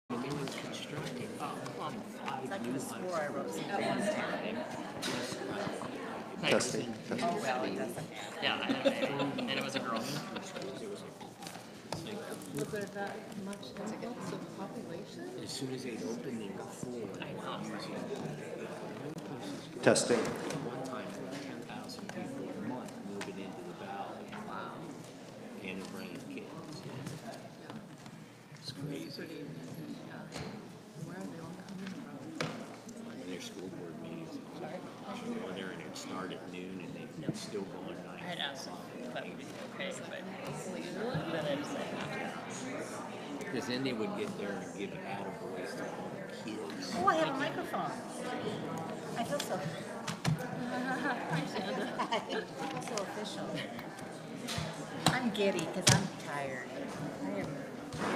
constructing. I could have swore I wrote something. Testing. Oh, well, it doesn't matter. Yeah, I had a food, and it was a girl. Was there that much influx of population? As soon as they'd open, they were full. I know. Testing. One time, 10,000 people a month moving into the valley. Wow. And bringing kids. It's crazy. Where are they all coming from? And their school board meetings. When they're in it start at noon and they're still going 9. I'd ask them if that would be okay, but Usually? then I'd say, Because then they would get there and give attaboys to all the kids. oh, I have a microphone. I feel so. I feel so official. I'm giddy because I'm tired. I am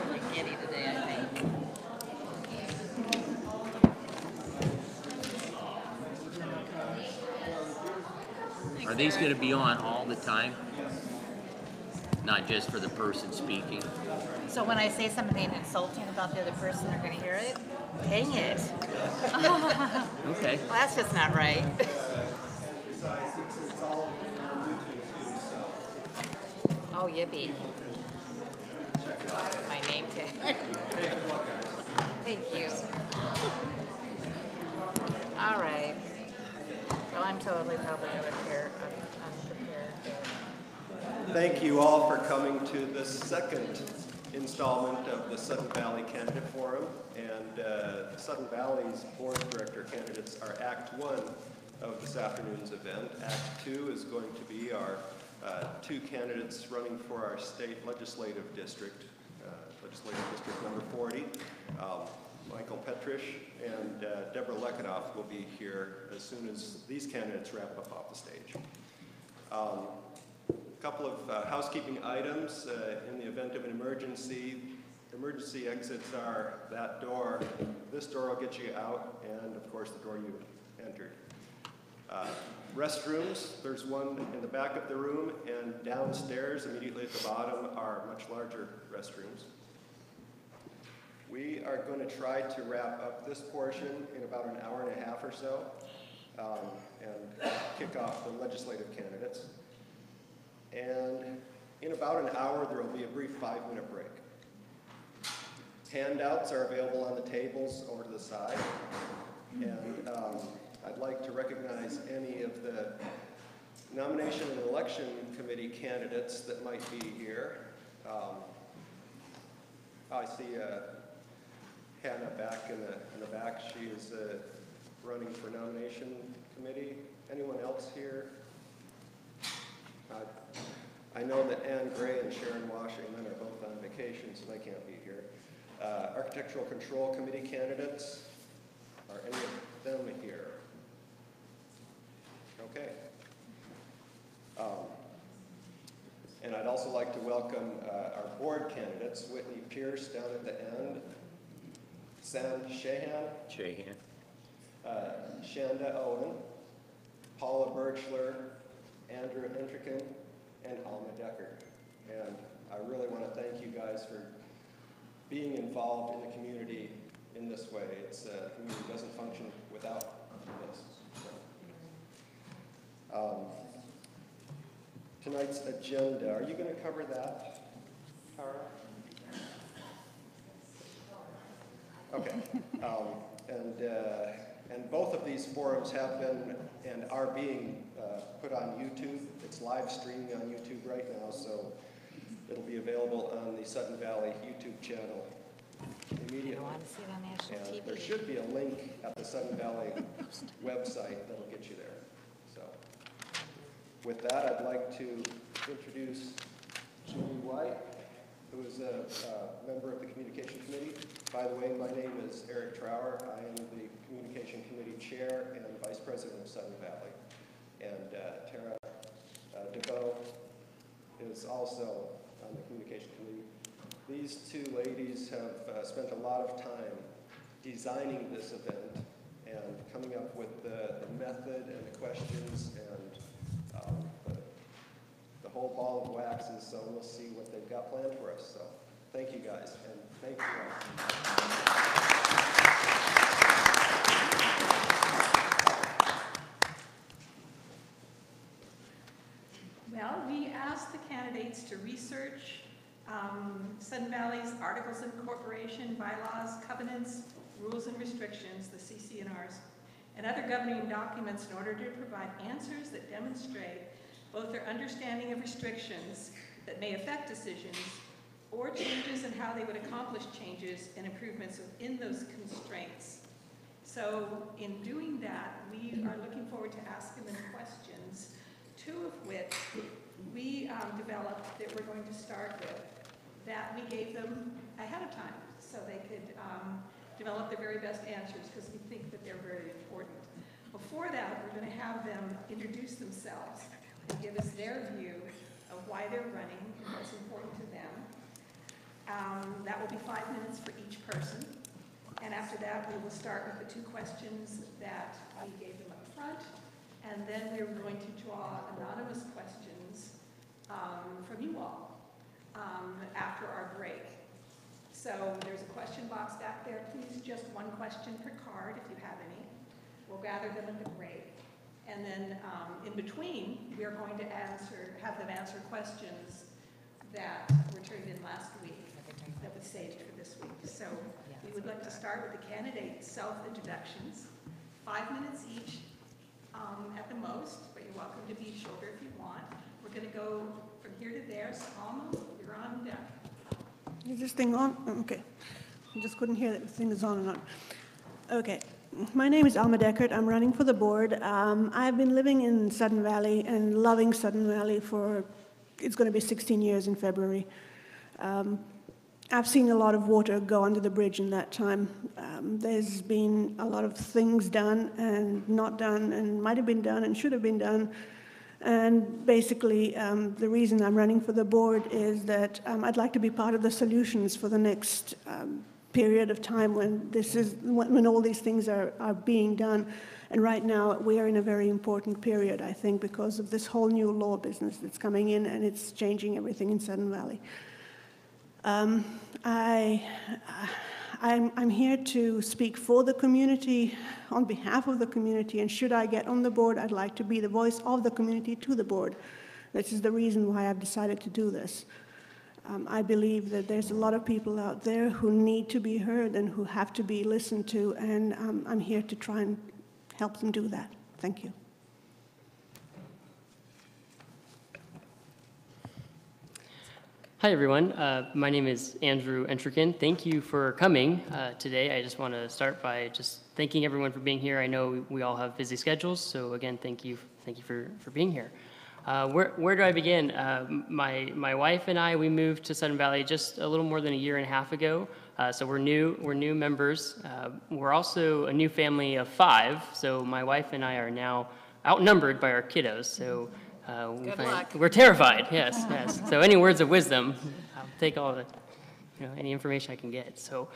really giddy today, I think. Are these going to be on all the time? Not just for the person speaking? So when I say something insulting about the other person, they're going to hear it? Dang it. Okay. Well, that's just not right. Oh, yippee. My name tag. Thank you. All right. So I'm totally probably unprepared. Thank you all for coming to the second installment of the Sudden Valley Candidate Forum. And Sudden Valley's board director candidates are Act 1 of this afternoon's event. Act 2 is going to be our two candidates running for our state legislative district, legislative district number 40. Michael Petrish and Debra Lekanoff will be here as soon as these candidates wrap up off the stage. A couple of housekeeping items. In the event of an emergency exits are that door. This door will get you out, and of course the door you entered. Restrooms, there's one in the back of the room, and downstairs, immediately at the bottom, are much larger restrooms. We are going to try to wrap up this portion in about an hour and a half or so, and kick off the legislative candidates. And in about an hour, there will be a brief 5-minute break. Handouts are available on the tables over to the side. And I'd like to recognize any of the nomination and election committee candidates that might be here. I see Hannah back in the back. She is running for nomination committee. Anyone else here? I know that Ann Gray and Sharon Washington are both on vacation, so they can't be here. Architectural Control Committee candidates, are any of them here? Okay. And I'd also like to welcome our board candidates, Whitney Pierce down at the end, Sam Shahan, Shanda Owen, Paula Birchler, Andrew Entricken, and Alma Decker. And I really want to thank you guys for being involved in the community in this way. It's the community doesn't function without this. Tonight's agenda, are you going to cover that, Tara? Okay. And both of these forums have been and are being put on YouTube. It's live streaming on YouTube right now, so it'll be available on the Sudden Valley YouTube channel immediately. I want to see it on national And TV. there should be a link at the Sudden Valley website that'll get you there. So, with that, I'd like to introduce Julie White, who is a member of the Communication Committee. By the way, my name is Eric Trower. I am the Communication Committee Chair and Vice President of Sudden Valley. And Tara DeBow is also on the Communication Committee. These two ladies have spent a lot of time designing this event and coming up with the method and the questions and the whole ball of wax, and so we'll see what they've got planned for us. So thank you guys, and thank you all. articles of incorporation, bylaws, covenants, rules and restrictions, the CC&Rs, and other governing documents in order to provide answers that demonstrate both their understanding of restrictions that may affect decisions or changes in how they would accomplish changes and improvements within those constraints. So in doing that, we are looking forward to asking them questions, two of which we developed that we're going to start with, that we gave them ahead of time so they could develop their very best answers, because we think that they're very important. Before that, we're going to have them introduce themselves and give us their view of why they're running and what's important to them. That will be 5 minutes for each person. And after that, we will start with the 2 questions that we gave them up front. And then we're going to draw anonymous questions from you all after our break. So there's a question box back there. Please, just 1 question per card if you have any. We'll gather them at the break. And then in between, we are going to have them answer questions that were turned in last week that we saved for this week. So we would like to start with the candidate self-introductions, 5 minutes each at the most, but you're welcome to be shorter if you want. We're going to go from here to there. So Alma, you're on deck. Is this thing on? Oh, okay. I just couldn't hear that the thing is on or not. Okay. My name is Alma Deckert. I'm running for the board. I've been living in Sudden Valley and loving Sudden Valley for, it's going to be 16 years in February. I've seen a lot of water go under the bridge in that time. There's been a lot of things done and not done and might have been done and should have been done. And basically, the reason I'm running for the board is that I'd like to be part of the solutions for the next period of time when all these things are being done. And right now, we are in a very important period, I think, because of this whole new law business that's coming in, and it's changing everything in Sudden Valley. I'm here to speak for the community, on behalf of the community, and should I get on the board, I'd like to be the voice of the community to the board. This is the reason why I've decided to do this. I believe that there's a lot of people out there who need to be heard and who have to be listened to, and I'm here to try and help them do that. Thank you. Hi, everyone. My name is Andrew Entrikin. Thank you for coming today. I just want to start by just thanking everyone for being here. I know we all have busy schedules, so again, thank you for being here. Where do I begin? My wife and I, we moved to Sudden Valley just a little more than a year and a half ago. So we're new members. We're also a new family of 5. So my wife and I are now outnumbered by our kiddos. So we're terrified. Yes. So any words of wisdom, I'll take all the, any information I can get. So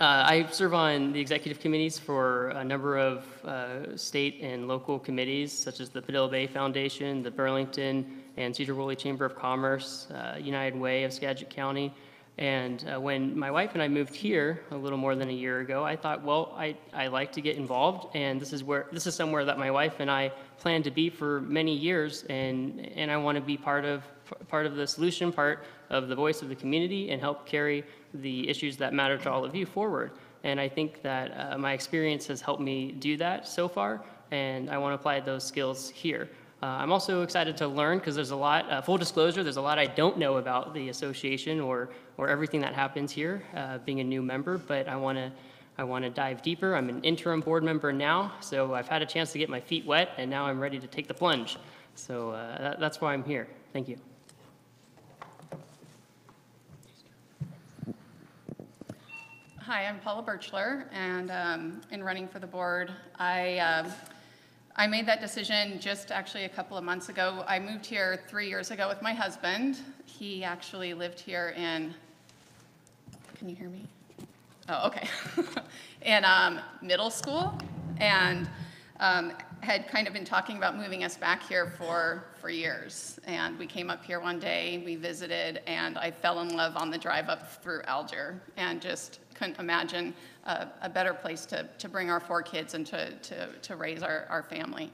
I serve on the executive committees for a number of state and local committees, such as the Padilla Bay Foundation, the Burlington and Cedar-Woolley Chamber of Commerce, United Way of Skagit County. And when my wife and I moved here a little more than a year ago, I thought, well, I like to get involved, and this is somewhere that my wife and I plan to be for many years, and I want to be part of the solution, part of the voice of the community, and help carry the issues that matter to all of you forward. And I think that my experience has helped me do that so far, and I want to apply those skills here. I'm also excited to learn, because there's a lot, full disclosure, there's a lot I don't know about the association or everything that happens here, being a new member, but I want to dive deeper. I'm an interim board member now, so I've had a chance to get my feet wet, and now I'm ready to take the plunge. So that's why I'm here. Thank you. Hi, I'm Paula Birchler, and in running for the board, I made that decision just actually a couple of months ago. I moved here 3 years ago with my husband. He actually lived here in, can you hear me? Oh, okay. In middle school, and had kind of been talking about moving us back here for years. And we came up here one day, we visited, and I fell in love on the drive up through Alger, and just couldn't imagine a better place to bring our 4 kids and to raise our family.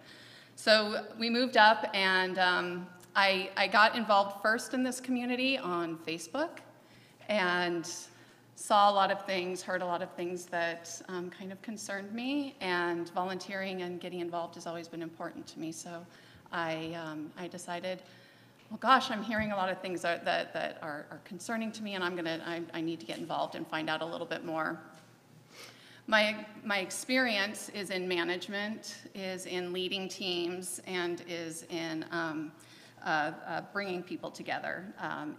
So we moved up, and I got involved first in this community on Facebook, and saw a lot of things, heard a lot of things that kind of concerned me, and volunteering and getting involved has always been important to me. So I decided, well, gosh, I'm hearing a lot of things that are concerning to me, and I need to get involved and find out a little bit more. My experience is in management, is in leading teams, and is in bringing people together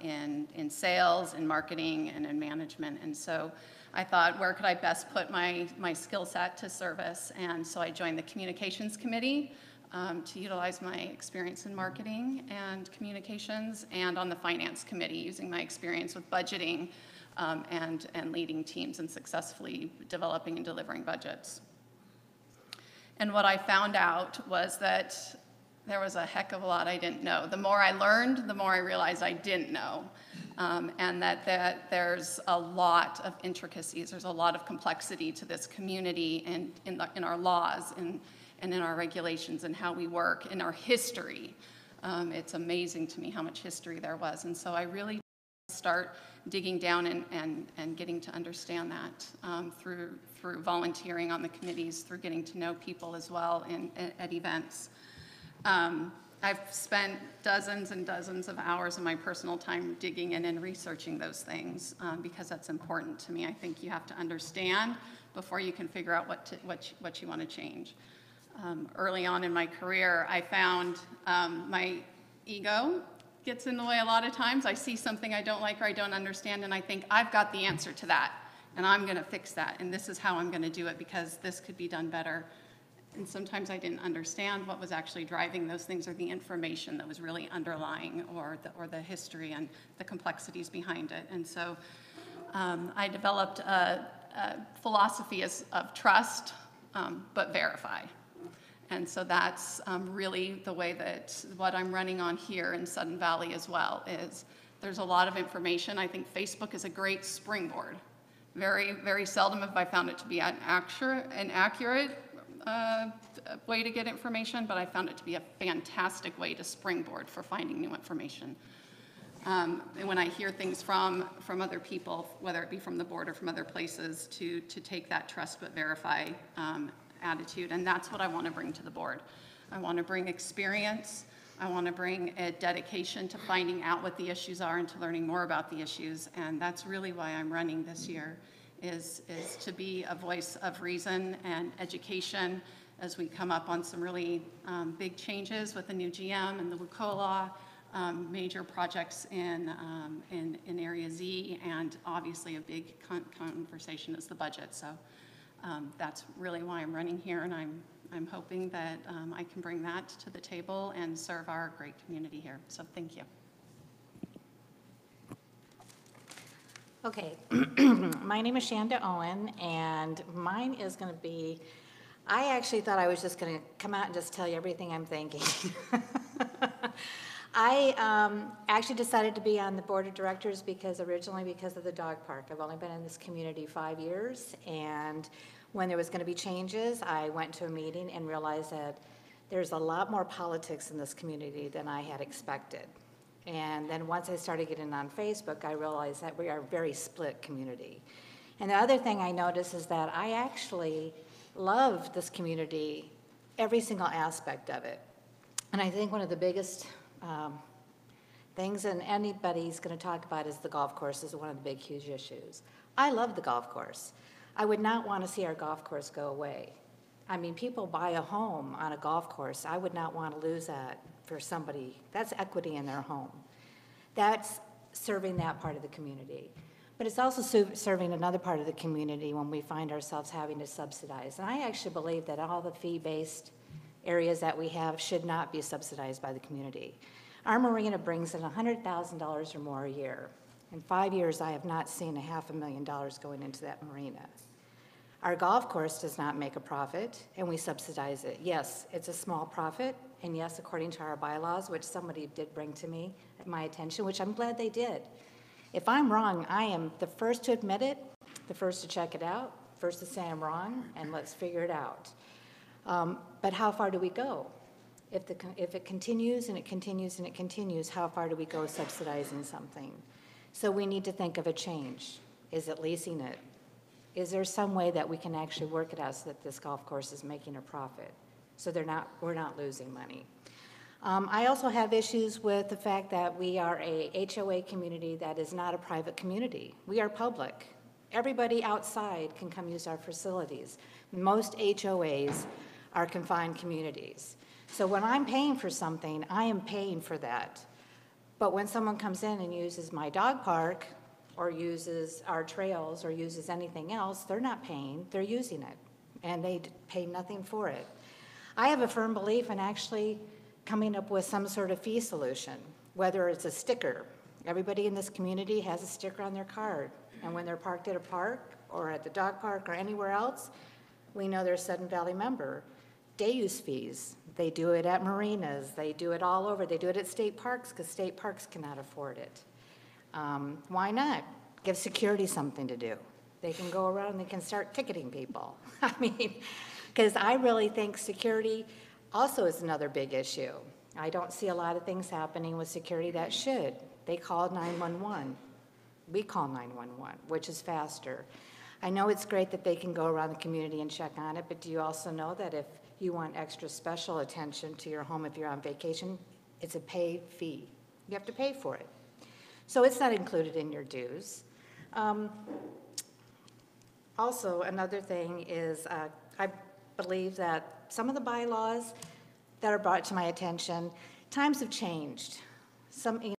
in sales, in marketing, and in management. And so I thought, where could I best put my skill set to service? And so I joined the communications committee to utilize my experience in marketing and communications, and on the finance committee, using my experience with budgeting and leading teams and successfully developing and delivering budgets. And what I found out was that there was a heck of a lot I didn't know. The more I learned, the more I realized I didn't know. And that there's a lot of intricacies, there's a lot of complexity to this community, and in our laws and in our regulations and how we work, in our history. It's amazing to me how much history there was. And so I really start digging down and getting to understand that through volunteering on the committees, through getting to know people as well at events. I've spent dozens and dozens of hours of my personal time digging in and researching those things because that's important to me. I think you have to understand before you can figure out what you want to change. Early on in my career, I found my ego gets in the way a lot of times. I see something I don't like or I don't understand, and I think, I've got the answer to that, and I'm going to fix that, and this is how I'm going to do it because this could be done better. And sometimes I didn't understand what was actually driving those things, or the information that was really underlying, or the history and the complexities behind it. And so I developed a philosophy of trust, but verify. And so that's really the way that what I'm running on here in Sudden Valley as well is there's a lot of information. I think Facebook is a great springboard. Very, very seldom have I found it to be an accurate way to get information, but I found it to be a fantastic way to springboard for finding new information. And when I hear things from other people, whether it be from the board or from other places, to take that trust but verify attitude, and that's what I want to bring to the board. I want to bring experience. I want to bring a dedication to finding out what the issues are and to learning more about the issues, and that's really why I'm running this year, is to be a voice of reason and education as we come up on some really big changes with the new GM and the WUCO law, major projects in Area Z, and obviously a big conversation is the budget. So that's really why I'm running here, and I'm hoping that I can bring that to the table and serve our great community here. So thank you. Okay, my name is Shanda Owen, and mine is going to be, I actually thought I was just going to come out and just tell you everything I'm thinking. I actually decided to be on the board of directors originally because of the dog park. I've only been in this community 5 years, and when there was going to be changes, I went to a meeting and realized that there's a lot more politics in this community than I had expected. And then once I started getting on Facebook, I realized that we are a very split community. And the other thing I noticed is that I actually love this community, every single aspect of it. And I think one of the biggest things, and anybody's going to talk about, is the golf course is one of the big, huge issues. I love the golf course. I would not want to see our golf course go away. I mean, people buy a home on a golf course. I would not want to lose that for somebody. That's equity in their home. That's serving that part of the community. But it's also serving another part of the community when we find ourselves having to subsidize. And I actually believe that all the fee-based areas that we have should not be subsidized by the community. Our marina brings in $100,000 or more a year. In 5 years, I have not seen $500,000 going into that marina. Our golf course does not make a profit, and we subsidize it. Yes, it's a small profit, and yes, according to our bylaws, which somebody did bring to me, my attention, which I'm glad they did. If I'm wrong, I am the first to admit it, the first to check it out, first to say I'm wrong, and let's figure it out. But how far do we go? If it continues and it continues and it continues, how far do we go subsidizing something? So we need to think of a change. Is it leasing it? Is there some way that we can actually work it out so that this golf course is making a profit? So we're not losing money. I also have issues with the fact that we are a HOA community that is not a private community. We are public. Everybody outside can come use our facilities. Most HOAs are confined communities. So when I'm paying for something, I am paying for that. But when someone comes in and uses my dog park, or uses our trails, or uses anything else, they're not paying, they're using it, and they pay nothing for it. I have a firm belief in actually coming up with some sort of fee solution, whether it's a sticker. Everybody in this community has a sticker on their card, and when they're parked at a park, or at the dog park, or anywhere else, we know they're a Sudden Valley member. Day use fees, they do it at marinas, they do it all over, they do it at state parks, because state parks cannot afford it. Why not? Give security something to do. They can go around and they can start ticketing people. I mean, because I really think security also is another big issue. I don't see a lot of things happening with security that should. They call 911. We call 911, which is faster. I know it's great that they can go around the community and check on it, but do you also know that if you want extra special attention to your home if you're on vacation, it's a paid fee. You have to pay for it. So it's not included in your dues. Also, another thing is I believe that some of the bylaws that are brought to my attention, times have changed. You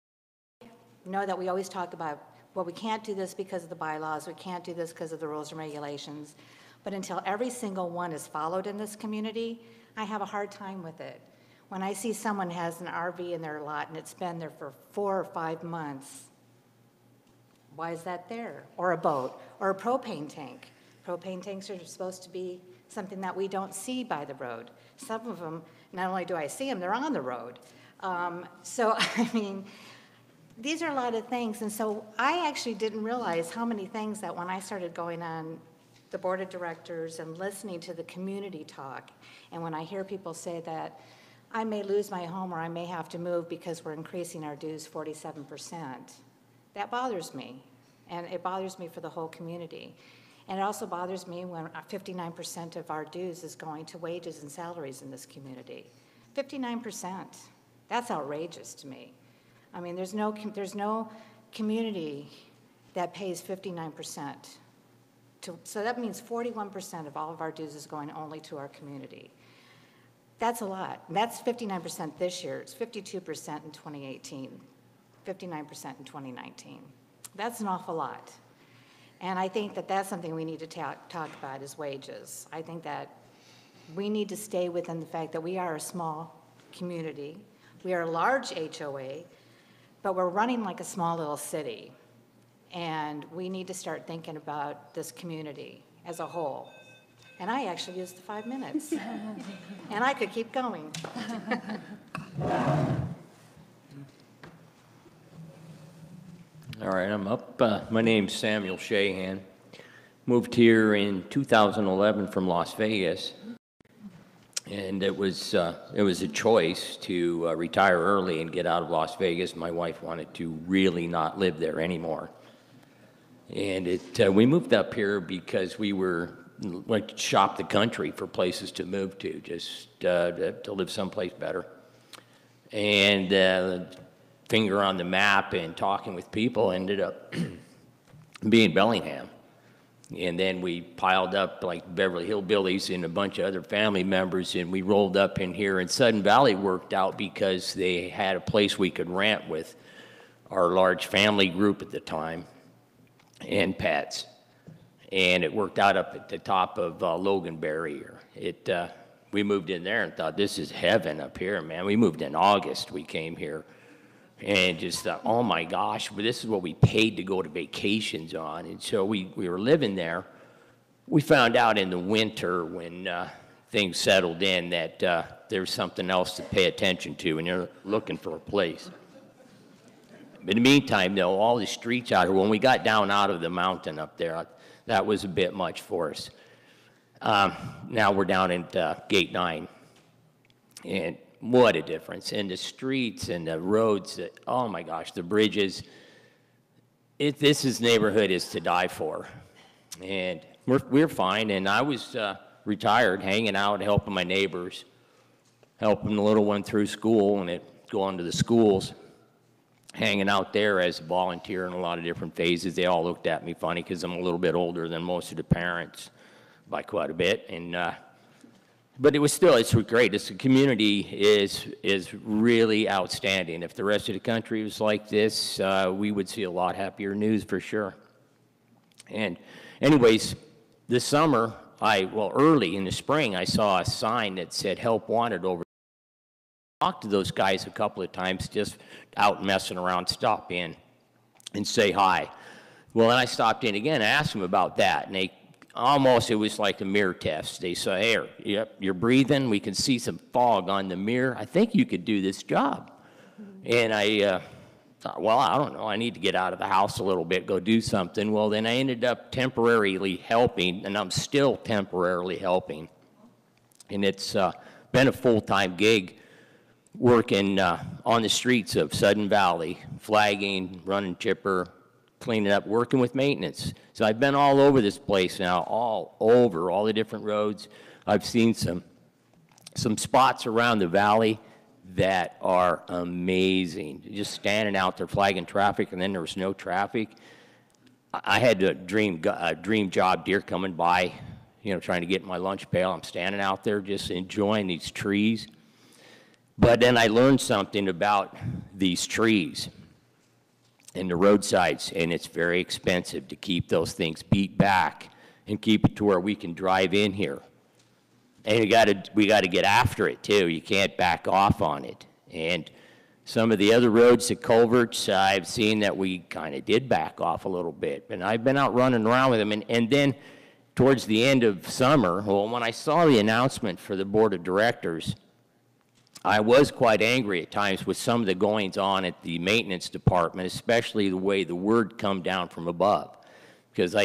know that we always talk about, well, we can't do this because of the bylaws, we can't do this because of the rules and regulations, but until every single one is followed in this community, I have a hard time with it. When I see someone has an RV in their lot and it's been there for 4 or 5 months, why is that there? Or a boat, or a propane tank. Propane tanks are supposed to be something that we don't see by the road. Some of them, not only do I see them, they're on the road. So, I mean, these are a lot of things, and so I actually didn't realize how many things that when I started going on the board of directors and listening to the community talk, and when I hear people say that I may lose my home or I may have to move because we're increasing our dues 47%, that bothers me, and it bothers me for the whole community. And it also bothers me when 59% of our dues is going to wages and salaries in this community. 59%, that's outrageous to me. I mean, there's no community that pays 59%. So that means 41% of all of our dues is going only to our community. That's a lot. That's 59% this year. It's 52% in 2018, 59% in 2019. That's an awful lot. And I think that that's something we need to talk about is wages. I think that we need to stay within the fact that we are a small community. We are a large HOA, but we're running like a small little city. And we need to start thinking about this community as a whole. And I actually used the 5 minutes. And I could keep going. All right, I'm up. My name's Samuel Shahan. Moved here in 2011 from Las Vegas. And it was a choice to retire early and get out of Las Vegas. My wife wanted to really not live there anymore. And we moved up here because we went to shop the country for places to move to, just to live someplace better. And finger on the map and talking with people ended up being Bellingham. And then we piled up like Beverly Hillbillies and a bunch of other family members, and we rolled up in here. And Sudden Valley worked out because they had a place we could rent with our large family group at the time and pets. And it worked out up at the top of Loganberry. We moved in there and thought, this is heaven up here, man. We moved in August. We came here. And just thought, oh my gosh, this is what we paid to go to vacations on. And so we were living there. We found out in the winter when things settled in that there's something else to pay attention to and you're looking for a place. In the meantime, though, all the streets out here, when we got down out of the mountain up there, that was a bit much for us. Now we're down at Gate 9. And what a difference. And the streets and the roads, oh my gosh, the bridges. This neighborhood is to die for. And we're fine. And I was retired, hanging out, helping my neighbors, helping the little one through school and going to the schools, hanging out there as a volunteer in a lot of different phases. They all looked at me funny because I'm a little bit older than most of the parents by quite a bit. And but it's great. The community is really outstanding. If the rest of the country was like this, we would see a lot happier news for sure. And anyways, this summer, early in the spring, I saw a sign that said help wanted over. I talked to those guys a couple of times, just out messing around, stop in and say hi. Well, then I stopped in again and asked them about that, and it was like a mirror test. They said, hey, yep, you're breathing. We can see some fog on the mirror. I think you could do this job. And I thought, well, I don't know. I need to get out of the house a little bit, go do something. Well, then I ended up temporarily helping, and I'm still temporarily helping. And it's been a full-time gig working on the streets of Sudden Valley, flagging, running chipper, cleaning up, working with maintenance. So I've been all over this place now, all over, all the different roads. I've seen some spots around the valley that are amazing. Just standing out there flagging traffic, and then there was no traffic. I had a dream job, deer coming by, trying to get in my lunch pail. I'm standing out there just enjoying these trees. But then I learned something about these trees and the roadsides, and it's very expensive to keep those things beat back and keep it to where we can drive in here. And we got to get after it too. You can't back off on it. And some of the other roads, the culverts, I've seen that we kind of did back off a little bit. And I've been out running around with them. And then towards the end of summer, when I saw the announcement for the board of directors, I was quite angry at times with some of the goings on at the maintenance department, especially the way the word come down from above. Because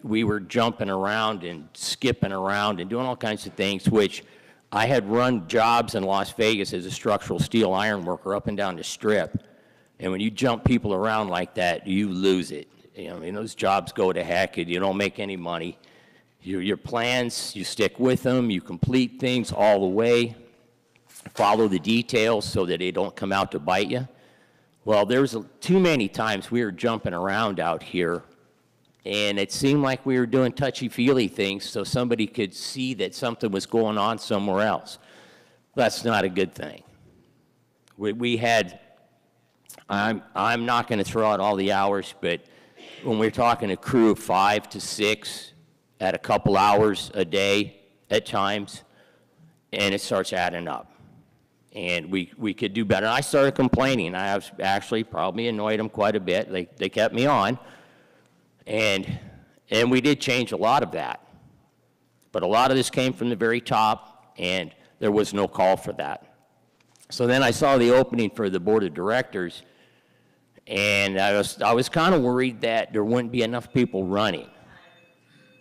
we were jumping around and skipping around and doing all kinds of things, which I had run jobs in Las Vegas as a structural steel iron worker up and down the strip. And when you jump people around like that, you lose it. Those jobs go to heck and you don't make any money. Your plans, you stick with them, you complete things all the way. Follow the details so that they don't come out to bite you. Well, there's too many times we were jumping around out here, and it seemed like we were doing touchy-feely things so somebody could see that something was going on somewhere else. That's not a good thing. I'm not going to throw out all the hours, but when we're talking a crew of 5 to 6 at a couple hours a day at times, and it starts adding up. And we could do better. I started complaining. I have actually probably annoyed them quite a bit. They kept me on. And we did change a lot of that. But a lot of this came from the very top, and there was no call for that. So then I saw the opening for the board of directors, and I was kind of worried that there wouldn't be enough people running.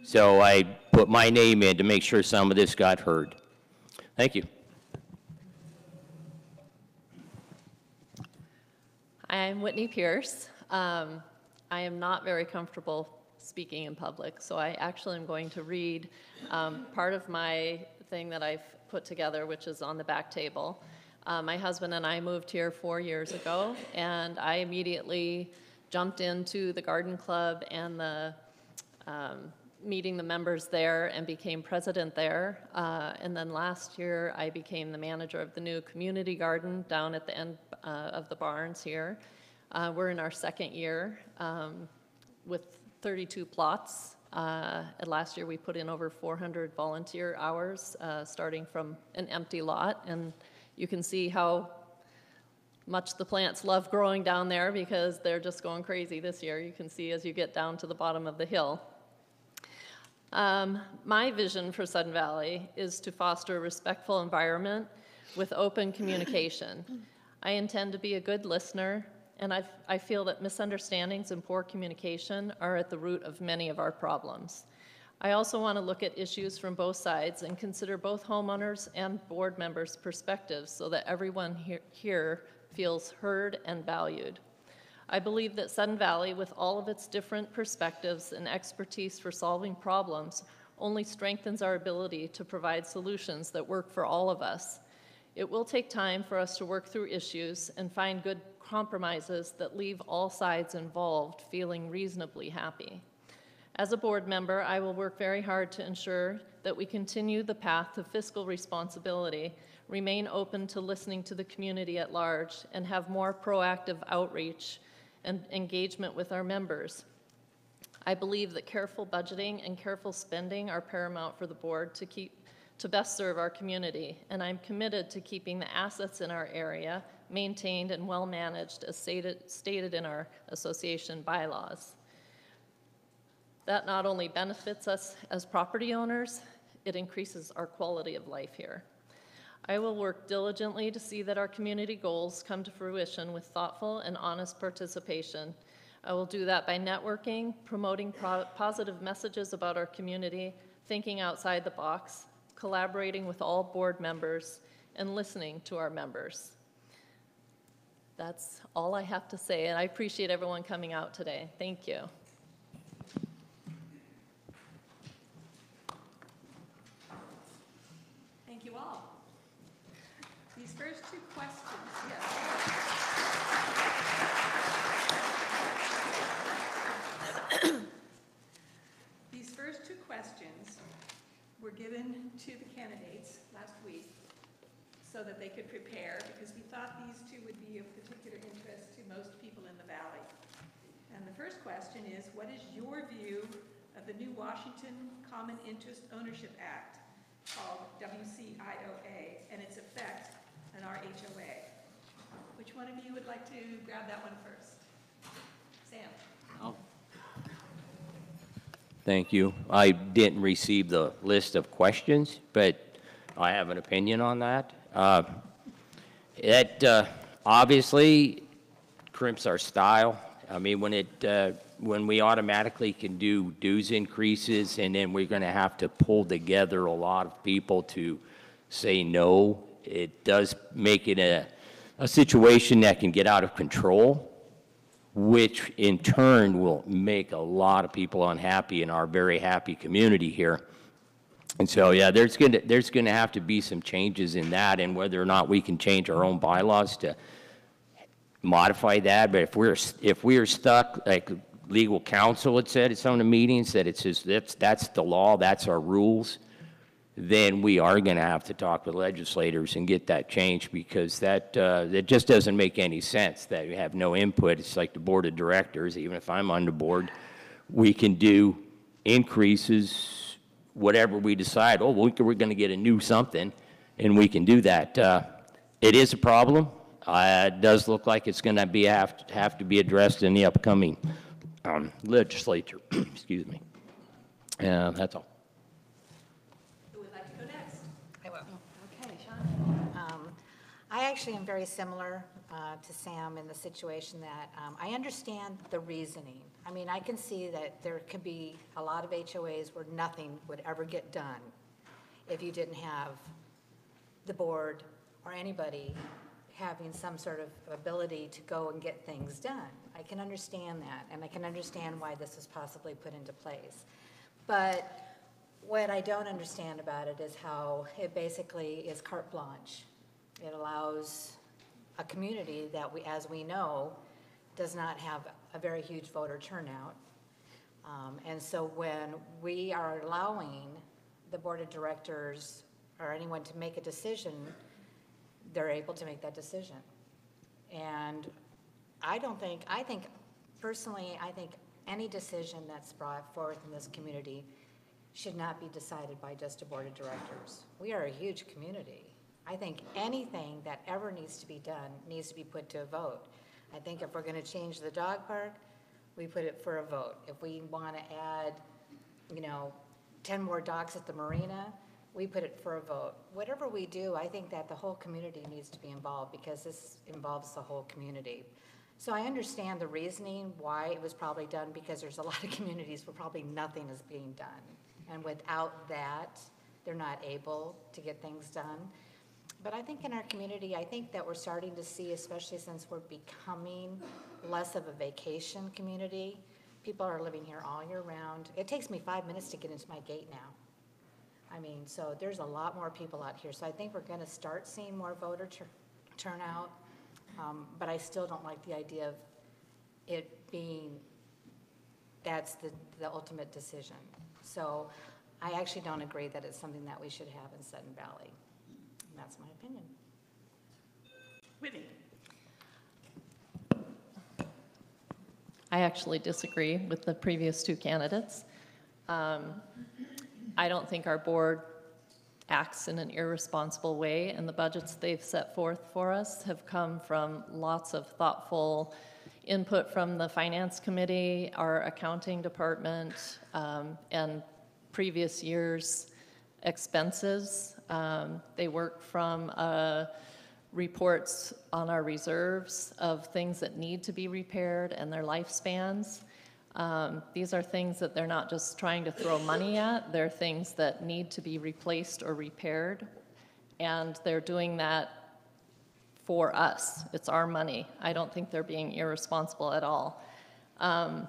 So I put my name in to make sure some of this got heard. Thank you. I'm Whitney Pierce. I am not very comfortable speaking in public, so I actually am going to read part of my thing that I've put together, which is on the back table. My husband and I moved here 4 years ago, and I immediately jumped into the garden club and the meeting the members there and became president there. And then last year, I became the manager of the new community garden down at the end of the barns here. We're in our second year with 32 plots. Last year, we put in over 400 volunteer hours, starting from an empty lot. And you can see how much the plants love growing down there because they're just going crazy this year. You can see as you get down to the bottom of the hill. My vision for Sudden Valley is to foster a respectful environment with open communication. I intend to be a good listener, and I feel that misunderstandings and poor communication are at the root of many of our problems. I also want to look at issues from both sides and consider both homeowners and board members' perspectives so that everyone here feels heard and valued. I believe that Sudden Valley, with all of its different perspectives and expertise for solving problems, only strengthens our ability to provide solutions that work for all of us. It will take time for us to work through issues and find good compromises that leave all sides involved feeling reasonably happy. As a board member, I will work very hard to ensure that we continue the path of fiscal responsibility, remain open to listening to the community at large, and have more proactive outreach and engagement with our members. I believe that careful budgeting and careful spending are paramount for the board to best serve our community, and I'm committed to keeping the assets in our area maintained and well managed as stated in our association bylaws. That not only benefits us as property owners, it increases our quality of life here. I will work diligently to see that our community goals come to fruition with thoughtful and honest participation. I will do that by networking, promoting positive messages about our community, thinking outside the box, collaborating with all board members, and listening to our members. That's all I have to say, and I appreciate everyone coming out today. Thank you. Thank you all. These first two questions, yes. These first two questions were given to the candidates last week so that they could prepare, because we thought these two would be of particular interest to most people in the Valley. And the first question is, what is your view of the new Washington Common Interest Ownership Act, called WCIOA, and its effect on our HOA? Which one of you would like to grab that one first? Sam. Oh. Thank you. I didn't receive the list of questions, but I have an opinion on that. It obviously crimps our style. I mean, when we automatically can do dues increases, and then we're going to have to pull together a lot of people to say no, it does make it a situation that can get out of control, which in turn will make a lot of people unhappy in our very happy community here. And so, yeah, there's going to have to be some changes in that, and whether or not we can change our own bylaws to modify that. But if we're stuck, like legal counsel had said at some of the meetings, that it says that's the law, that's our rules, then we are going to have to talk with legislators and get that changed, because that just doesn't make any sense that we have no input. It's like the board of directors. Even if I'm on the board, we can do increases, whatever we decide. Oh, we're going to get a new something, and we can do that. It is a problem. It does look like it's going to have to be addressed in the upcoming legislature. Excuse me. That's all. Who would like to go next? I will. Okay, Sean. I actually am very similar to Sam in the situation that I understand the reasoning. I mean, I can see that there could be a lot of HOAs where nothing would ever get done if you didn't have the board or anybody having some sort of ability to go and get things done. I can understand that, and I can understand why this was possibly put into place. But what I don't understand about it is how it basically is carte blanche. It allows a community that as we know, does not have a very huge voter turnout. And so when we are allowing the board of directors or anyone to make a decision, they're able to make that decision. And personally, I think any decision that's brought forth in this community should not be decided by just a board of directors. We are a huge community. I think anything that ever needs to be done needs to be put to a vote. I think if we're going to change the dog park, we put it for a vote. If we want to add, 10 more docks at the marina, we put it for a vote. Whatever we do, I think that the whole community needs to be involved, because this involves the whole community. So I understand the reasoning why it was probably done, because there's a lot of communities where probably nothing is being done. And without that, they're not able to get things done. But I think in our community, I think that we're starting to see, especially since we're becoming less of a vacation community, people are living here all year round. It takes me 5 minutes to get into my gate now. I mean, so there's a lot more people out here. So I think we're going to start seeing more voter turnout. But I still don't like the idea of it being, that's the ultimate decision. So I actually don't agree that it's something that we should have in Sudden Valley. And that's my opinion. Whitney. I actually disagree with the previous two candidates. I don't think our board acts in an irresponsible way, and the budgets they've set forth for us have come from lots of thoughtful input from the finance committee, our accounting department, and previous years' expenses. They work from reports on our reserves of things that need to be repaired and their lifespans. These are things that they're not just trying to throw money at, they're things that need to be replaced or repaired, and they're doing that for us. It's our money. I don't think they're being irresponsible at all. I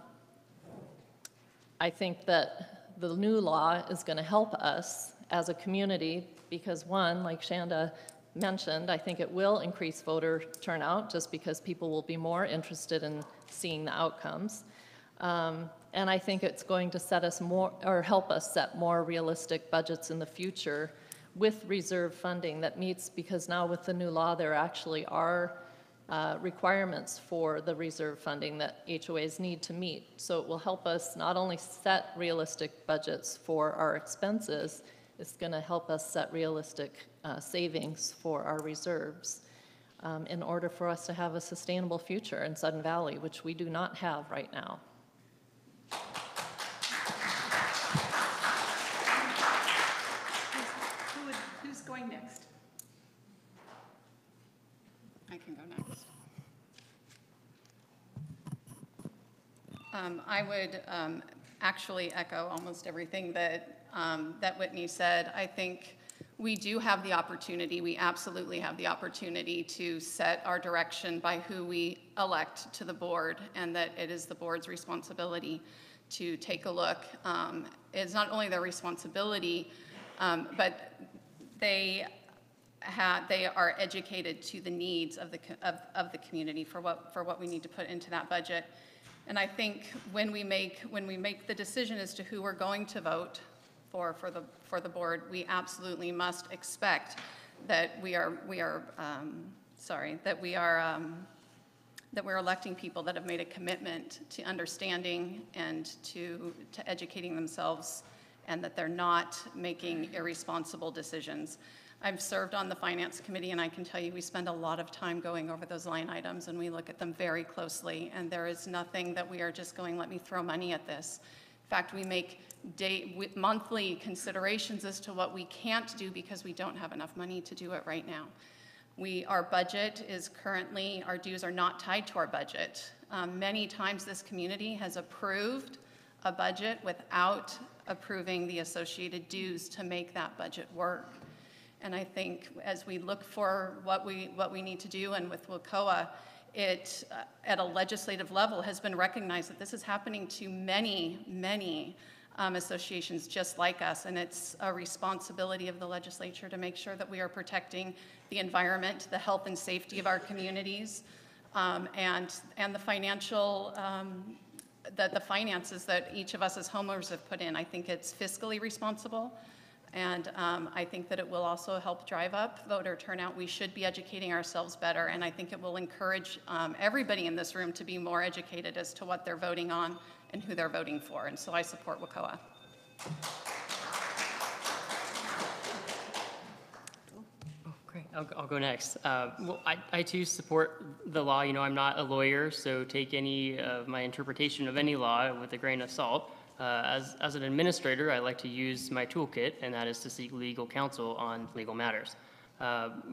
think that the new law is going to help us as a community because, one, like Shanda mentioned, I think it will increase voter turnout just because people will be more interested in seeing the outcomes. And I think it's going to set us more, or help us set more realistic budgets in the future with reserve funding that meets, because now with the new law, there actually are requirements for the reserve funding that HOAs need to meet. So it will help us not only set realistic budgets for our expenses, it's going to help us set realistic savings for our reserves in order for us to have a sustainable future in Sudden Valley, which we do not have right now. Who's going next? I can go next. I would actually echo almost everything that, that Whitney said. I think we do have the opportunity, we absolutely have the opportunity to set our direction by who we elect to the board, and that it is the board's responsibility to take a look. It's not only their responsibility, but they are educated to the needs of the community for what we need to put into that budget. And I think when we make the decision as to who we're going to vote for the board, we absolutely must expect that we're electing people that have made a commitment to understanding and to educating themselves, and that they're not making irresponsible decisions. I've served on the finance committee, and I can tell you we spend a lot of time going over those line items, and we look at them very closely, and there is nothing that we are just going, let me throw money at this. In fact, we make monthly considerations as to what we can't do because we don't have enough money to do it right now. Our budget is currently, our dues are not tied to our budget. Many times this community has approved a budget without approving the associated dues to make that budget work. And I think as we look for what we need to do, and with WCOA, it at a legislative level has been recognized that this is happening to many associations just like us, and it's a responsibility of the legislature to make sure that we are protecting the environment, the health and safety of our communities, and the financial the finances that each of us as homeowners have put in. I think it's fiscally responsible, and I think that it will also help drive up voter turnout. We should be educating ourselves better, and I think it will encourage everybody in this room to be more educated as to what they're voting on and who they're voting for, and so I support WCOA. Oh, great. I'll go next. Well, I too support the law. You know, I'm not a lawyer, so take any of my interpretation of any law with a grain of salt. As an administrator, I like to use my toolkit, and that is to seek legal counsel on legal matters.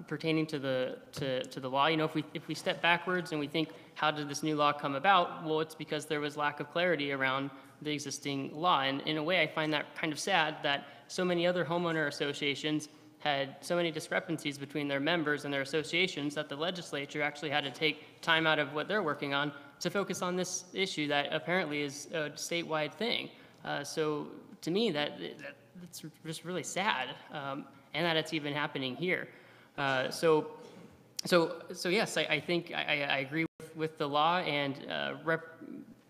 Pertaining to the law, you know, if we step backwards and we think, how did this new law come about? Well, it's because there was lack of clarity around the existing law. And in a way, I find that kind of sad that so many other homeowner associations had so many discrepancies between their members and their associations that the legislature actually had to take time out of what they're working on to focus on this issue that apparently is a statewide thing. So to me, that's just really sad, and that it's even happening here. So yes, I think I agree with the law, and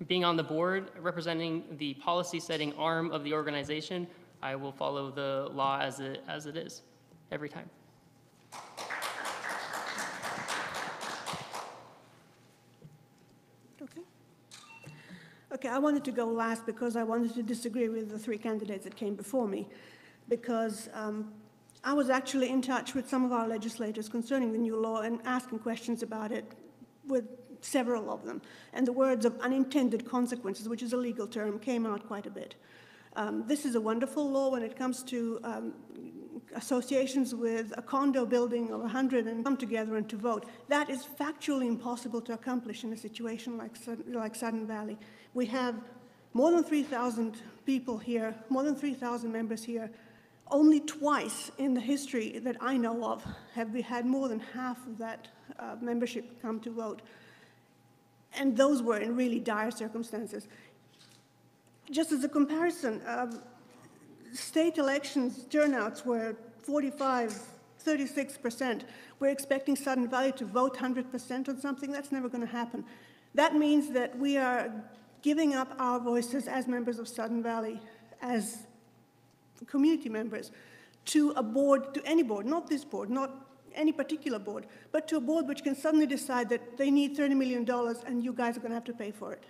being on the board, representing the policy-setting arm of the organization, I will follow the law as it is, every time. Okay. Okay, I wanted to go last because I wanted to disagree with the three candidates that came before me, because I was actually in touch with some of our legislators concerning the new law and asking questions about it with several of them. And the words of unintended consequences, which is a legal term, came out quite a bit. This is a wonderful law when it comes to associations with a condo building of 100 and come together and to vote. That is factually impossible to accomplish in a situation like Sudden Valley. We have more than 3,000 people here, more than 3,000 members here. Only twice in the history that I know of have we had more than half of that membership come to vote. And those were in really dire circumstances. Just as a comparison, state elections turnouts were 45, 36%. We're expecting Sudden Valley to vote 100% on something. That's never going to happen. That means that we are giving up our voices as members of Sudden Valley, as community members, to a board, to any board, not this board, not any particular board, but to a board which can suddenly decide that they need $30 million and you guys are going to have to pay for it.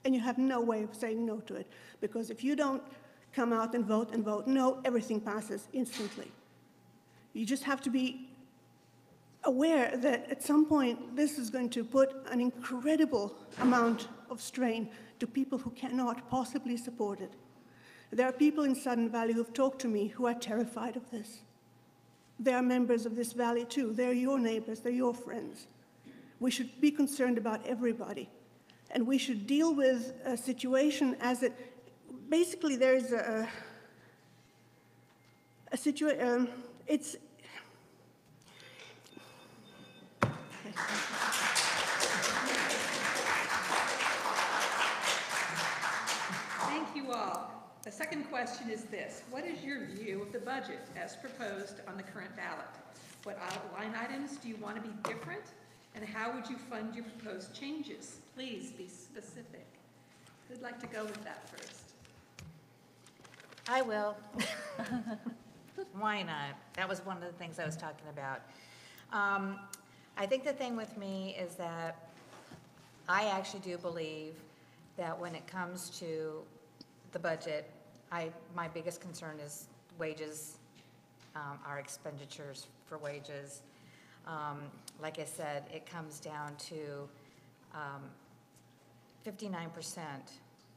And you have no way of saying no to it, because if you don't come out and vote no, everything passes instantly. You just have to be aware that at some point this is going to put an incredible amount of strain to people who cannot possibly support it. There are people in Sudden Valley who have talked to me who are terrified of this. They are members of this valley too. They're your neighbors, they're your friends. We should be concerned about everybody. And we should deal with a situation as it, basically there is a situation, it's, Thank you all. The second question is this: what is your view of the budget as proposed on the current ballot? What line items do you want to be different? And how would you fund your proposed changes? Please be specific. Who'd like to go with that first? I will. Why not? That was one of the things I was talking about. I think the thing with me is that I actually do believe that when it comes to the budget, my biggest concern is wages, our expenditures for wages. Like I said, it comes down to 59%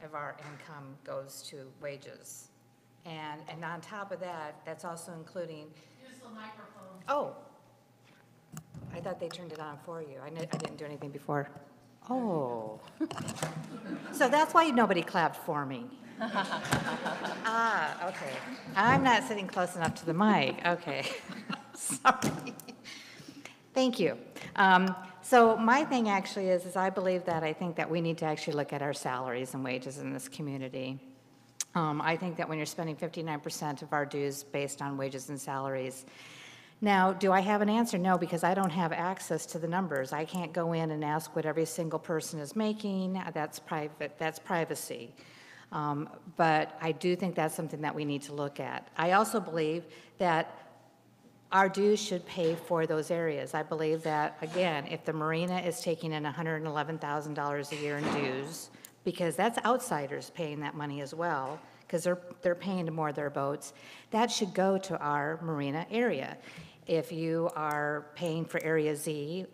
of our income goes to wages. And on top of that, that's also including... Use the microphone. Oh. I thought they turned it on for you. I didn't do anything before. Oh. So that's why nobody clapped for me. Okay. I'm not sitting close enough to the mic. Okay. Sorry. Thank you. So my thing actually is I believe that I think that we need to actually look at our salaries and wages in this community. I think that when you're spending 59% of our dues based on wages and salaries. Now, do I have an answer? No, because I don't have access to the numbers. I can't go in and ask what every single person is making. That's private, that's privacy. But I do think that's something that we need to look at. I also believe that our dues should pay for those areas. I believe that, again, if the marina is taking in $111,000 a year in dues, because that's outsiders paying that money as well, because they're paying to moor their boats, that should go to our marina area. If you are paying for Area Z,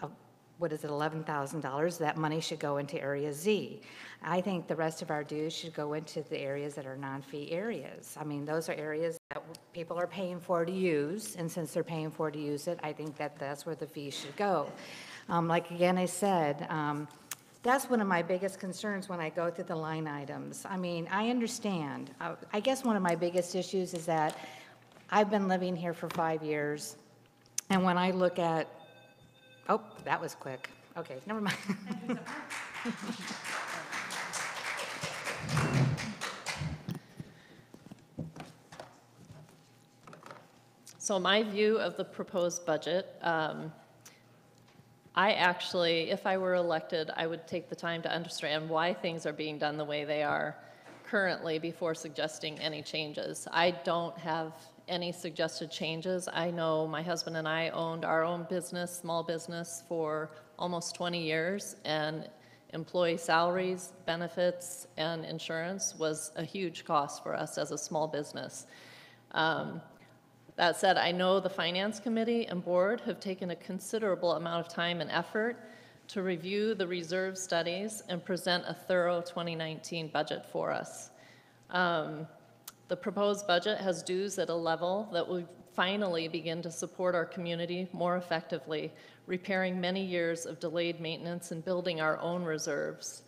what is it, $11,000, that money should go into Area Z. I think the rest of our dues should go into the areas that are non-fee areas. I mean, those are areas that people are paying for to use, and since they're paying for to use it, I think that that's where the fees should go. Like again, I said, that's one of my biggest concerns when I go through the line items. I mean, I understand. I guess one of my biggest issues is that I've been living here for 5 years, and when I look at, oh, that was quick. Okay, never mind. So my view of the proposed budget, I actually, if I were elected, I would take the time to understand why things are being done the way they are currently before suggesting any changes. I don't have any suggested changes. I know my husband and I owned our own business, small business, for almost 20 years, and employee salaries, benefits, and insurance was a huge cost for us as a small business. That said, I know the Finance Committee and Board have taken a considerable amount of time and effort to review the reserve studies and present a thorough 2019 budget for us. The proposed budget has dues at a level that will finally begin to support our community more effectively, repairing many years of delayed maintenance and building our own reserves.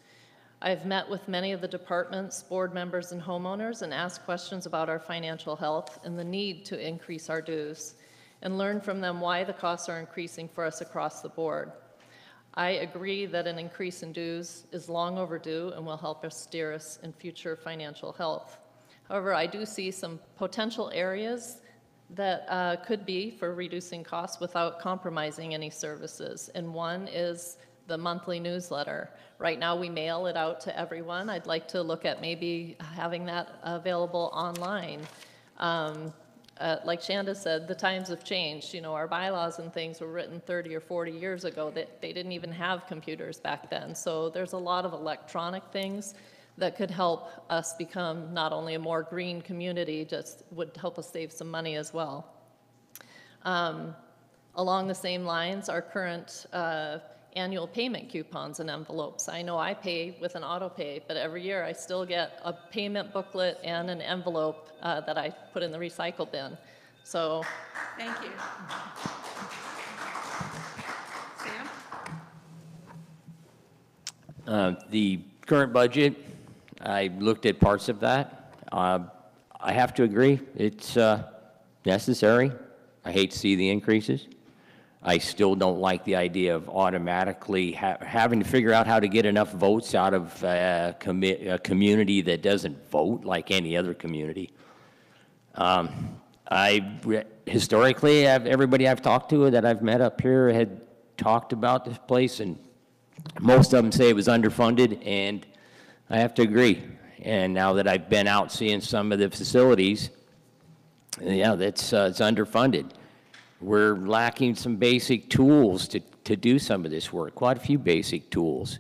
I've met with many of the departments, board members, and homeowners and asked questions about our financial health and the need to increase our dues, and learn from them why the costs are increasing for us across the board. I agree that an increase in dues is long overdue and will help us steer us in future financial health. However, I do see some potential areas that could be for reducing costs without compromising any services, and one is the monthly newsletter. Right now, we mail it out to everyone. I'd like to look at maybe having that available online. Like Shanda said, the times have changed. You know, our bylaws and things were written 30 or 40 years ago. They didn't even have computers back then. So there's a lot of electronic things that could help us become not only a more green community, just would help us save some money as well. Along the same lines, our current annual payment coupons and envelopes. I know I pay with an auto pay, but every year I still get a payment booklet and an envelope that I put in the recycle bin. So, Thank you. Sam? The current budget, I looked at parts of that. I have to agree, it's necessary. I hate to see the increases. I still don't like the idea of automatically having to figure out how to get enough votes out of a community that doesn't vote like any other community. Historically, everybody I've talked to that I've met up here had talked about this place, and most of them say it was underfunded, and I have to agree. And now that I've been out seeing some of the facilities, yeah, it's underfunded. We're lacking some basic tools to do some of this work, quite a few basic tools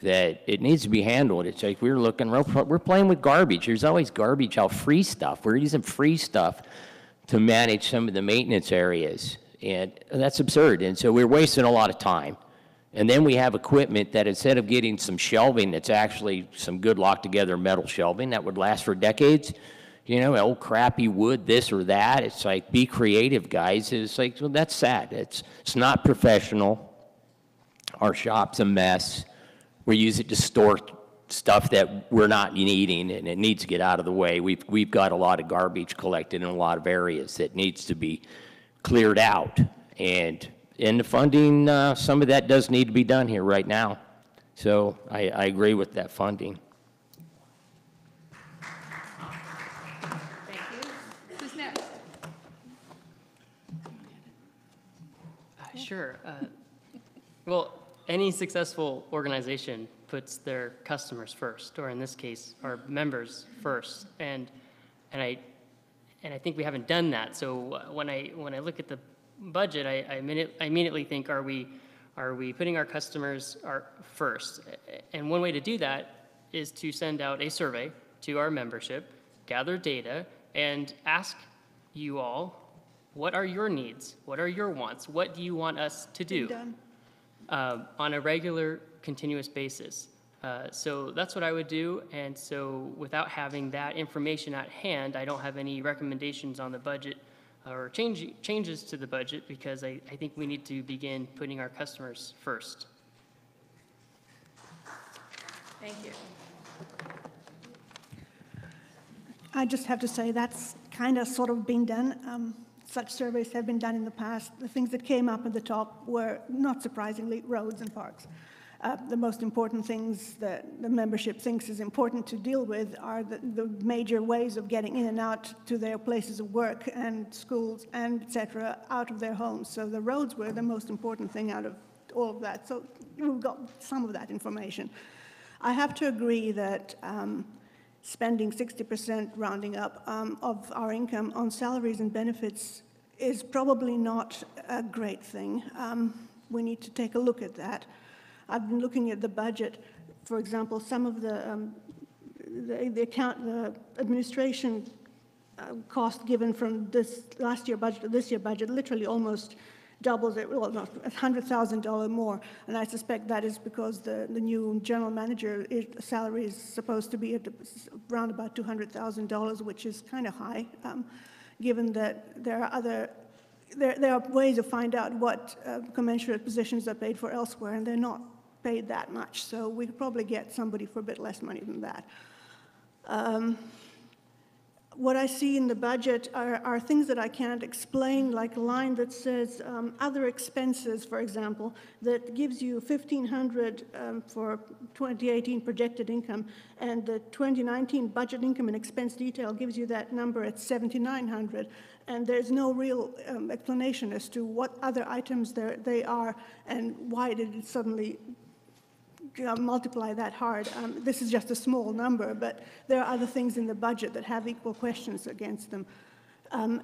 that it needs to be handled. It's like we're playing with garbage. There's always garbage out, free stuff. We're using free stuff to manage some of the maintenance areas, and that's absurd. And so we're wasting a lot of time. And then we have equipment that instead of getting some shelving that's actually some good locked together metal shelving that would last for decades, you know, old crappy wood, this or that. It's like, be creative, guys. It's like, well, that's sad. It's not professional. Our shop's a mess. We use it to store stuff that we're not needing, and it needs to get out of the way. We've got a lot of garbage collected in a lot of areas that needs to be cleared out. And in the funding, some of that does need to be done here right now. So I agree with that funding. Sure. Well, any successful organization puts their customers first, or in this case, our members first. And I think we haven't done that. So when I look at the budget, I immediately think, are we putting our customers first? And one way to do that is to send out a survey to our membership, gather data, and ask you all, what are your needs? What are your wants? What do you want us to do on a regular, continuous basis? So that's what I would do. And so without having that information at hand, I don't have any recommendations on the budget or changes to the budget, because I think we need to begin putting our customers first. Thank you. I just have to say that's kind of sort of been done. Such surveys have been done in the past. The things that came up at the top were, not surprisingly, roads and parks. The most important things that the membership thinks is important to deal with are the major ways of getting in and out to their places of work and schools and et cetera out of their homes. So the roads were the most important thing out of all of that. So we've got some of that information. I have to agree that spending 60% rounding up of our income on salaries and benefits is probably not a great thing. We need to take a look at that. I've been looking at the budget. For example, some of the administration cost given from this last year budget to this year budget literally almost doubles it, well, not $100,000 more. And I suspect that is because the new general manager salary is supposed to be at around about $200,000, which is kind of high, given that there are ways to find out what commensurate positions are paid for elsewhere, and they're not paid that much. So we could probably get somebody for a bit less money than that. What I see in the budget are things that I can't explain, like a line that says other expenses, for example, that gives you $1,500 for 2018 projected income, and the 2019 budget income and expense detail gives you that number at $7,900, and there's no real explanation as to what other items they are and why did it suddenly multiply that hard. This is just a small number, but there are other things in the budget that have equal questions against them.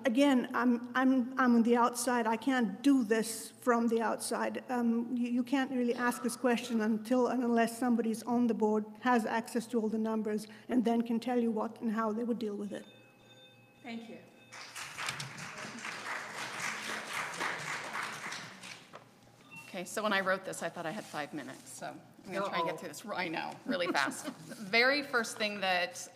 Again, I'm on the outside. I can't do this from the outside. You can't really ask this question until and unless somebody's on the board, has access to all the numbers, and then can tell you what and how they would deal with it. Thank you. Okay, so when I wrote this, I thought I had 5 minutes, so I'm going to try and get through this, I know, really fast. The very first thing that,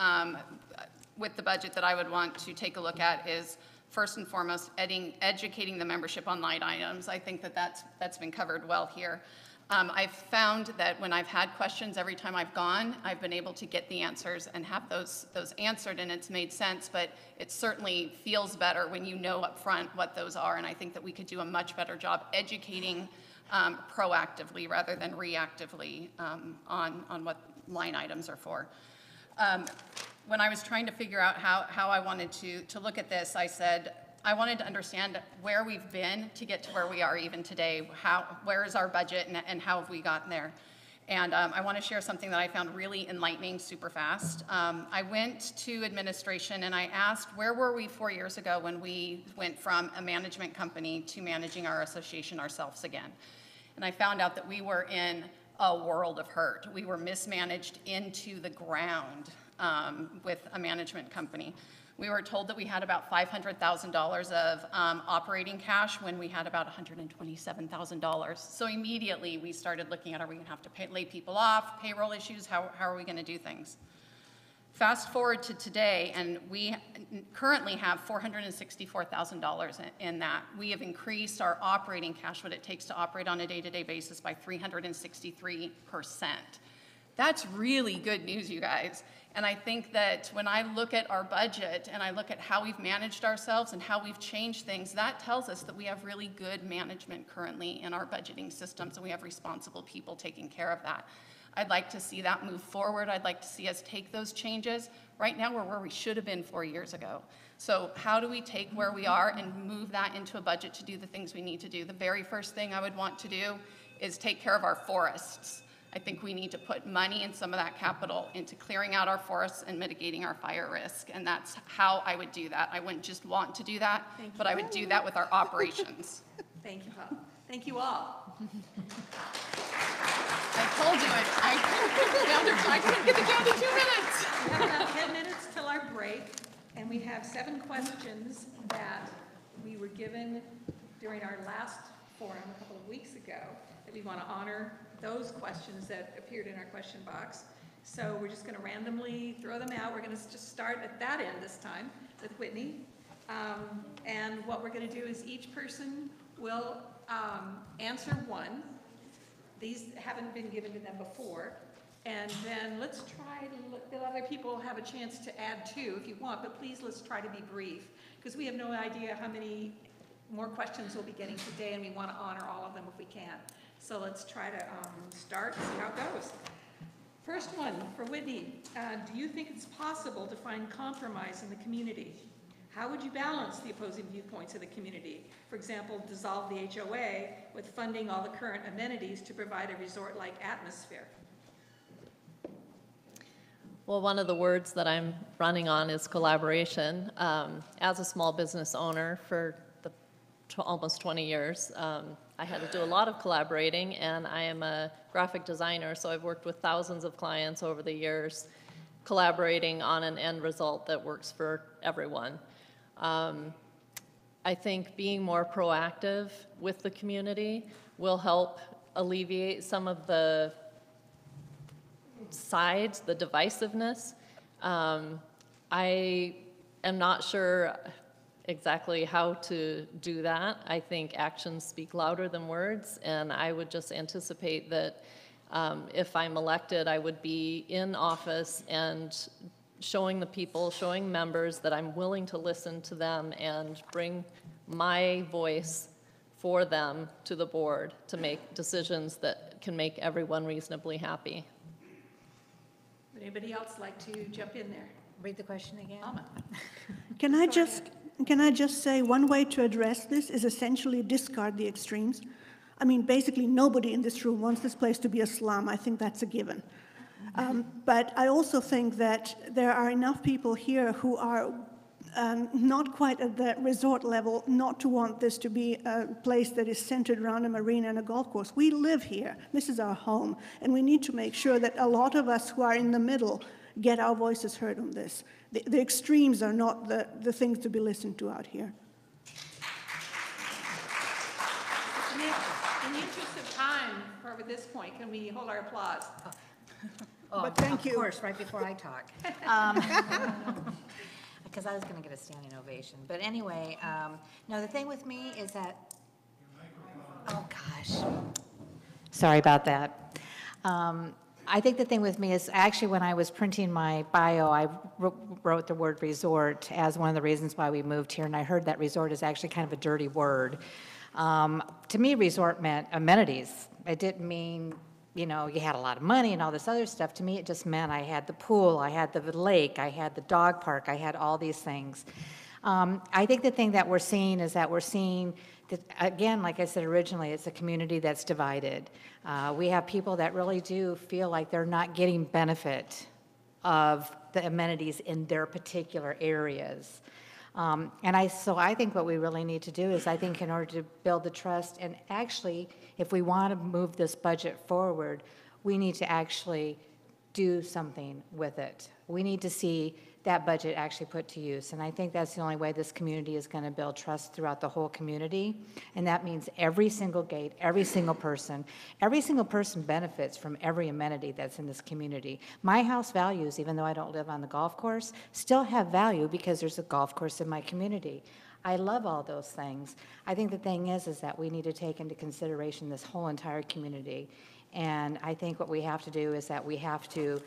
with the budget that I would want to take a look at is, first and foremost, educating the membership on line items. I think that that's been covered well here. I've found that when I've had questions every time I've gone, I've been able to get the answers and have those answered, and it's made sense, but it certainly feels better when you know up front what those are, and I think that we could do a much better job educating proactively rather than reactively on what line items are for. When I was trying to figure out how I wanted to look at this, I said I wanted to understand where we've been to get to where we are even today. Where is our budget and how have we gotten there? And I want to share something that I found really enlightening super fast. I went to administration and I asked, where were we 4 years ago when we went from a management company to managing our association ourselves again? And I found out that we were in a world of hurt. We were mismanaged into the ground with a management company. We were told that we had about $500,000 of operating cash when we had about $127,000. So immediately we started looking at, are we going to have to lay people off, payroll issues, how are we going to do things? Fast forward to today, and we currently have $464,000 in that. We have increased our operating cash, what it takes to operate on a day-to-day basis, by 363%. That's really good news, you guys. And I think that when I look at our budget and I look at how we've managed ourselves and how we've changed things, that tells us that we have really good management currently in our budgeting systems, and we have responsible people taking care of that. I'd like to see that move forward. I'd like to see us take those changes. Right now, we're where we should have been 4 years ago. So how do we take where we are and move that into a budget to do the things we need to do? The very first thing I would want to do is take care of our forests. I think we need to put money and some of that capital into clearing out our forests and mitigating our fire risk. And that's how I would do that. I wouldn't just want to do that, but I would do that with our operations. Thank you, Bob. Thank you all. I told you, I couldn't get it down to 2 minutes. We have about 10 minutes till our break, and we have 7 questions that we were given during our last forum a couple of weeks ago that we want to honor those questions that appeared in our question box. So we're just going to randomly throw them out. We're going to just start at that end this time with Whitney. And what we're going to do is each person will answer one. These haven't been given to them before. And then let's try to let other people have a chance to add too, if you want, but please let's try to be brief, because we have no idea how many more questions we'll be getting today, and we want to honor all of them if we can. So let's try to start and see how it goes. First one for Whitney. Do you think it's possible to find compromise in the community? How would you balance the opposing viewpoints of the community? For example, dissolve the HOA with funding all the current amenities to provide a resort-like atmosphere. Well, one of the words that I'm running on is collaboration. As a small business owner for almost 20 years, I had to do a lot of collaborating, and I am a graphic designer, so I've worked with thousands of clients over the years, collaborating on an end result that works for everyone. I think being more proactive with the community will help alleviate some of the sides, the divisiveness. I am not sure exactly how to do that. I think actions speak louder than words, and I would just anticipate that if I'm elected, I would be in office and showing the people, showing members that I'm willing to listen to them and bring my voice for them to the board to make decisions that can make everyone reasonably happy. Would anybody else like to jump in there? Read the question again. Alma. Can I just say one way to address this is essentially discard the extremes? I mean, basically nobody in this room wants this place to be a slum. I think that's a given. But I also think that there are enough people here who are not quite at the resort level not to want this to be a place that is centered around a marina and a golf course. We live here. This is our home. And we need to make sure that a lot of us who are in the middle get our voices heard on this. The extremes are not the things to be listened to out here. In the interest of time, for this point, can we hold our applause? Oh, But thank you. Of course, right before I talk. Because I was going to get a standing ovation. But anyway, no, the thing with me is that, oh gosh, sorry about that. I think the thing with me is actually when I was printing my bio, I wrote the word resort as one of the reasons why we moved here, and I heard that resort is actually kind of a dirty word. To me, resort meant amenities. It didn't mean, you know, you had a lot of money and all this other stuff. To me, it just meant I had the pool, I had the lake, I had the dog park, I had all these things. I think the thing that we're seeing is that we're seeing that, again, like I said originally, it's a community that's divided. We have people that really do feel like they're not getting benefit of the amenities in their particular areas. So I think what we really need to do is, I think in order to build the trust, and actually, if we want to move this budget forward, we need to actually do something with it. We need to see that budget actually put to use. And I think that's the only way this community is going to build trust throughout the whole community. And that means every single gate, every single person benefits from every amenity that's in this community. My house values, even though I don't live on the golf course, still have value because there's a golf course in my community. I love all those things. I think the thing is that we need to take into consideration this whole entire community. And I think what we have to do is that we have to,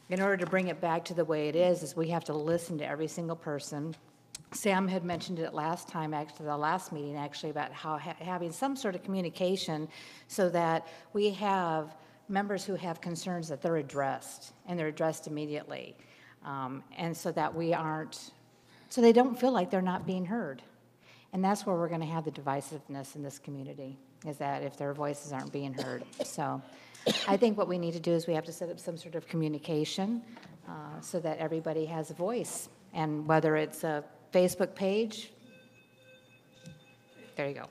in order to bring it back to the way it is we have to listen to every single person. Sam had mentioned it last time, actually, the last meeting, actually, about how having some sort of communication so that we have members who have concerns that they're addressed, and they're addressed immediately. And so that we aren't, so they don't feel like they're not being heard. And that's where we're going to have the divisiveness in this community, is that if their voices aren't being heard. So I think what we need to do is we have to set up some sort of communication so that everybody has a voice. And whether it's a Facebook page, there you go.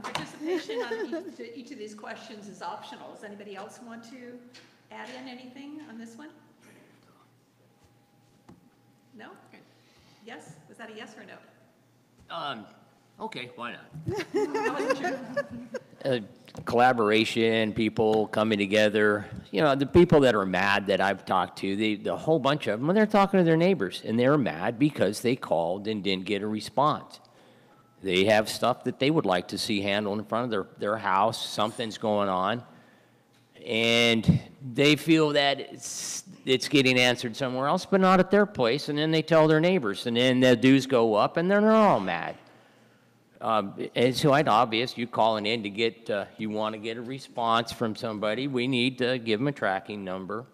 Participation on each of these questions is optional. Does anybody else want to add in anything on this one? No? Yes? Was that a yes or no? Okay, why not? I wasn't sure. Collaboration, people coming together. You know, the people that are mad that I've talked to, the whole bunch of them, they're talking to their neighbors, and they're mad because they called and didn't get a response. They have stuff that they would like to see handled in front of their house. Something's going on. and they feel that it's getting answered somewhere else, but not at their place, and then they tell their neighbors, and then the dues go up, and then they're all mad. And so it's obvious you're calling in to get, you want to get a response from somebody, we need to give them a tracking number.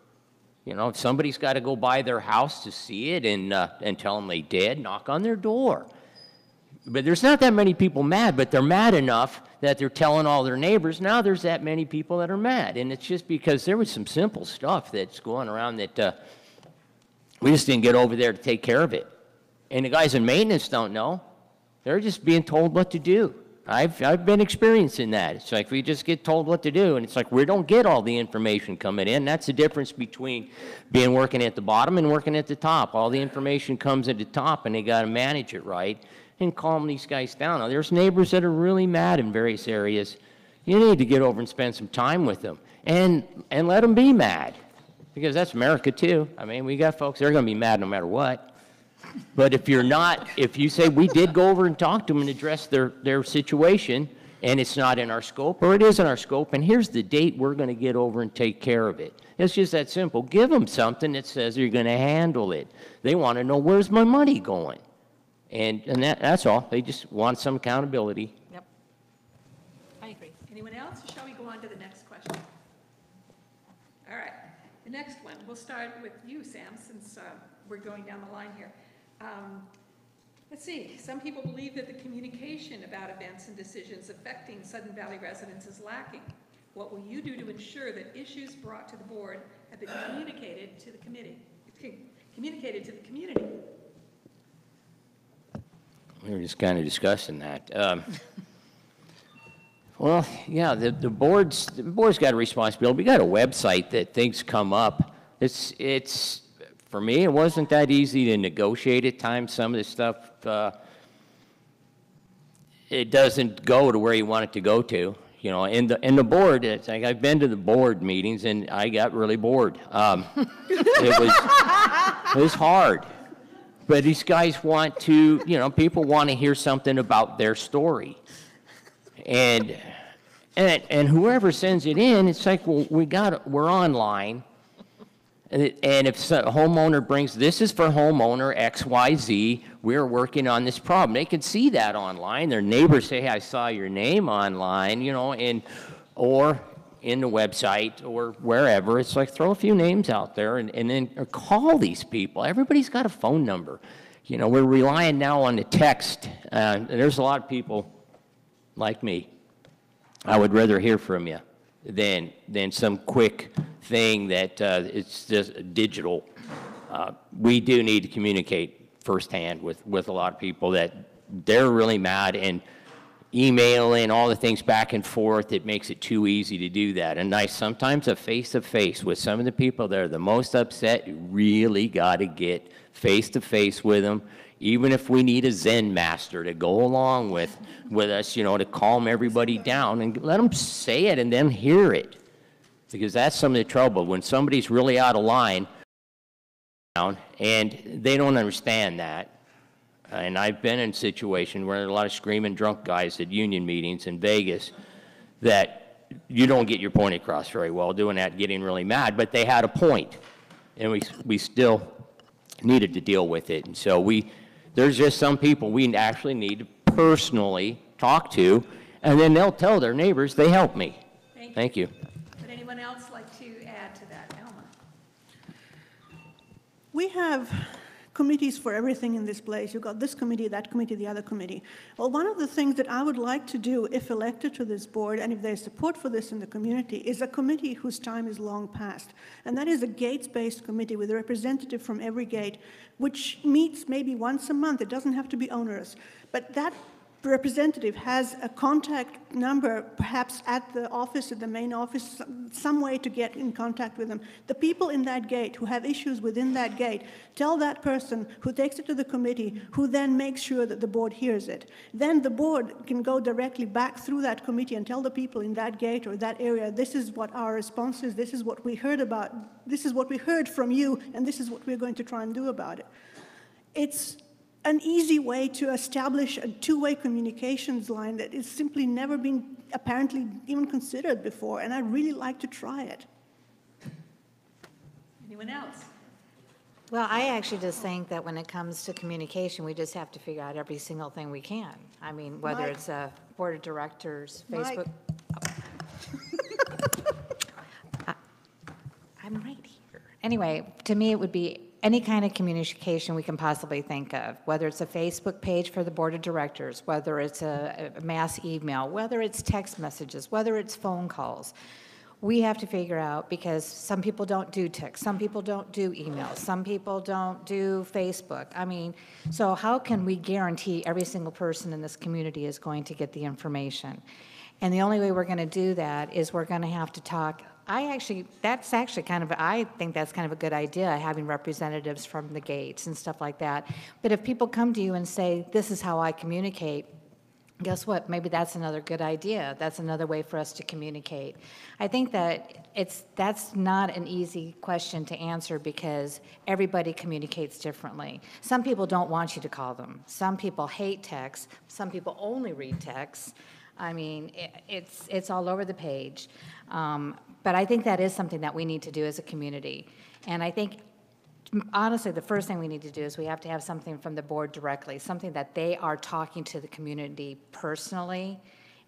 You know, if somebody's got to go by their house to see it and tell them they did, knock on their door. But there's not that many people mad, but they're mad enough that they're telling all their neighbors. Now there's that many people that are mad. And it's just because there was some simple stuff that's going around that we just didn't get over there to take care of it. And the guys in maintenance don't know. They're just being told what to do. I've been experiencing that. It's like we just get told what to do, and it's like we don't get all the information coming in. That's the difference between working at the bottom and working at the top. All the information comes at the top, and they got to manage it right and calm these guys down. Now, there's neighbors that are really mad in various areas. You need to get over and spend some time with them and let them be mad, because that's America too. I mean, we got folks, they're going to be mad no matter what. But if you're not, if you say we did go over and talk to them and address their situation, and it's not in our scope, or it is in our scope, and here's the date we're going to get over and take care of it. It's just that simple. Give them something that says you're going to handle it. They want to know, where's my money going? And that's all. They just want some accountability. Yep. I agree. Anyone else, or shall we go on to the next question? All right, the next one, we'll start with you, Sam, since we're going down the line here. Let's see, some people believe that the communication about events and decisions affecting Sudden Valley residents is lacking. What will you do to ensure that issues brought to the board have been communicated to the committee, communicated to the community? We were just kind of discussing that. Well, yeah, the board's got a responsibility. We got a website that things come up. It's for me, it wasn't that easy to negotiate at times. Some of this stuff, it doesn't go to where you want it to go to. You know, in the board, it's like I've been to the board meetings and I got really bored. It was hard. But these guys want to, you know, people want to hear something about their story. And whoever sends it in, it's like, well, we're online. And if a homeowner brings, this is for homeowner XYZ, we're working on this problem. They can see that online. Their neighbors say, hey, I saw your name online, you know, or in the website or wherever. It's like throw a few names out there and then call these people. Everybody's got a phone number. You know, we're relying now on the text. There's a lot of people like me. I would rather hear from you than some quick thing that it's just digital. We do need to communicate firsthand with a lot of people that they're really mad, and emailing all the things back and forth, it makes it too easy to do that. And sometimes a face-to-face with some of the people that are the most upset, you really got to get face-to-face with them, even if we need a Zen master to go along with us, you know, to calm everybody down and let them say it and then hear it. Because that's some of the trouble. When somebody's really out of line and they don't understand that, and I've been in a situation where there are a lot of screaming drunk guys at union meetings in Vegas that you don't get your point across very well doing that, getting really mad, but they had a point, and we still needed to deal with it. And so there's just some people we actually need to personally talk to, and then they'll tell their neighbors, they helped me. Thank you. Would anyone else like to add to that? Elma? We have committees for everything in this place. You've got this committee, that committee, the other committee. Well, one of the things that I would like to do, if elected to this board, and if there's support for this in the community, is a committee whose time is long past. And that is a gates-based committee with a representative from every gate, which meets maybe once a month. It doesn't have to be onerous. But that representative has a contact number, perhaps at the office, at the main office, some way to get in contact with them. The people in that gate who have issues within that gate tell that person who takes it to the committee, who then makes sure that the board hears it. Then the board can go directly back through that committee and tell the people in that gate or that area, this is what our response is, this is what we heard about, this is what we heard from you, and this is what we're going to try and do about it. an easy way to establish a two-way communications line that is simply never been apparently even considered before, and I'd really like to try it. Anyone else? Well, I actually just think that when it comes to communication, we just have to figure out every single thing we can. I mean, whether Mike. it's a board of directors, Mike. Facebook. I'm right here. Anyway, to me, it would be any kind of communication we can possibly think of, whether it's a Facebook page for the board of directors, whether it's a mass email, whether it's text messages, whether it's phone calls. We have to figure out, because some people don't do text, some people don't do emails, some people don't do Facebook. I mean, so how can we guarantee every single person in this community is going to get the information? And the only way we're going to do that is we're going to have to talk. I think that's kind of a good idea, having representatives from the gates and stuff like that. But if people come to you and say, this is how I communicate, guess what? Maybe that's another good idea. That's another way for us to communicate. I think that that's not an easy question to answer because everybody communicates differently. Some people don't want you to call them. Some people hate text. Some people only read text. I mean, it's all over the page. But I think that is something that we need to do as a community. And I think, honestly, the first thing we need to do is we have to have something from the board directly, something that they are talking to the community personally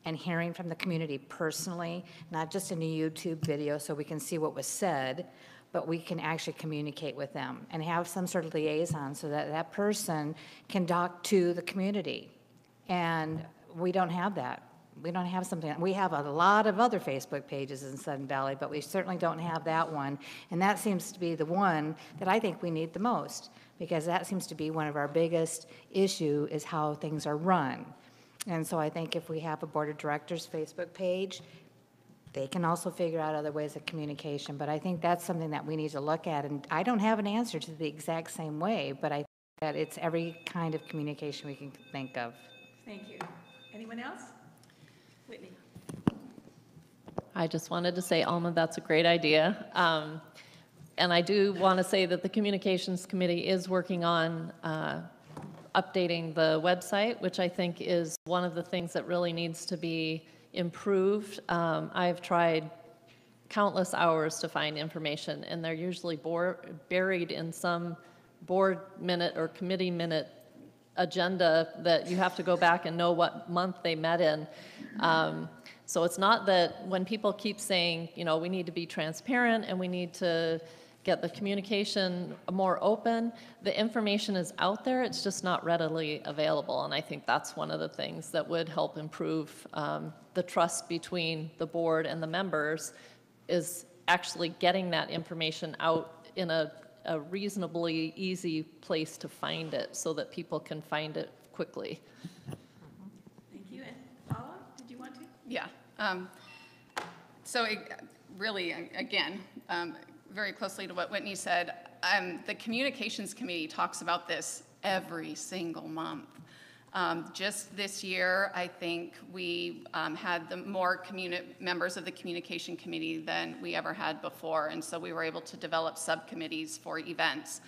and hearing from the community personally, not just in a YouTube video so we can see what was said, but we can actually communicate with them and have some sort of liaison so that that person can talk to the community. And we don't have that. We don't have something. We have a lot of other Facebook pages in Sudden Valley, but we certainly don't have that one. And that seems to be the one that I think we need the most, because that seems to be one of our biggest issue is how things are run. And so I think if we have a board of directors Facebook page, they can also figure out other ways of communication. But I think that's something that we need to look at. And I don't have an answer to the exact same way, but I think that it's every kind of communication we can think of. Thank you. Anyone else? Whitney. I just wanted to say, Alma, that's a great idea. And I do want to say that the Communications Committee is working on updating the website, which I think is one of the things that really needs to be improved. I've tried countless hours to find information, and they're usually buried in some board minute or committee minute agenda that you have to go back and know what month they met in. So it's not that when people keep saying, you know, we need to be transparent and we need to get the communication more open, the information is out there, it's just not readily available. And I think that's one of the things that would help improve the trust between the board and the members, is actually getting that information out in a reasonably easy place to find it so that people can find it quickly. Thank you. And Paula, did you want to? Yeah. So really, again, very closely to what Whitney said, the Communications Committee talks about this every single month. Just this year, I think we had more members of the Communication Committee than we ever had before, and so we were able to develop subcommittees for events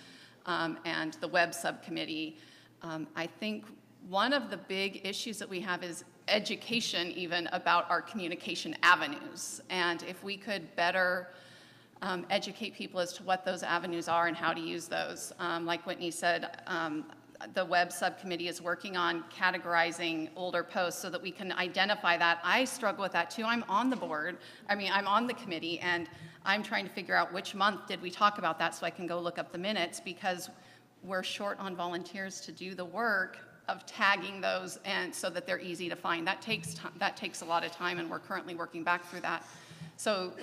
and the web subcommittee. I think one of the big issues that we have is education even about our communication avenues, and if we could better educate people as to what those avenues are and how to use those. Like Whitney said, the web subcommittee is working on categorizing older posts so that we can identify that. I struggle with that too. I'm on the board. I'm on the committee, and I'm trying to figure out which month did we talk about that so I can go look up the minutes, because we're short on volunteers to do the work of tagging those and so that they're easy to find. That takes a lot of time, and we're currently working back through that. So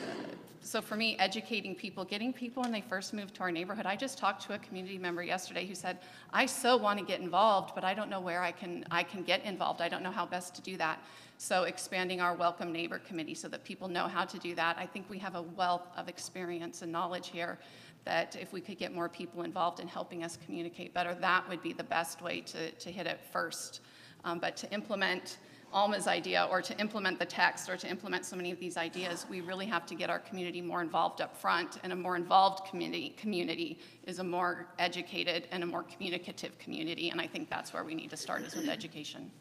for me, educating people, getting people when they first move to our neighborhood. I just talked to a community member yesterday who said, I so want to get involved, but I don't know where I can get involved. I don't know how best to do that. So expanding our Welcome Neighbor Committee so that people know how to do that. I think we have a wealth of experience and knowledge here that if we could get more people involved in helping us communicate better, that would be the best way to hit it first. But to implement Alma's idea, or to implement the text, or to implement so many of these ideas, we really have to get our community more involved up front, and a more involved community is a more educated and a more communicative community, and I think that's where we need to start, is with education.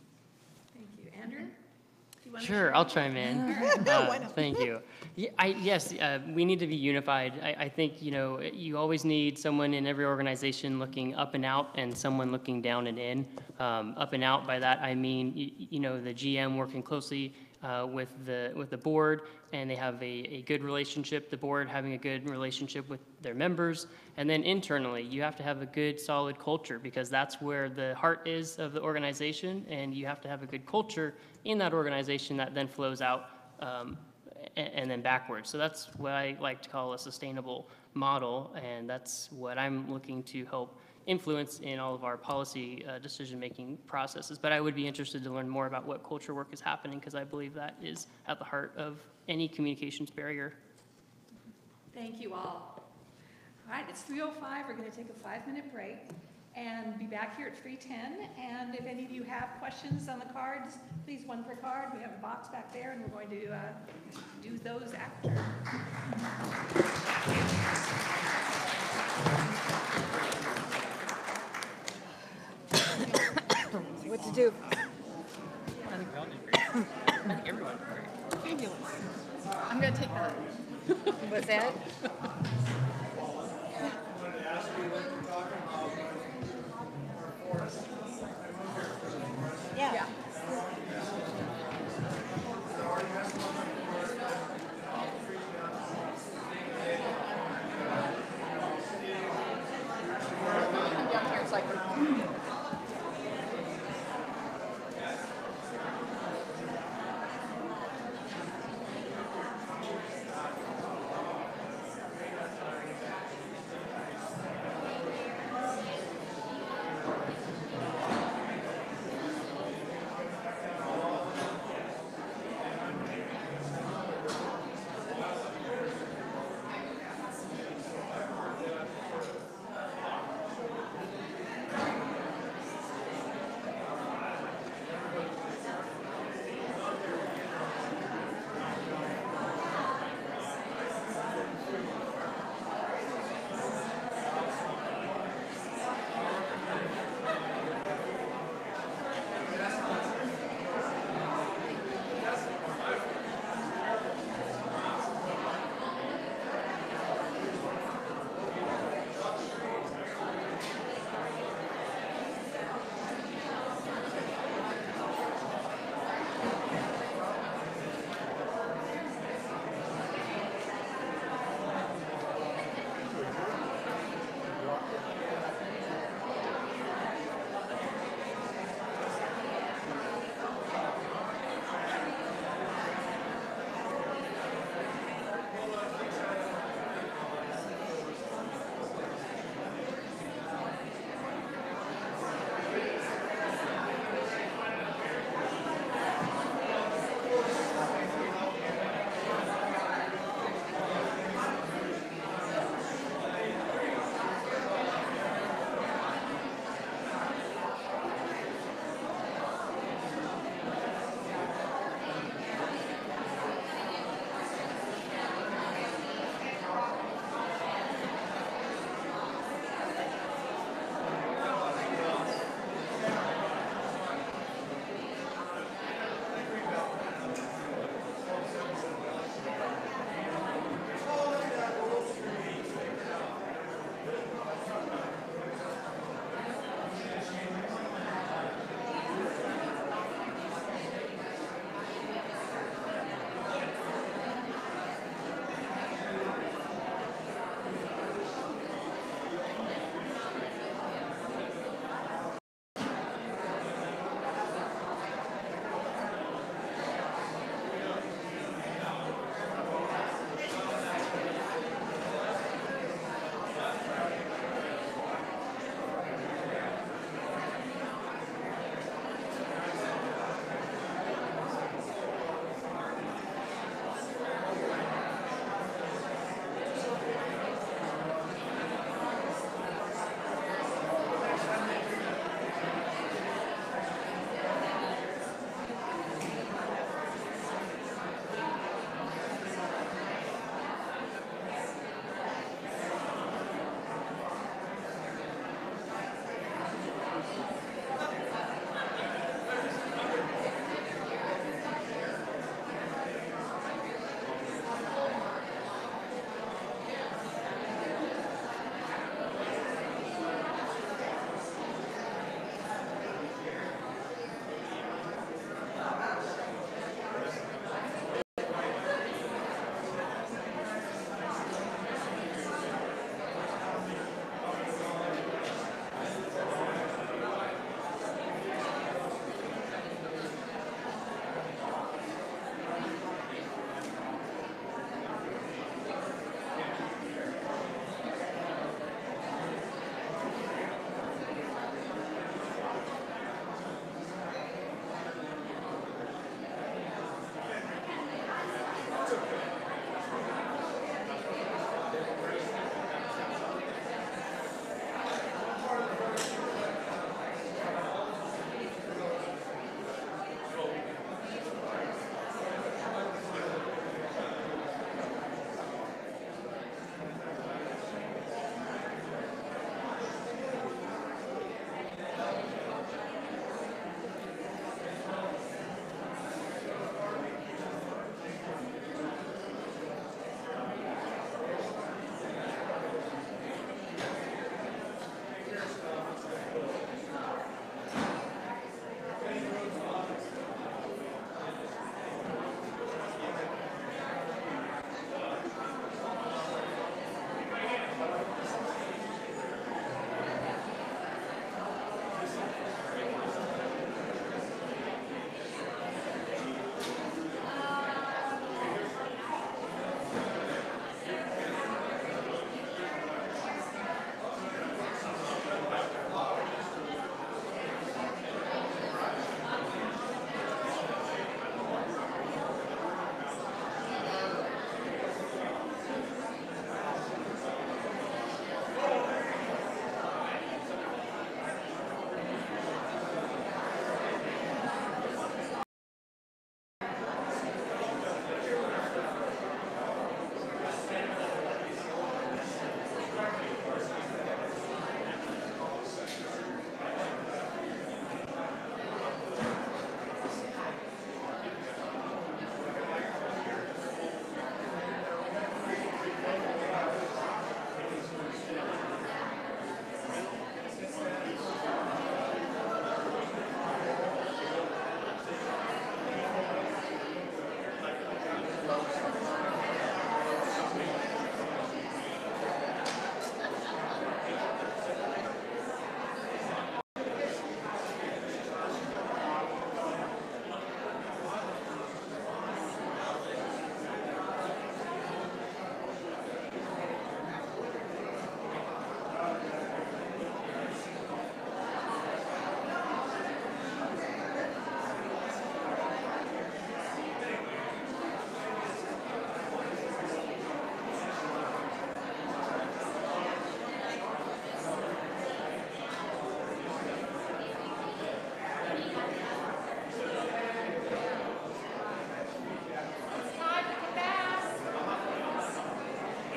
Thank you. Andrew? Do you want to Sure, share? I'll chime in. Thank you. Yes, we need to be unified. I think, you always need someone in every organization looking up and out and someone looking down and in. Up and out, by that I mean, the GM working closely with the board, and they have a good relationship, the board having a good relationship with their members. And then internally, you have to have a good, solid culture, because that's where the heart is of the organization, and you have to have a good culture in that organization that then flows out and then backwards. So that's what I like to call a sustainable model, and that's what I'm looking to help influence in all of our policy decision-making processes. But I would be interested to learn more about what culture work is happening, because I believe that is at the heart of any communications barrier. Thank you all. All right, it's 3:05. We're going to take a 5-minute break and be back here at 3:10. And if any of you have questions on the cards, please, one per card. We have a box back there, and we're going to do those after. What to do? I think we all did great. I think everyone did great. Fabulous. I'm going to take that. What's that? Yeah. Down here, it's like,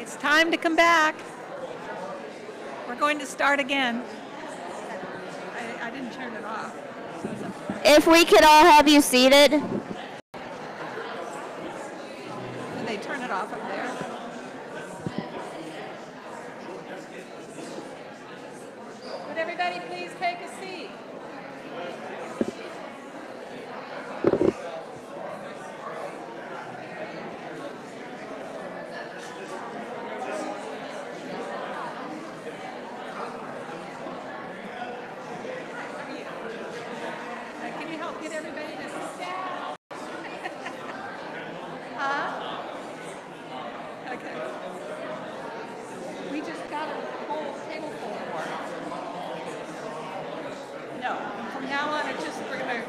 It's time to come back. We're going to start again. I didn't turn it off. If we could all have you seated. Did they turn it off up there? Would everybody please take a seat? Can you help get everybody to sit down? Huh? Okay. We just got a whole table full of more. No, from now on, it's just, we're gonna,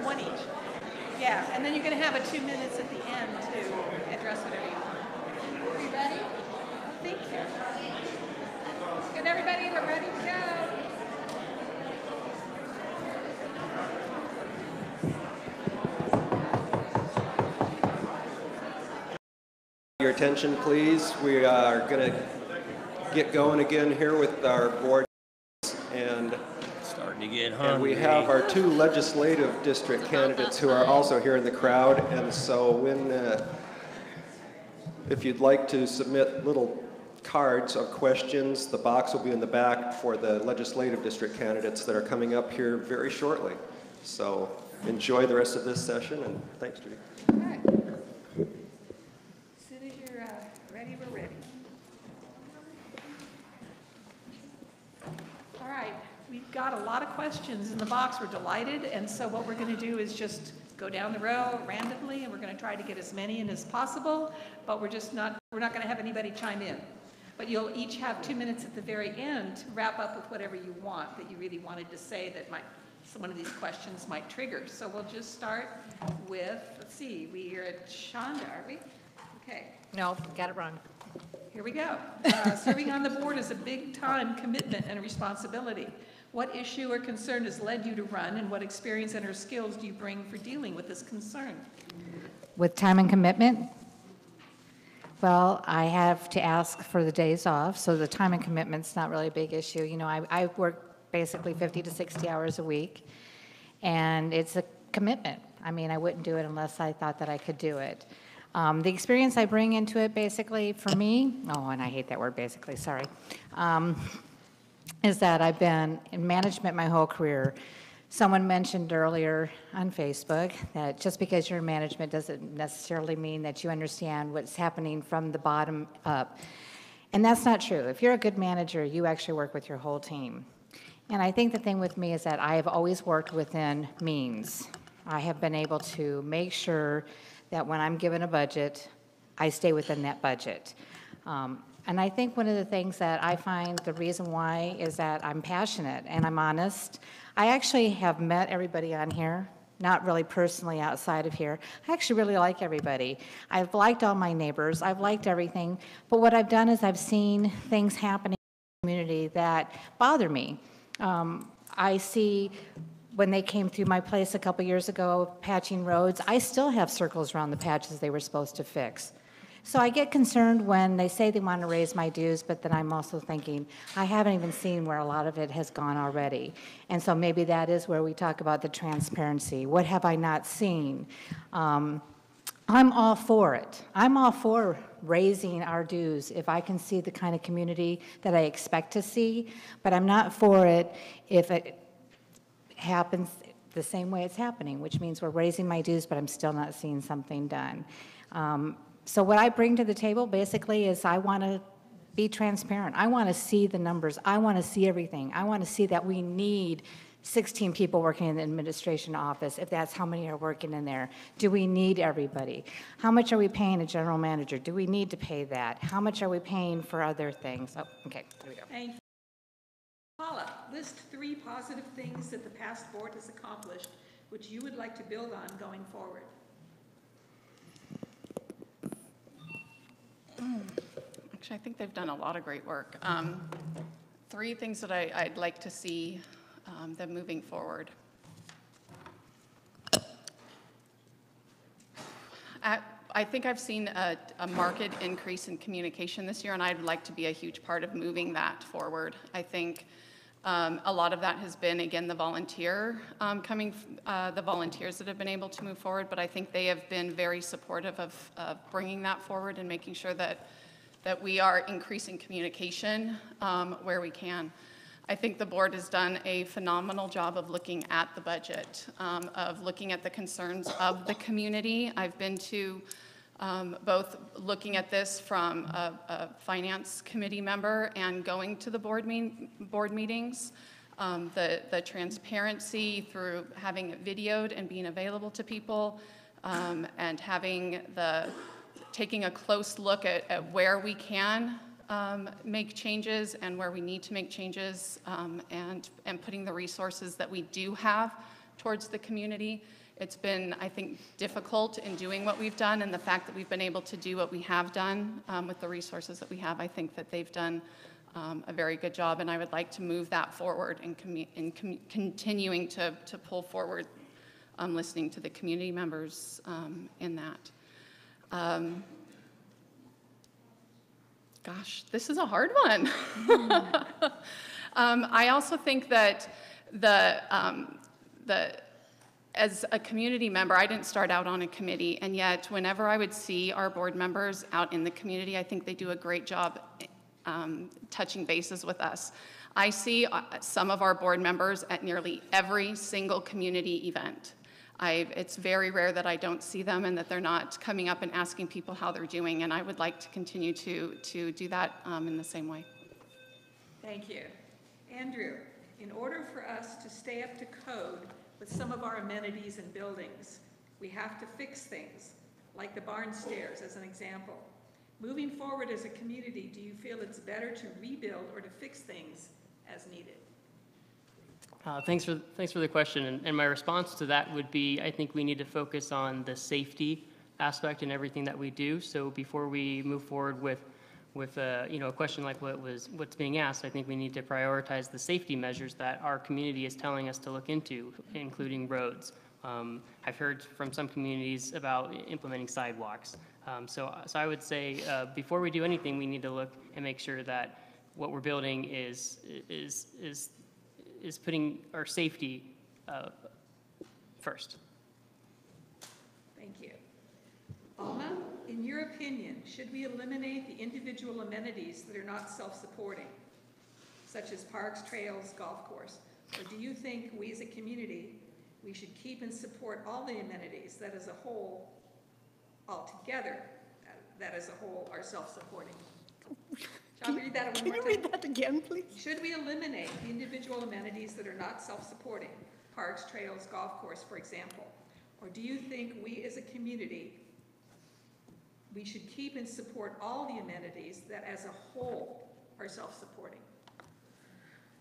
one each. Yeah, and then you're gonna have a 2 minutes at the end to address whatever you want. Are you ready? Thank you. Good, everybody, we're ready to go. Your attention, please. We are going to get going again here with our board, and Starting to get we hungry. have our two legislative district candidates who are also here in the crowd. And so if you'd like to submit little cards of questions, the box will be in the back for the legislative district candidates that are coming up here very shortly. So enjoy the rest of this session, and thanks, Judy. All right. As soon as you're ready, we're ready. All right, we've got a lot of questions in the box. We're delighted, and so what we're going to do is just go down the row randomly, and we're going to try to get as many in as possible, but we're not going to have anybody chime in. But you'll each have 2 minutes at the very end to wrap up with whatever you want that you really wanted to say that one of these questions might trigger. So we'll just start with, let's see, we are at Shonda, are we? Okay, No, got it wrong. here we go. Serving on the board is a big time commitment and a responsibility. What issue or concern has led you to run, and what experience and or skills do you bring for dealing with this concern? With time and commitment? Well, I have to ask for the days off, so the time and commitment's not really a big issue. You know, I work basically 50 to 60 hours a week, and it's a commitment. I mean, I wouldn't do it unless I thought that I could do it. The experience I bring into it, basically, for me, oh, and I hate that word, basically, sorry, is that I've been in management my whole career. Someone mentioned earlier on Facebook that just because you're in management doesn't necessarily mean that you understand what's happening from the bottom up. And that's not true. If you're a good manager, you actually work with your whole team. And I think the thing with me is that I have always worked within means. I have been able to make sure that when I'm given a budget, I stay within that budget. And I think one of the things that I find the reason why is that I'm passionate and I'm honest. I actually have met everybody on here, not really personally outside of here. I actually really like everybody. I've liked all my neighbors. I've liked everything. But what I've done is I've seen things happening in the community that bother me. I see when they came through my place a couple years ago, patching roads, I still have circles around the patches they were supposed to fix. So I get concerned when they say they want to raise my dues, but then I'm also thinking, I haven't even seen where a lot of it has gone already. And so maybe that is where we talk about the transparency. What have I not seen? I'm all for it. I'm all for raising our dues if I can see the kind of community that I expect to see, but I'm not for it if it happens the same way it's happening, which means we're raising my dues, but I'm still not seeing something done. So what I bring to the table basically is I want to be transparent. I want to see the numbers. I want to see everything. I want to see that we need 16 people working in the administration office, if that's how many are working in there. Do we need everybody? How much are we paying a general manager? Do we need to pay that? How much are we paying for other things? Oh, okay, there we go. Thank you. Paula, list 3 positive things that the past board has accomplished which you would like to build on going forward. Actually, I think they've done a lot of great work. 3 things that I'd like to see them moving forward. I think I've seen a marked increase in communication this year, and I'd like to be a huge part of moving that forward. I think a lot of that has been, again, the volunteers that have been able to move forward, but I think they have been very supportive of bringing that forward and making sure that we are increasing communication where we can. I think the board has done a phenomenal job of looking at the budget, of looking at the concerns of the community. I've been to both looking at this from a finance committee member and going to the board meetings, the transparency through having it videoed and being available to people, and taking a close look at where we can make changes and where we need to make changes, and putting the resources that we do have towards the community. It's been, I think, difficult in doing what we've done, and the fact that we've been able to do what we have done with the resources that we have, I think that they've done a very good job, and I would like to move that forward and continuing to pull forward, listening to the community members in that. Gosh, this is a hard one. I also think that as a community member, I didn't start out on a committee, and yet whenever I would see our board members out in the community, I think they do a great job touching bases with us. I see some of our board members at nearly every single community event. It's very rare that I don't see them and that they're not coming up and asking people how they're doing, and I would like to continue to do that in the same way. Thank you. Andrew, in order for us to stay up to code with some of our amenities and buildings, we have to fix things, like the barn stairs as an example. Moving forward as a community, do you feel it's better to rebuild or to fix things as needed? Thanks for the question, and my response to that would be, I think we need to focus on the safety aspect in everything that we do. So before we move forward with a question like what's being asked, I think we need to prioritize the safety measures that our community is telling us to look into, including roads. I've heard from some communities about implementing sidewalks. So I would say before we do anything, we need to look and make sure that what we're building is putting our safety first. Thank you. Alma, in your opinion, should we eliminate the individual amenities that are not self-supporting, such as parks, trails, golf course? Or do you think we as a community, we should keep and support all the amenities that as a whole, altogether, that as a whole are self-supporting? Shall I read that one more time? Can you read that again, please? Should we eliminate the individual amenities that are not self-supporting, parks, trails, golf course, for example? Or do you think we as a community, we should keep and support all the amenities that as a whole are self-supporting?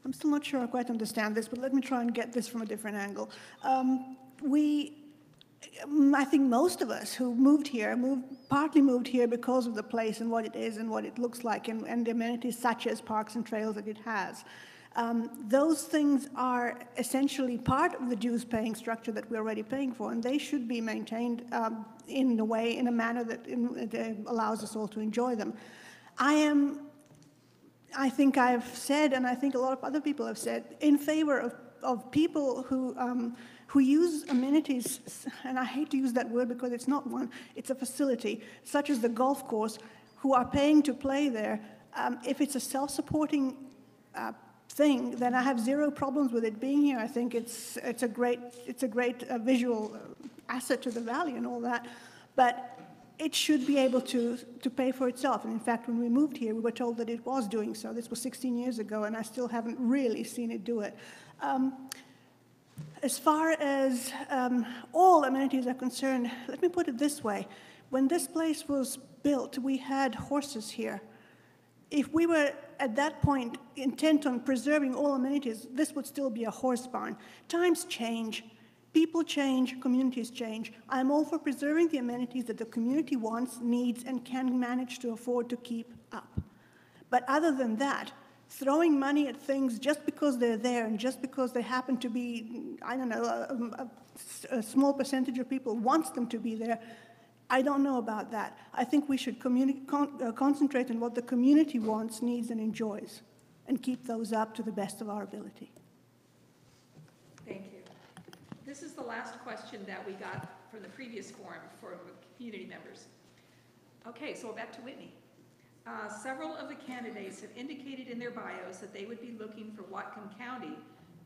I'm still not sure I quite understand this, but let me try and get this from a different angle. I think most of us who moved here, partly moved here because of the place and what it is and what it looks like and the amenities such as parks and trails that it has. Those things are essentially part of the dues-paying structure that we're already paying for, and they should be maintained in a manner that allows us all to enjoy them. I think I've said, and I think a lot of other people have said, in favor of people who use amenities, and I hate to use that word because it's not one, it's a facility, such as the golf course, who are paying to play there. If it's a self-supporting thing, then I have zero problems with it being here. I think it's a great visual asset to the valley and all that, but it should be able to pay for itself. And in fact, when we moved here, we were told that it was doing so. This was 16 years ago, and I still haven't really seen it do it. As far as all amenities are concerned, let me put it this way. When this place was built, we had horses here. If we were at that point intent on preserving all amenities, this would still be a horse barn. Times change. People change, communities change. I'm all for preserving the amenities that the community wants, needs, and can manage to afford to keep up. But other than that, throwing money at things just because they're there and just because they happen to be, I don't know, a small percentage of people wants them to be there, I don't know about that. I think we should concentrate on what the community wants, needs, and enjoys, and keep those up to the best of our ability. Thank you. This is the last question that we got from the previous forum for community members. Okay, so back to Whitney. Several of the candidates have indicated in their bios that they would be looking for Whatcom County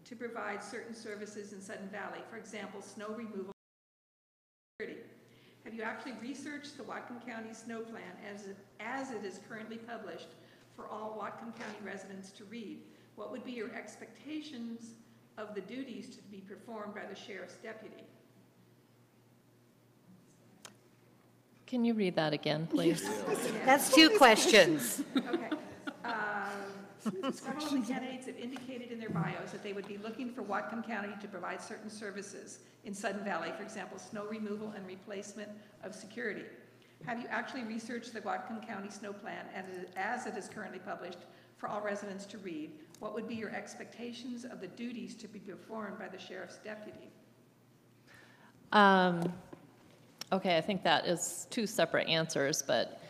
to provide certain services in Sudden Valley, for example, snow removal and security. Have you actually researched the Whatcom County snow plan as it is currently published for all Whatcom County residents to read? What would be your expectations of the duties to be performed by the sheriff's deputy? Can you read that again, please? That's two questions. Okay. Several of the candidates have indicated in their bios that they would be looking for Whatcom County to provide certain services in Sudden Valley, for example, snow removal and replacement of security. Have you actually researched the Whatcom County snow plan as it is currently published for all residents to read? What would be your expectations of the duties to be performed by the sheriff's deputy? Okay, I think that is two separate answers, but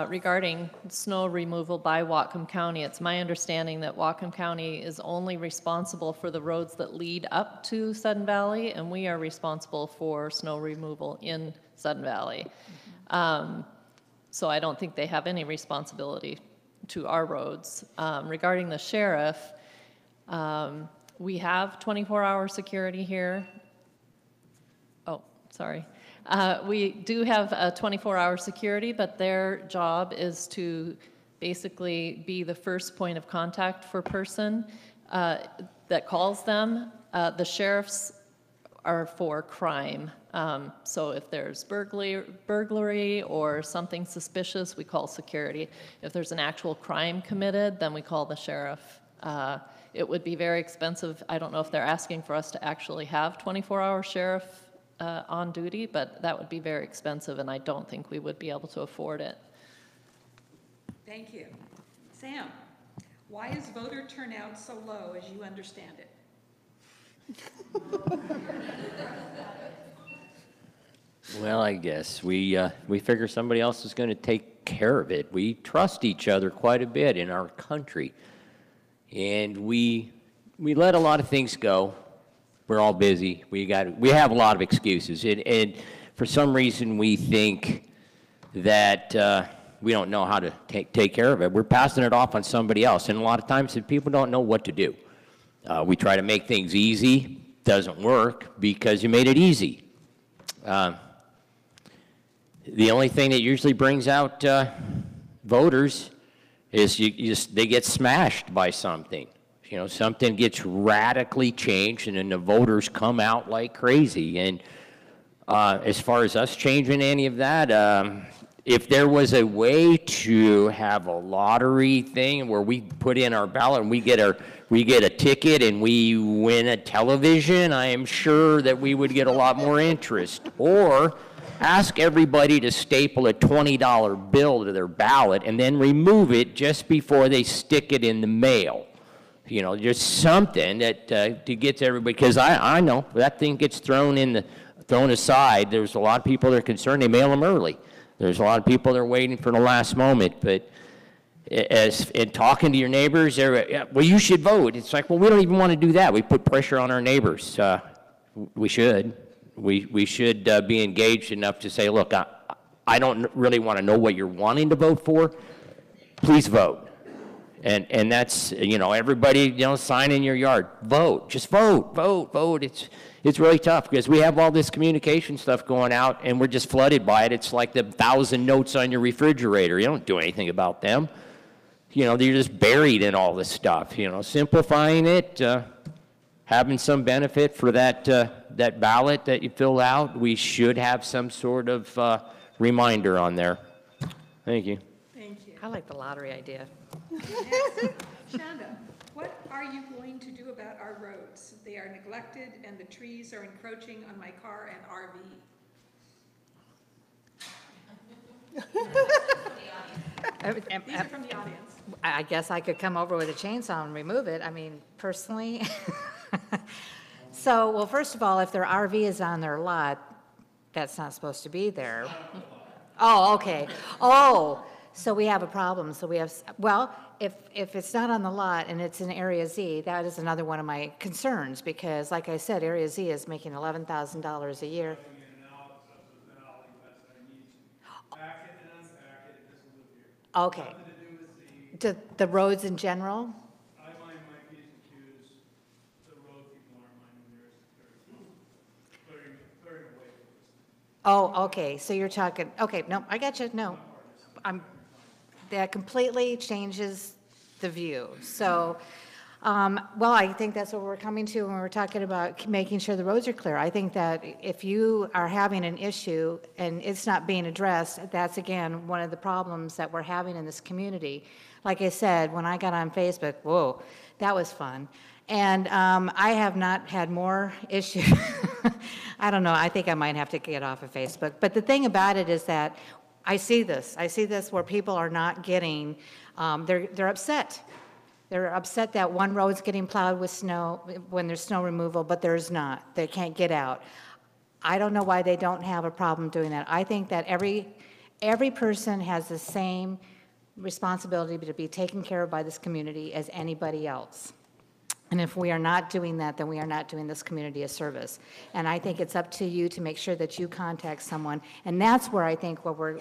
regarding snow removal by Whatcom County, it's my understanding that Whatcom County is only responsible for the roads that lead up to Sudden Valley, and we are responsible for snow removal in Sudden Valley. So I don't think they have any responsibility to our roads. Regarding the sheriff, we have 24-hour security here. Oh, sorry. We do have a 24-hour security, but their job is to basically be the first point of contact for person that calls them. The sheriffs are for crime. So if there's burglary or something suspicious, we call security. If there's an actual crime committed, then we call the sheriff. It would be very expensive. I don't know if they're asking for us to actually have 24-hour sheriff on duty, but that would be very expensive, and I don't think we would be able to afford it. Thank you. Sam, why is voter turnout so low as you understand it? Well, I guess we figure somebody else is going to take care of it. We trust each other quite a bit in our country, and we let a lot of things go. We're all busy. We have a lot of excuses, and for some reason we think that we don't know how to take care of it. We're passing it off on somebody else, and a lot of times people don't know what to do. We try to make things easy. Doesn't work because you made it easy. The only thing that usually brings out voters is they get smashed by something. You know, something gets radically changed, and then the voters come out like crazy. And as far as us changing any of that, if there was a way to have a lottery thing where we put in our ballot and we get a ticket and we win a television, I am sure that we would get a lot more interest. Or ask everybody to staple a $20 bill to their ballot and then remove it just before they stick it in the mail. You know, just something that to get to everybody, because I know that thing gets thrown aside. There's a lot of people that are concerned. They mail them early. There's a lot of people that are waiting for the last moment. But as in talking to your neighbors, they're, well, you should vote. It's like, well, we don't even want to do that. We put pressure on our neighbors. We should. We should be engaged enough to say, look, I don't really want to know what you're wanting to vote for. Please vote. And that's, you know, everybody, you know, sign in your yard. Vote. Just vote, vote, vote. It's really tough because we have all this communication stuff going out and we're just flooded by it. It's like the 1,000 notes on your refrigerator. You don't do anything about them. You know, you're just buried in all this stuff. You know, simplifying it, having some benefit for that ballot that you fill out. We should have some sort of reminder on there. Thank you. Thank you. I like the lottery idea. Next, Shonda, what are you going to do about our roads? They are neglected and the trees are encroaching on my car and RV. These are from the audience. I guess I could come over with a chainsaw and remove it. I mean, personally. So, well, first of all, if their RV is on their lot, that's not supposed to be there. Oh, okay. Oh, so we have a problem. So we have, well, if it's not on the lot and it's in Area Z, that is another one of my concerns, because like I said, Area Z is making $11,000 a year. Okay. The roads in general? I mind my P's and Q's, the road people aren't minding theirs, clearing away. Oh, okay, so you're talking, okay, no, I got you, no. That completely changes the view. So, well, I think that's what we're coming to when we're talking about making sure the roads are clear. I think that if you are having an issue and it's not being addressed, that's again, one of the problems that we're having in this community. Like I said, when I got on Facebook, whoa, that was fun. And I have not had more issues. I don't know, I think I might have to get off of Facebook. But the thing about it is that I see this where people are not getting, they're upset. They're upset that one road's getting plowed with snow when there's snow removal, but there's not. They can't get out. I don't know why they don't have a problem doing that. I think that every person has the same responsibility to be taken care of by this community as anybody else. And if we are not doing that, then we are not doing this community a service. And I think it's up to you to make sure that you contact someone. And that's where I think where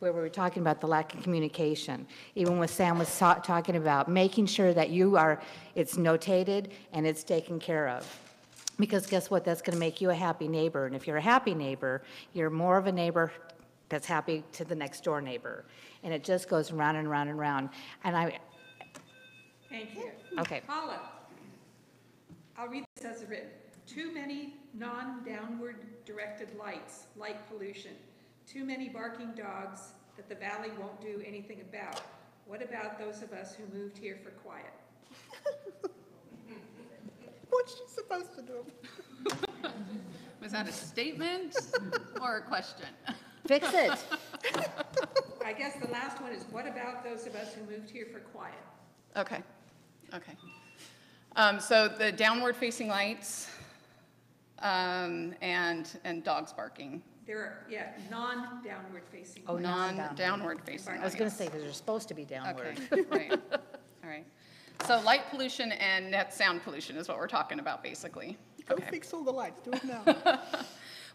we were talking about the lack of communication. Even when Sam was talking about making sure that it's notated and it's taken care of. Because guess what? That's going to make you a happy neighbor. And if you're a happy neighbor, you're more of a neighbor that's happy to the next door neighbor. And it just goes round and round and round. And Thank you. Okay. Paula, I'll read this as written. Too many non-downward directed lights, light pollution. Too many barking dogs that the valley won't do anything about. What about those of us who moved here for quiet? What's she supposed to do? Was that a statement or a question? fix it. I guess the last one is, what about those of us who moved here for quiet? Okay, okay. So the downward facing lights and dogs barking. There are, yeah, non-downward facing. Oh, Non-downward facing. I was going to say, because they're supposed to be downward. Okay, right, all right. So light pollution and net sound pollution is what we're talking about, basically. Go fix all the lights, do it now.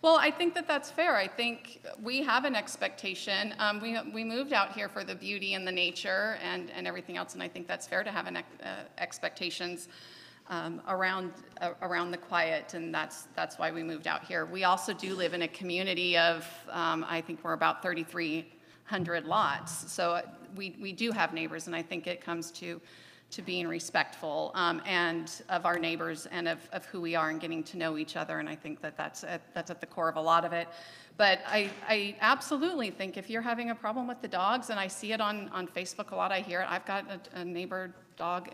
Well, I think that that's fair. I think we have an expectation. We moved out here for the beauty and the nature and everything else, and I think that's fair to have an expectations around the quiet, and that's why we moved out here. We also do live in a community of, I think we're about 3,300 lots, so we do have neighbors, and I think it comes to being respectful and of our neighbors and of who we are and getting to know each other, and I think that's at the core of a lot of it. But I absolutely think if you're having a problem with the dogs, and I see it on Facebook a lot, I hear it. I've got a neighbor dog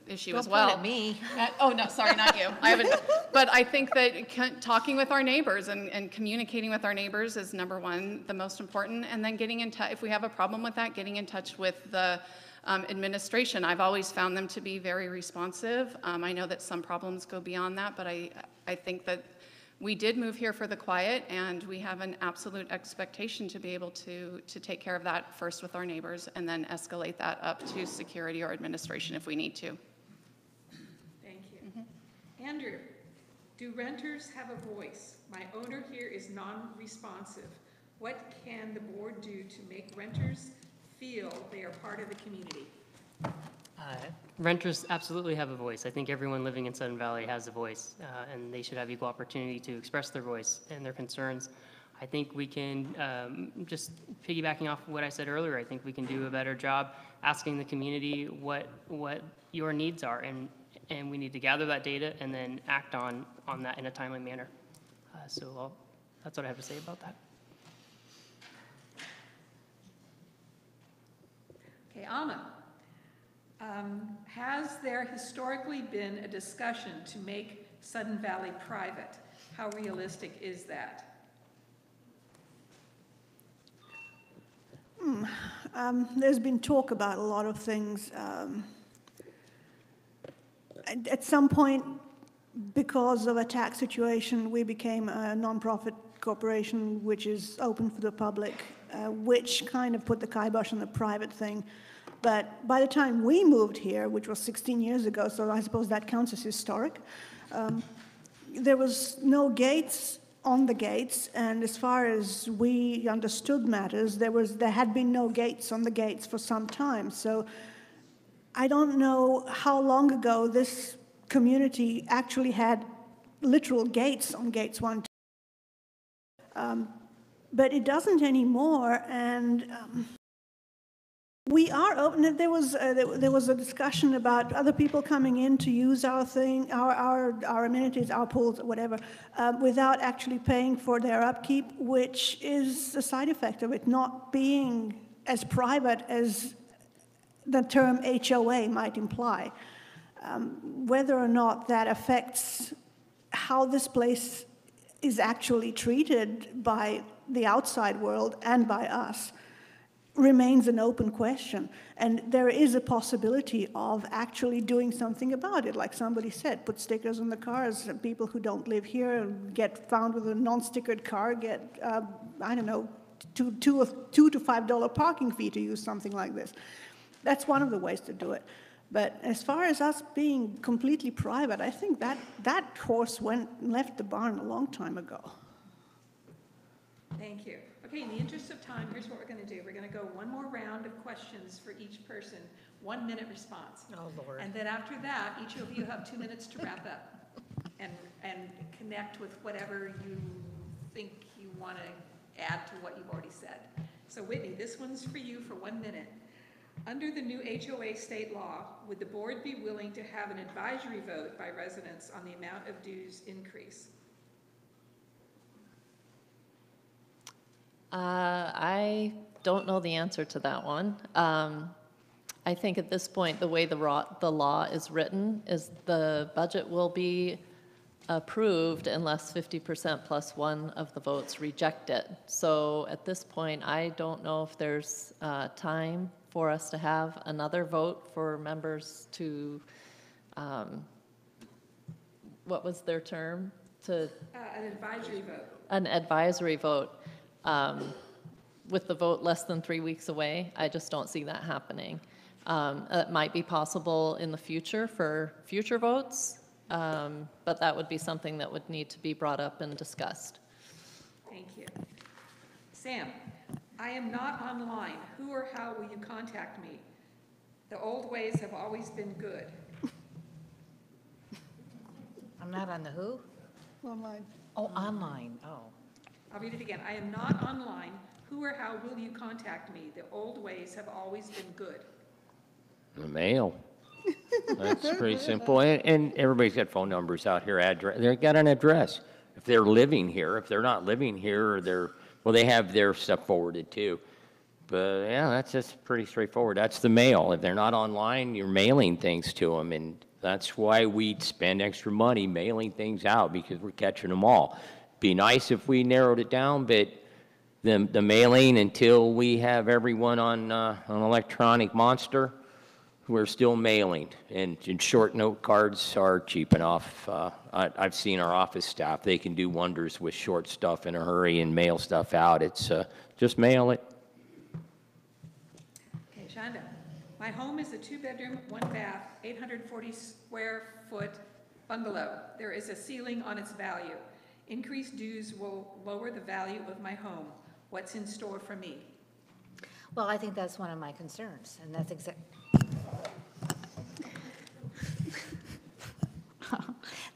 issue as well. Don't point at me. Oh, no, sorry, not you. I haven't. But I think that talking with our neighbors and communicating with our neighbors is number one, the most important, and then getting in touch, if we have a problem with that, getting in touch with the administration. I've always found them to be very responsive. I know that some problems go beyond that, but I think that we did move here for the quiet, and we have an absolute expectation to be able to take care of that first with our neighbors and then escalate that up to security or administration if we need to. Thank you. Andrew, do renters have a voice? My owner here is non-responsive. What can the board do to make renters feel they are part of the community? Renters absolutely have a voice. I think everyone living in Sudden Valley has a voice, and they should have equal opportunity to express their voice and their concerns. I think we can, just piggybacking off what I said earlier, I think we can do a better job asking the community what your needs are, and we need to gather that data and then act on that in a timely manner. So that's what I have to say about that. Okay, Alma, has there historically been a discussion to make Sudden Valley private? How realistic is that? There's been talk about a lot of things. At some point, because of a tax situation, we became a nonprofit corporation which is open for the public, which kind of put the kibosh on the private thing. But by the time we moved here, which was 16 years ago, so I suppose that counts as historic, there was no gates on the gates, and as far as we understood matters, there had been no gates on the gates for some time. So I don't know how long ago this community actually had literal gates on gates 1, 2. But it doesn't anymore, and we are open. There was a discussion about other people coming in to use our thing, our amenities, our pools, whatever, without actually paying for their upkeep, which is a side effect of it not being as private as the term HOA might imply. Whether or not that affects how this place is actually treated by the outside world and by us remains an open question. And there is a possibility of actually doing something about it. Like somebody said, put stickers on the cars. People who don't live here get found with a non-stickered car get, I don't know, $2 to $5 parking fee to use something like this. That's one of the ways to do it. But as far as us being completely private, I think that horse left the barn a long time ago. Thank you. Okay, in the interest of time, here's what we're going to do. We're going to go one more round of questions for each person, 1 minute response. Oh, Lord. And then after that, each of you have 2 minutes to wrap up and connect with whatever you think you want to add to what you've already said. So Whitney, this one's for you for 1 minute. Under the new HOA state law, would the board be willing to have an advisory vote by residents on the amount of dues increase? I don't know the answer to that one. I think at this point, the way the law is written is the budget will be approved unless 50% plus one of the votes reject it. So at this point, I don't know if there's time for us to have another vote for members to, what was their term? An advisory vote. An advisory vote. With the vote less than 3 weeks away, I just don't see that happening. It might be possible in the future for future votes, but that would be something that would need to be brought up and discussed. Thank you. Sam, I am not online. Who or how will you contact me? The old ways have always been good. I'm not on the who? Online. Oh, online, oh. I'll read it again. I am not online. Who or how will you contact me? The old ways have always been good. The mail. That's pretty simple. And everybody's got phone numbers out here. They've got an address. If they're living here, if they're not living here, or they have their stuff forwarded too. But yeah, that's just pretty straightforward. That's the mail. If they're not online, you're mailing things to them. And that's why we spend extra money mailing things out, because we're catching them all. Be nice if we narrowed it down, but the mailing, until we have everyone on an electronic monster, we're still mailing. And short note cards are cheap enough. I've seen our office staff, they can do wonders with short stuff in a hurry and mail stuff out. It's just mail it. Okay, Shonda. My home is a 2-bedroom, 1-bath, 840 square foot bungalow. There is a ceiling on its value. Increased dues will lower the value of my home. What's in store for me? Well, I think that's one of my concerns, and that's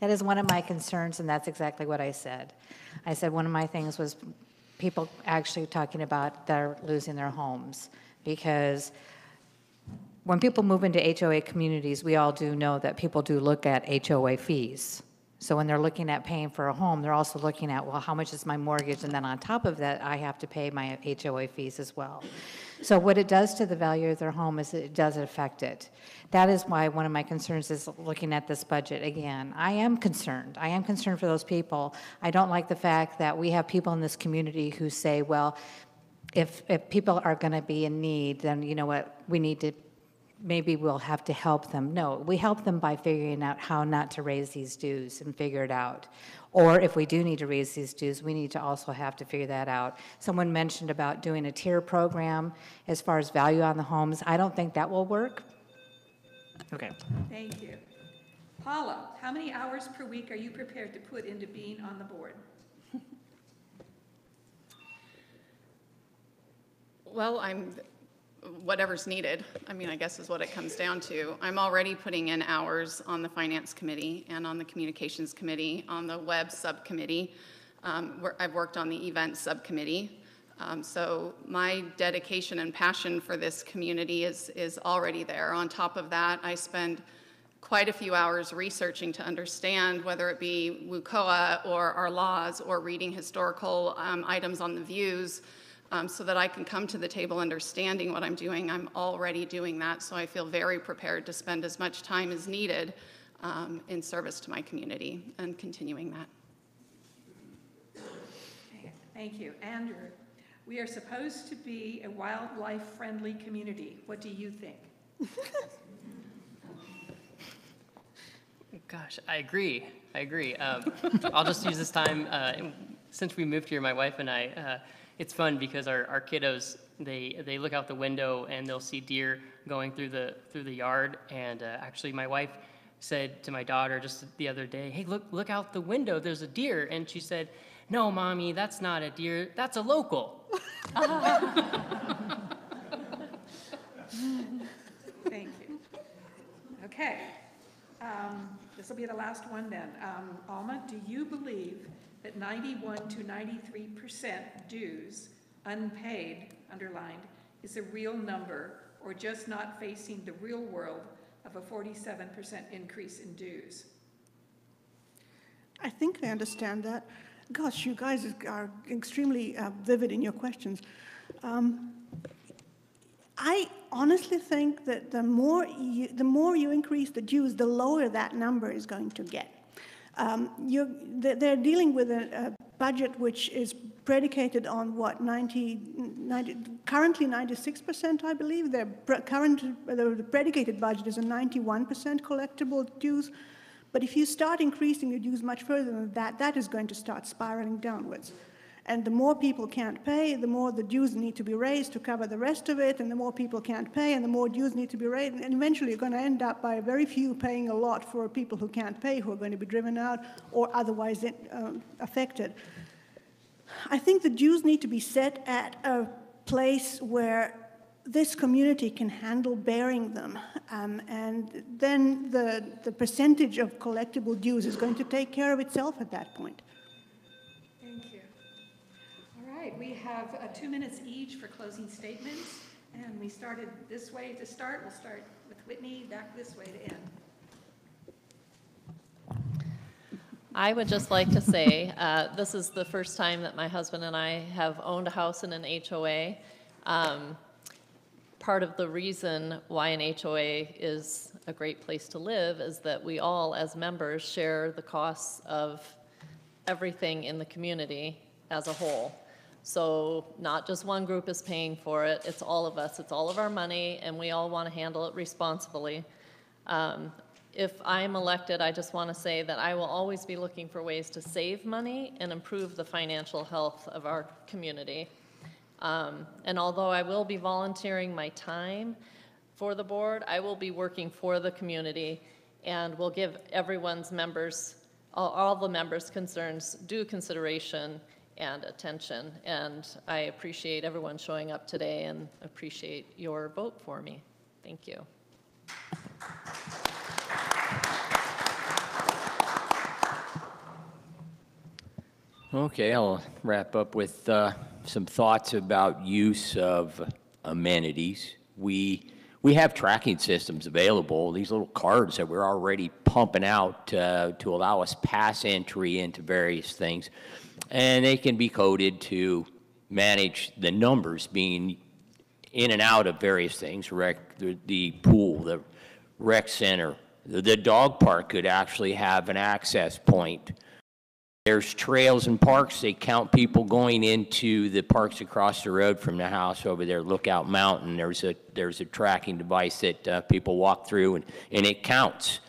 that is one of my concerns, and that's exactly what I said. I said one of my things was people actually talking about they're losing their homes, because when people move into HOA communities, we all do know that people do look at HOA fees. So when they're looking at paying for a home, they're also looking at, well, how much is my mortgage? And then on top of that, I have to pay my HOA fees as well. So what it does to the value of their home is it does affect it. That is why one of my concerns is looking at this budget again. I am concerned. I am concerned for those people. I don't like the fact that we have people in this community who say, well, if people are going to be in need, then you know what, we need to maybe we'll have to help them. No, we help them by figuring out how not to raise these dues and figure it out. Or if we do need to raise these dues, we need to also have to figure that out. Someone mentioned about doing a tier program as far as value on the homes. I don't think that will work. Okay. Thank you. Paula, how many hours per week are you prepared to put into being on the board? Well, whatever's needed, I mean, I guess is what it comes down to. I'm already putting in hours on the Finance Committee and on the Communications Committee, on the Web Subcommittee. I've worked on the Event Subcommittee. So my dedication and passion for this community is already there. On top of that, I spend quite a few hours researching to understand whether it be WUCOA or our laws or reading historical items on the views, so that I can come to the table understanding what I'm doing. I'm already doing that, so I feel very prepared to spend as much time as needed in service to my community and continuing that. Okay, thank you. Andrew, we are supposed to be a wildlife-friendly community. What do you think? Gosh, I agree. I'll just use this time, since we moved here, my wife and I, it's fun because our kiddos, they look out the window and they'll see deer going through the yard. And actually, my wife said to my daughter just the other day, "Hey, look out the window. There's a deer." And she said, "No, Mommy, that's not a deer. That's a local." Thank you. Okay. This will be the last one then. Alma, do you believe that 91 to 93% dues, unpaid, underlined, is a real number, or just not facing the real world of a 47% increase in dues? I think I understand that. Gosh, you guys are extremely vivid in your questions. I honestly think that the more you increase the dues, the lower that number is going to get. They're dealing with a budget which is predicated on what, currently 96%, I believe. The predicated budget is a 91% collectible dues. But if you start increasing the dues much further than that, that is going to start spiraling downwards. And the more people can't pay, the more the dues need to be raised to cover the rest of it, and the more people can't pay, and the more dues need to be raised. And eventually you're going to end up by very few paying a lot for people who can't pay, who are going to be driven out or otherwise affected. I think the dues need to be set at a place where this community can handle bearing them. And then the percentage of collectible dues is going to take care of itself at that point. Thank you. All right, we have 2 minutes each for closing statements, and we started this way to start. We'll start with Whitney, back this way to end. I would just like to say, this is the first time that my husband and I have owned a house in an HOA. Part of the reason why an HOA is a great place to live is that we all, as members, share the costs of everything in the community as a whole. So not just one group is paying for it, it's all of us, it's all of our money, and we all want to handle it responsibly. If I'm elected, I just want to say that I will always be looking for ways to save money and improve the financial health of our community. And although I will be volunteering my time for the board, I will be working for the community and will give everyone's members, all the members' concerns due consideration and attention. And I appreciate everyone showing up today and appreciate your vote for me. Thank you. Okay, I'll wrap up with some thoughts about use of amenities. We have tracking systems available, these little cards that we're already pumping out to allow us pass entry into various things. And they can be coded to manage the numbers being in and out of various things, the pool, the rec center. The dog park could actually have an access point There's trails and parks. They count people going into the parks across the road from the house over there, Lookout Mountain. There's a tracking device that people walk through, and it counts.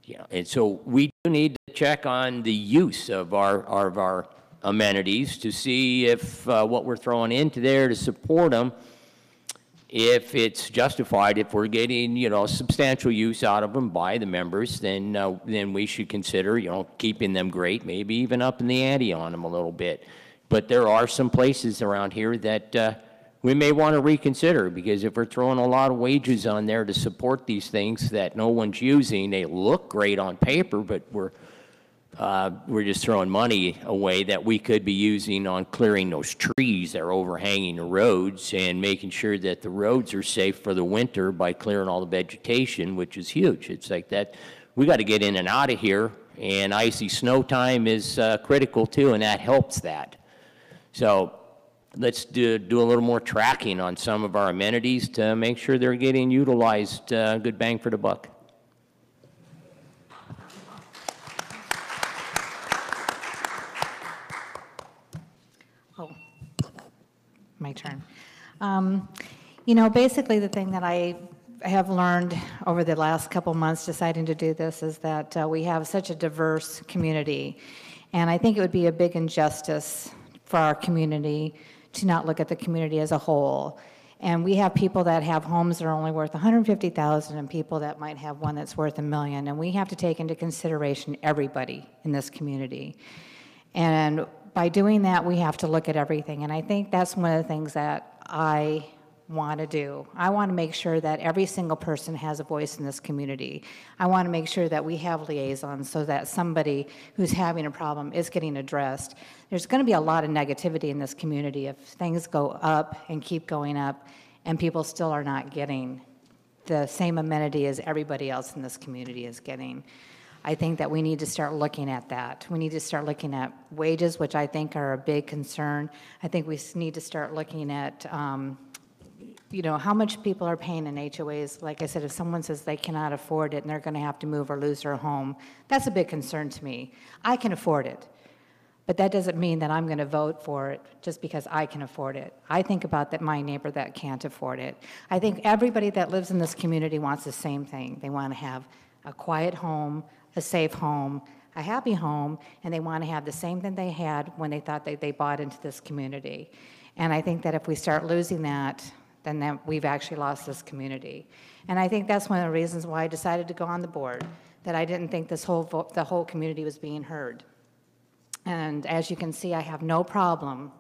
You know, and so we do need to check on the use of our amenities to see if what we're throwing into there to support them, if it's justified, if we're getting, you know, substantial use out of them by the members, then we should consider, you know, keeping them great, maybe even upping the ante on them a little bit. But there are some places around here that we may want to reconsider, because if we're throwing a lot of wages on there to support these things that no one's using, they look great on paper, but we're just throwing money away that we could be using on clearing those trees that are overhanging the roads and making sure that the roads are safe for the winter by clearing all the vegetation, which is huge. It's like that. We got to get in and out of here, and icy snow time is critical too, and that helps that. So let's do a little more tracking on some of our amenities to make sure they're getting utilized, good bang for the buck. Oh, my turn. You know, basically the thing that I have learned over the last couple months deciding to do this is that we have such a diverse community, and I think it would be a big injustice for our community to not look at the community as a whole. And we have people that have homes that are only worth $150,000 and people that might have one that's worth $1 million, and we have to take into consideration everybody in this community. And by doing that, we have to look at everything, and I think that's one of the things that I want to do. I want to make sure that every single person has a voice in this community. I want to make sure that we have liaisons so that somebody who's having a problem is getting addressed. There's going to be a lot of negativity in this community if things go up and keep going up and people still are not getting the same amenity as everybody else in this community is getting. I think that we need to start looking at that. We need to start looking at wages, which I think are a big concern. I think we need to start looking at you know, how much people are paying in HOAs. Like I said, if someone says they cannot afford it and they're going to have to move or lose their home, that's a big concern to me. I can afford it, but that doesn't mean that I'm going to vote for it just because I can afford it. I think about that my neighbor that can't afford it. I think everybody that lives in this community wants the same thing. They want to have a quiet home, a safe home, a happy home, and they want to have the same thing they had when they thought they bought into this community. And I think that if we start losing that, then that we've actually lost this community. And I think that's one of the reasons why I decided to go on the board, that I didn't think the whole community was being heard. And as you can see, I have no problem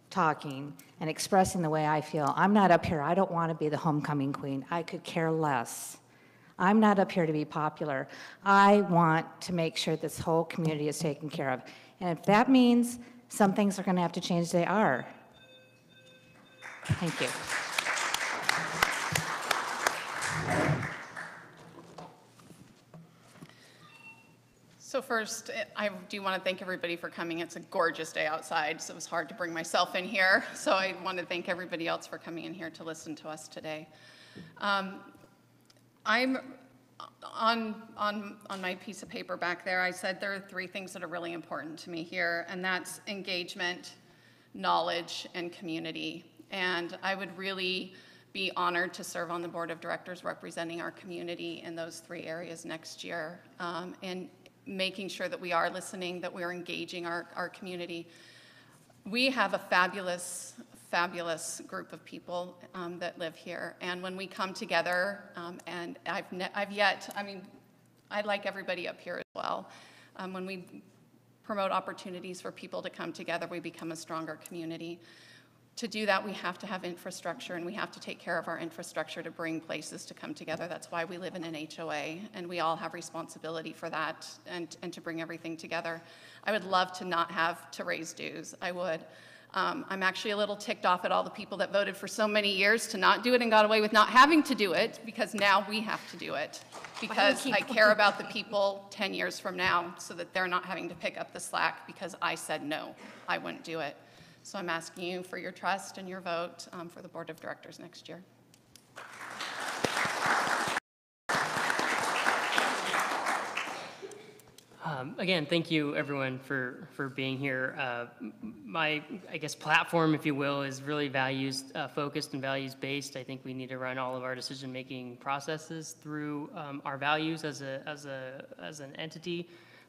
talking and expressing the way I feel. I'm not up here, I don't want to be the homecoming queen. I could care less. I'm not up here to be popular. I want to make sure this whole community is taken care of. And if that means some things are going to have to change, they are. Thank you. So first, I do want to thank everybody for coming. It's a gorgeous day outside, so it was hard to bring myself in here. So I want to thank everybody else for coming in here to listen to us today. I'm on my piece of paper back there, I said there are 3 things that are really important to me here, and that's engagement, knowledge, and community. And I would really be honored to serve on the board of directors representing our community in those 3 areas next year, and making sure that we are listening, that we are engaging our community. We have a fabulous group of people that live here, and when we come together, and I'd like everybody up here as well. When we promote opportunities for people to come together, we become a stronger community. To do that, we have to have infrastructure, and we have to take care of our infrastructure to bring places to come together. That's why we live in an HOA, and we all have responsibility for that and to bring everything together. I would love to not have to raise dues. I would. I'm actually a little ticked off at all the people that voted for so many years to not do it and got away with not having to do it, because now we have to do it. Because I care about the people 10 years from now so that they're not having to pick up the slack because I said no, I wouldn't do it. So I'm asking you for your trust and your vote for the board of directors next year. Again, thank you everyone for being here. My, I guess, platform, if you will, is really values focused and values based. I think we need to run all of our decision-making processes through our values as an entity.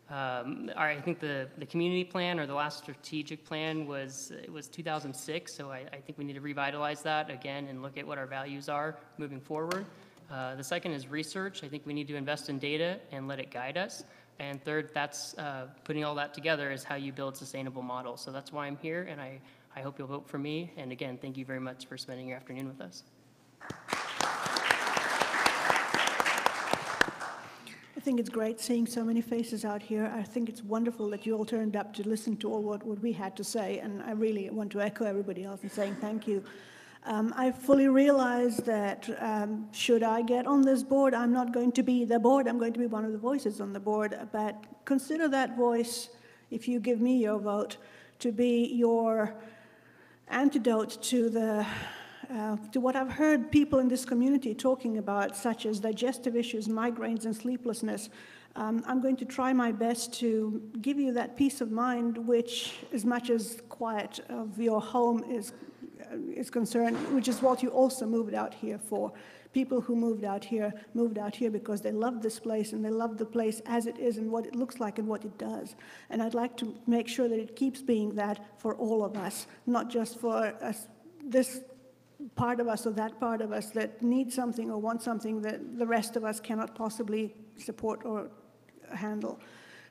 I think the community plan, or the last strategic plan, was 2006, so I think we need to revitalize that again and look at what our values are moving forward. The second is research. I think we need to invest in data and let it guide us. And third, that's putting all that together is how you build sustainable models. So that's why I'm here, and I hope you'll vote for me. And again, thank you very much for spending your afternoon with us. I think it's great seeing so many faces out here. I think it's wonderful that you all turned up to listen to all what we had to say, and I really want to echo everybody else in saying thank you. I fully realize that should I get on this board, I'm not going to be the board, I'm going to be one of the voices on the board, but consider that voice, if you give me your vote, to be your antidote to what I've heard people in this community talking about, such as digestive issues, migraines, and sleeplessness. I'm going to try my best to give you that peace of mind, which, as much as quiet of your home is concerned, which is what you also moved out here for. People who moved out here because they love this place, and they love the place as it is and what it looks like and what it does. And I'd like to make sure that it keeps being that for all of us, not just for us, this part of us or that part of us that needs something or wants something that the rest of us cannot possibly support or handle.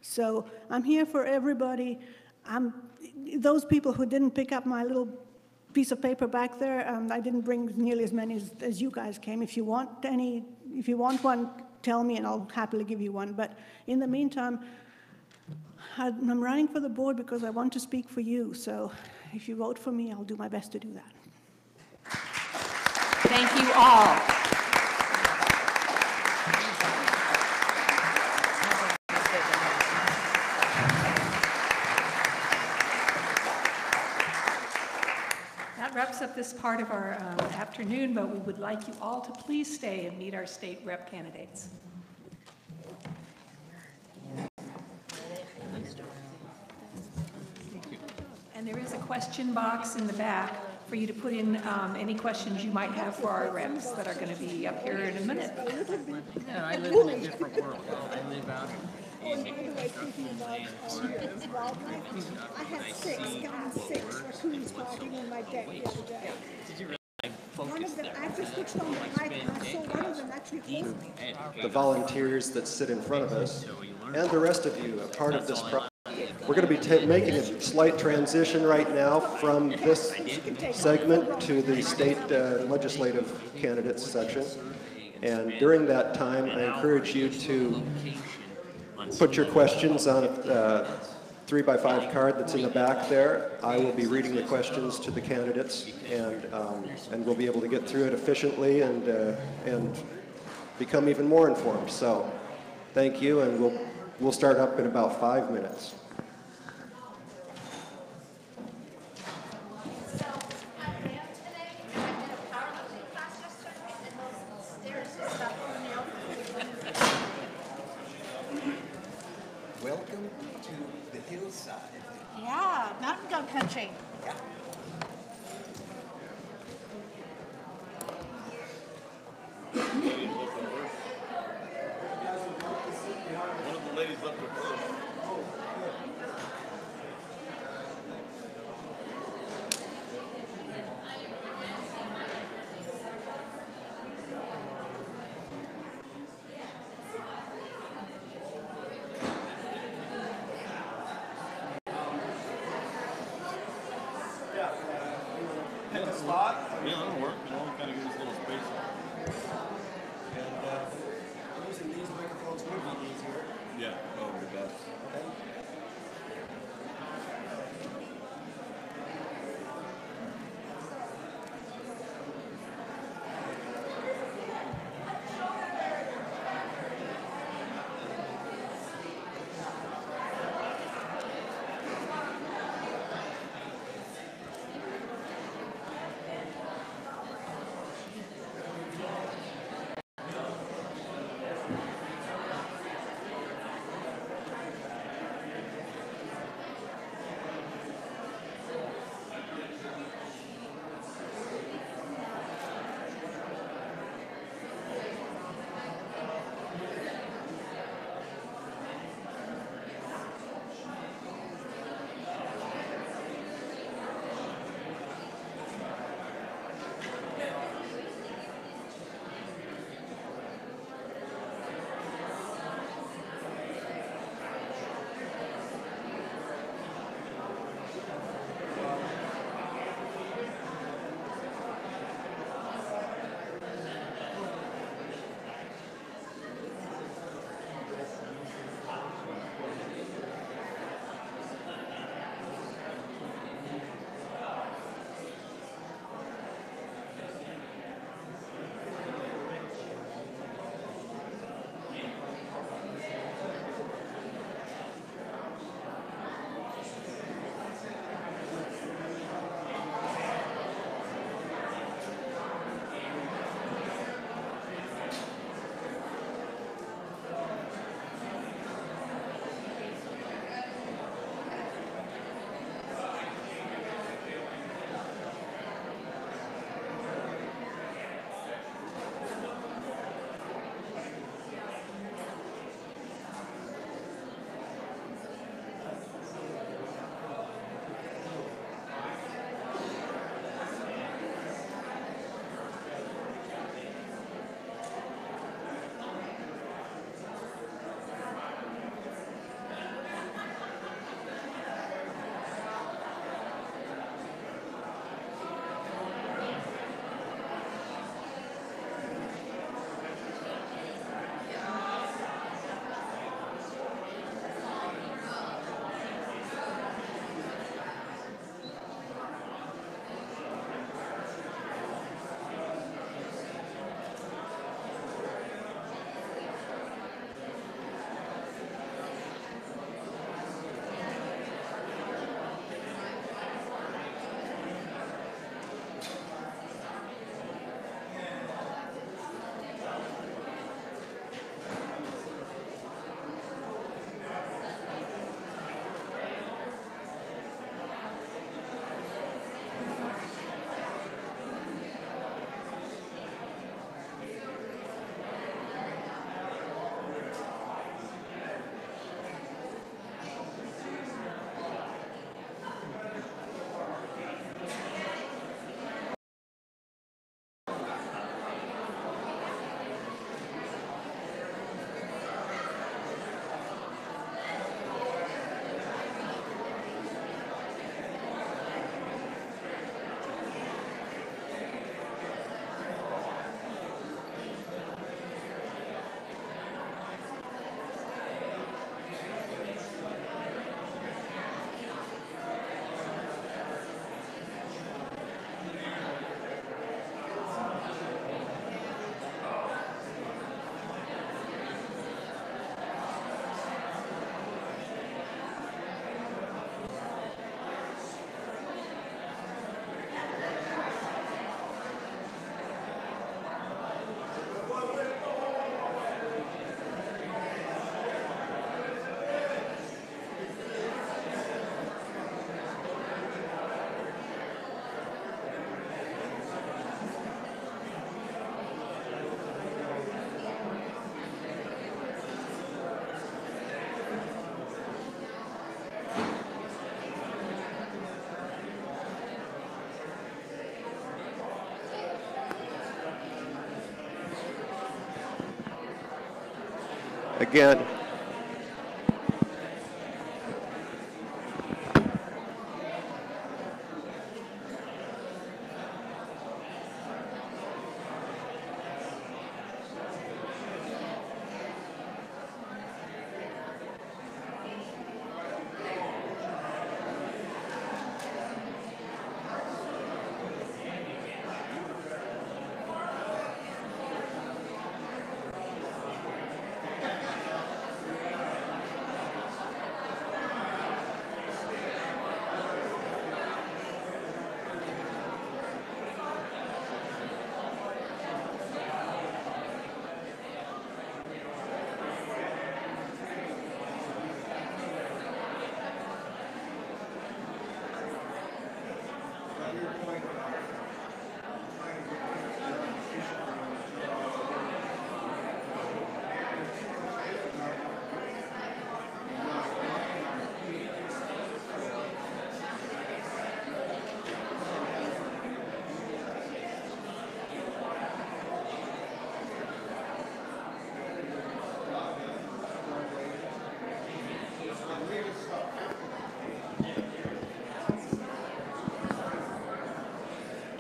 So I'm here for everybody. Those people who didn't pick up my little piece of paper back there, I didn't bring nearly as many as you guys came. If you want one, tell me and I'll happily give you one. But in the meantime, I'm running for the board because I want to speak for you. So if you vote for me, I'll do my best to do that. Thank you all. That wraps up this part of our afternoon, but we would like you all to please stay and meet our state rep candidates. And there is a question box in the back for you to put in any questions you might have for our reps that are going to be up here in a minute. Yeah, I live in a different world. I live out in I had 6, counting 6 raccoons parking on my deck the other day. Did you really One of them, I just switched on the light and I saw one of them actually hold me. The volunteers that sit in front of us, and the rest of you, a part of this project. We're going to be making a slight transition right now from this segment to the state legislative candidates section. And during that time, I encourage you to put your questions on a 3x5 card that's in the back there. I will be reading the questions to the candidates, and we'll be able to get through it efficiently and become even more informed. So thank you, and we'll start up in about 5 minutes. Welcome to the hillside. Yeah, mountain goat country. Yeah. One of the ladies left her purse. Hit the spot. Yeah, that'll work. You know, kind of give us a little space. And using these microphones would be easier. Yeah. Oh, good God. Okay. Again,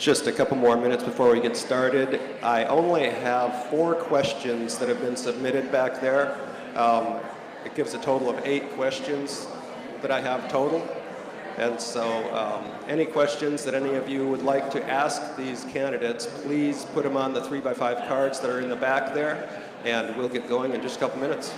just a couple more minutes before we get started. I only have 4 questions that have been submitted back there. It gives a total of 8 questions that I have total. And so any questions that any of you would like to ask these candidates, please put them on the 3x5 cards that are in the back there, and we'll get going in just a couple minutes.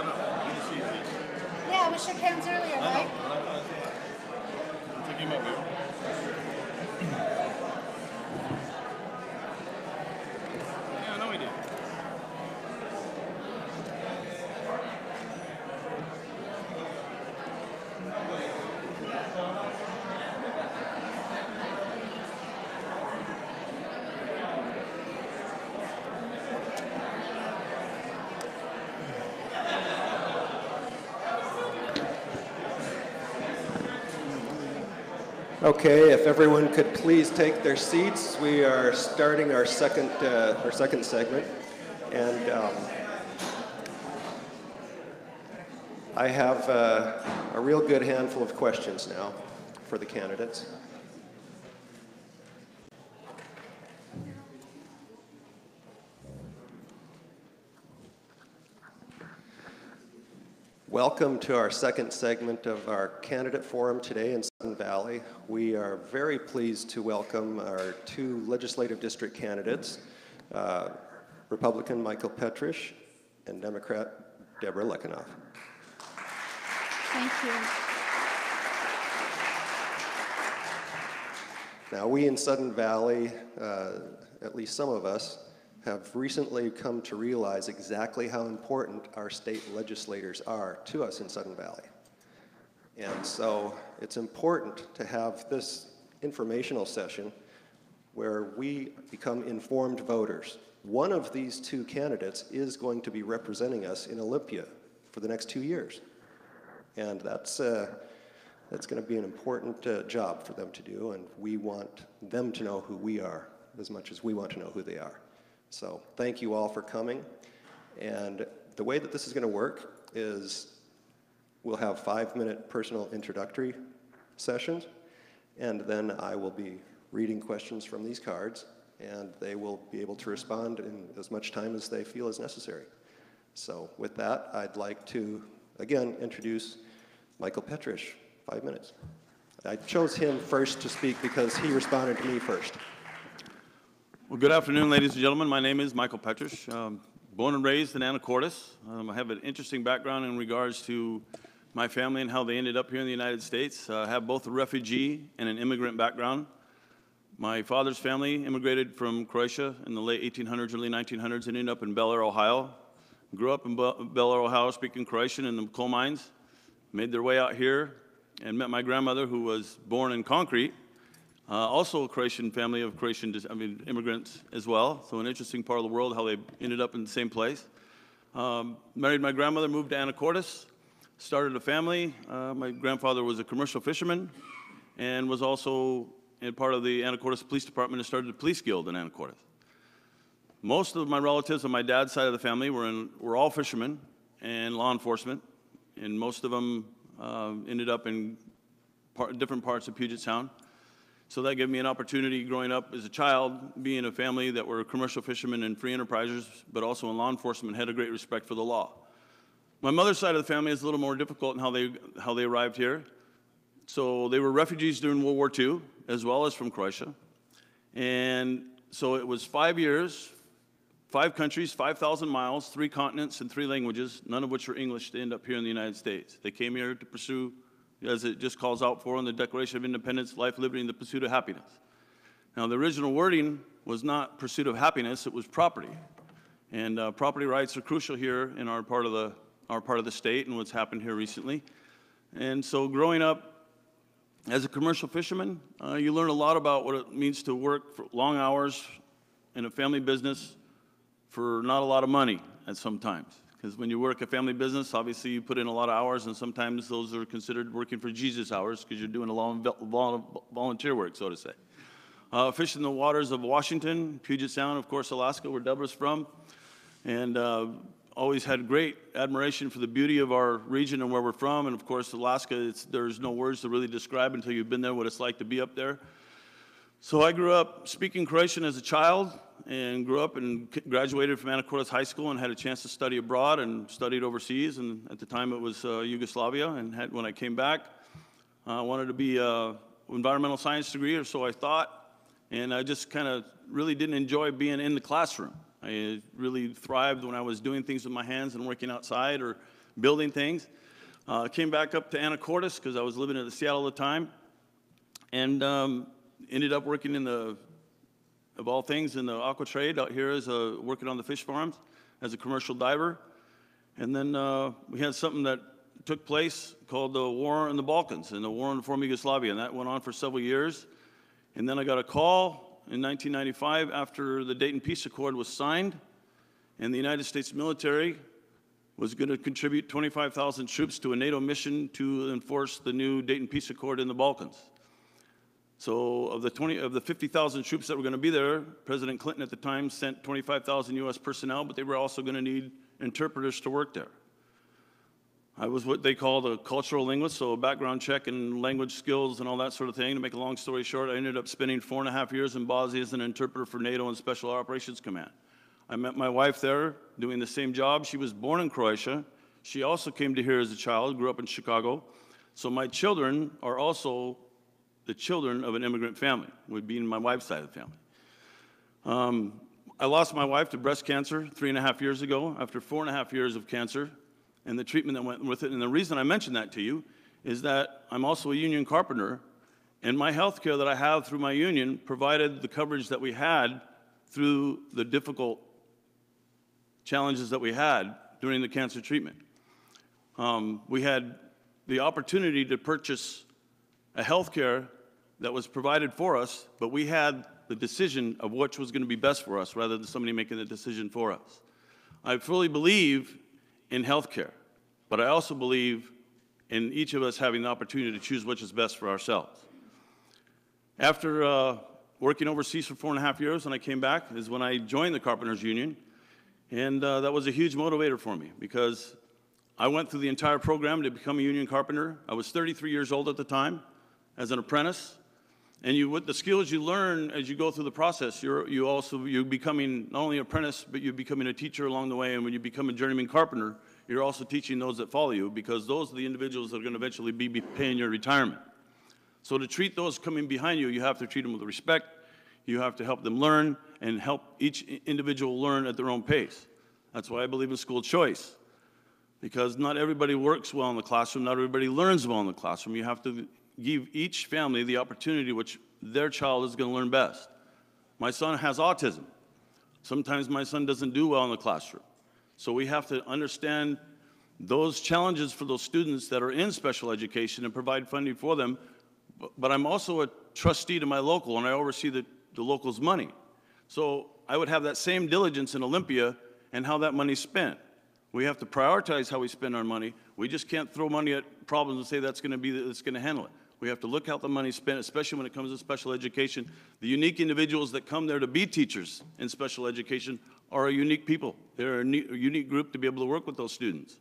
Yeah, we shook hands earlier, right? I think you might be. Yeah, I know we did. Okay, if everyone could please take their seats, we are starting our second segment, and I have a real good handful of questions now for the candidates. Welcome to our second segment of our candidate forum today in Sudden Valley. We are very pleased to welcome our two legislative district candidates, Republican Michael Petrish and Democrat Debra Lekanoff. Thank you. Now, we in Sudden Valley, at least some of us, have recently come to realize exactly how important our state legislators are to us in Sudden Valley. And so it's important to have this informational session where we become informed voters. One of these two candidates is going to be representing us in Olympia for the next 2 years. And that's going to be an important job for them to do, and we want them to know who we are as much as we want to know who they are. So thank you all for coming. And the way that this is going to work is we'll have 5-minute personal introductory sessions, and then I will be reading questions from these cards, and they will be able to respond in as much time as they feel is necessary. So with that, I'd like to, again, introduce Michael Petrish, 5 minutes. I chose him first to speak because he responded to me first. Well, good afternoon, ladies and gentlemen. My name is Michael Petrish. Born and raised in Anacortes. I have an interesting background in regards to my family and how they ended up here in the United States. I have both a refugee and an immigrant background. My father's family immigrated from Croatia in the late 1800s, early 1900s, and ended up in Bel Air, Ohio. Grew up in Bel Air, Ohio, speaking Croatian in the coal mines. Made their way out here and met my grandmother, who was born in Concrete. Also a Croatian family of immigrants as well. So an interesting part of the world, how they ended up in the same place. Married my grandmother, moved to Anacortes, started a family. My grandfather was a commercial fisherman and was also a part of the Anacortes Police Department and started the police guild in Anacortes. Most of my relatives on my dad's side of the family were all fishermen and law enforcement, and most of them ended up in different parts of Puget Sound. So that gave me an opportunity growing up as a child, being a family that were commercial fishermen and free enterprisers, but also in law enforcement, had a great respect for the law. My mother's side of the family is a little more difficult in how they arrived here. So they were refugees during World War II, as well as from Croatia. And so it was 5 years, 5 countries, 5,000 miles, 3 continents, and 3 languages, none of which were English, to end up here in the United States. They came here to pursue, as it just calls out for in the Declaration of Independence, life, liberty, and the pursuit of happiness. Now, the original wording was not pursuit of happiness, it was property. And property rights are crucial here in our part of the state and what's happened here recently. And so growing up as a commercial fisherman, you learn a lot about what it means to work for long hours in a family business for not a lot of money at some times. Because when you work a family business, obviously you put in a lot of hours, and sometimes those are considered working for Jesus hours because you're doing a lot of volunteer work, so to say. Fishing the waters of Washington, Puget Sound, of course, Alaska, where Debra's from, and always had great admiration for the beauty of our region and where we're from. And of course, Alaska, there's no words to really describe until you've been there what it's like to be up there. So I grew up speaking Croatian as a child, and grew up and graduated from Anacortes High School and had a chance to study abroad and studied overseas. And at the time it was Yugoslavia. And when I came back, I wanted to be an environmental science degree, or so I thought. And I just kind of really didn't enjoy being in the classroom. I really thrived when I was doing things with my hands and working outside, or building things. Came back up to Anacortes because I was living in Seattle at the time, and ended up working in the, of all things, in the aqua trade out here as working on the fish farms as a commercial diver. And then we had something that took place called the War in the Balkans and the War in the former Yugoslavia, and that went on for several years. And then I got a call in 1995 after the Dayton Peace Accord was signed, and the United States military was going to contribute 25,000 troops to a NATO mission to enforce the new Dayton Peace Accord in the Balkans. So of the 50,000 troops that were going to be there, President Clinton at the time sent 25,000 U.S. personnel, but they were also going to need interpreters to work there. I was what they call a cultural linguist, so a background check and language skills and all that sort of thing. To make a long story short, I ended up spending 4.5 years in Bosnia as an interpreter for NATO and Special Operations Command. I met my wife there doing the same job. She was born in Croatia. She also came to here as a child, grew up in Chicago. So my children are also the children of an immigrant family, would be in my wife's side of the family. I lost my wife to breast cancer 3.5 years ago after 4.5 years of cancer and the treatment that went with it. And the reason I mention that to you is that I'm also a union carpenter, and my health care that I have through my union provided the coverage that we had through the difficult challenges that we had during the cancer treatment. We had the opportunity to purchase a health care that was provided for us, but we had the decision of which was going to be best for us rather than somebody making the decision for us. I fully believe in health care, but I also believe in each of us having the opportunity to choose which is best for ourselves. After working overseas for 4.5 years, when I came back, is when I joined the Carpenters Union. And that was a huge motivator for me because I went through the entire program to become a union carpenter. I was 33 years old at the time as an apprentice. And with the skills you learn as you go through the process, you're becoming not only an apprentice, but you're becoming a teacher along the way. And when you become a journeyman carpenter, you're also teaching those that follow you because those are the individuals that are going to eventually be paying your retirement. So to treat those coming behind you, you have to treat them with respect. You have to help them learn and help each individual learn at their own pace. That's why I believe in school choice, because not everybody works well in the classroom, not everybody learns well in the classroom. You have to give each family the opportunity which their child is going to learn best. My son has autism. Sometimes my son doesn't do well in the classroom. So we have to understand those challenges for those students that are in special education and provide funding for them. But I'm also a trustee to my local, and I oversee the local's money. So I would have that same diligence in Olympia and how that money's spent. We have to prioritize how we spend our money. We just can't throw money at problems and say that's going to handle it. We have to look how the money's spent, especially when it comes to special education. The unique individuals that come there to be teachers in special education are a unique people. They're a unique group to be able to work with those students.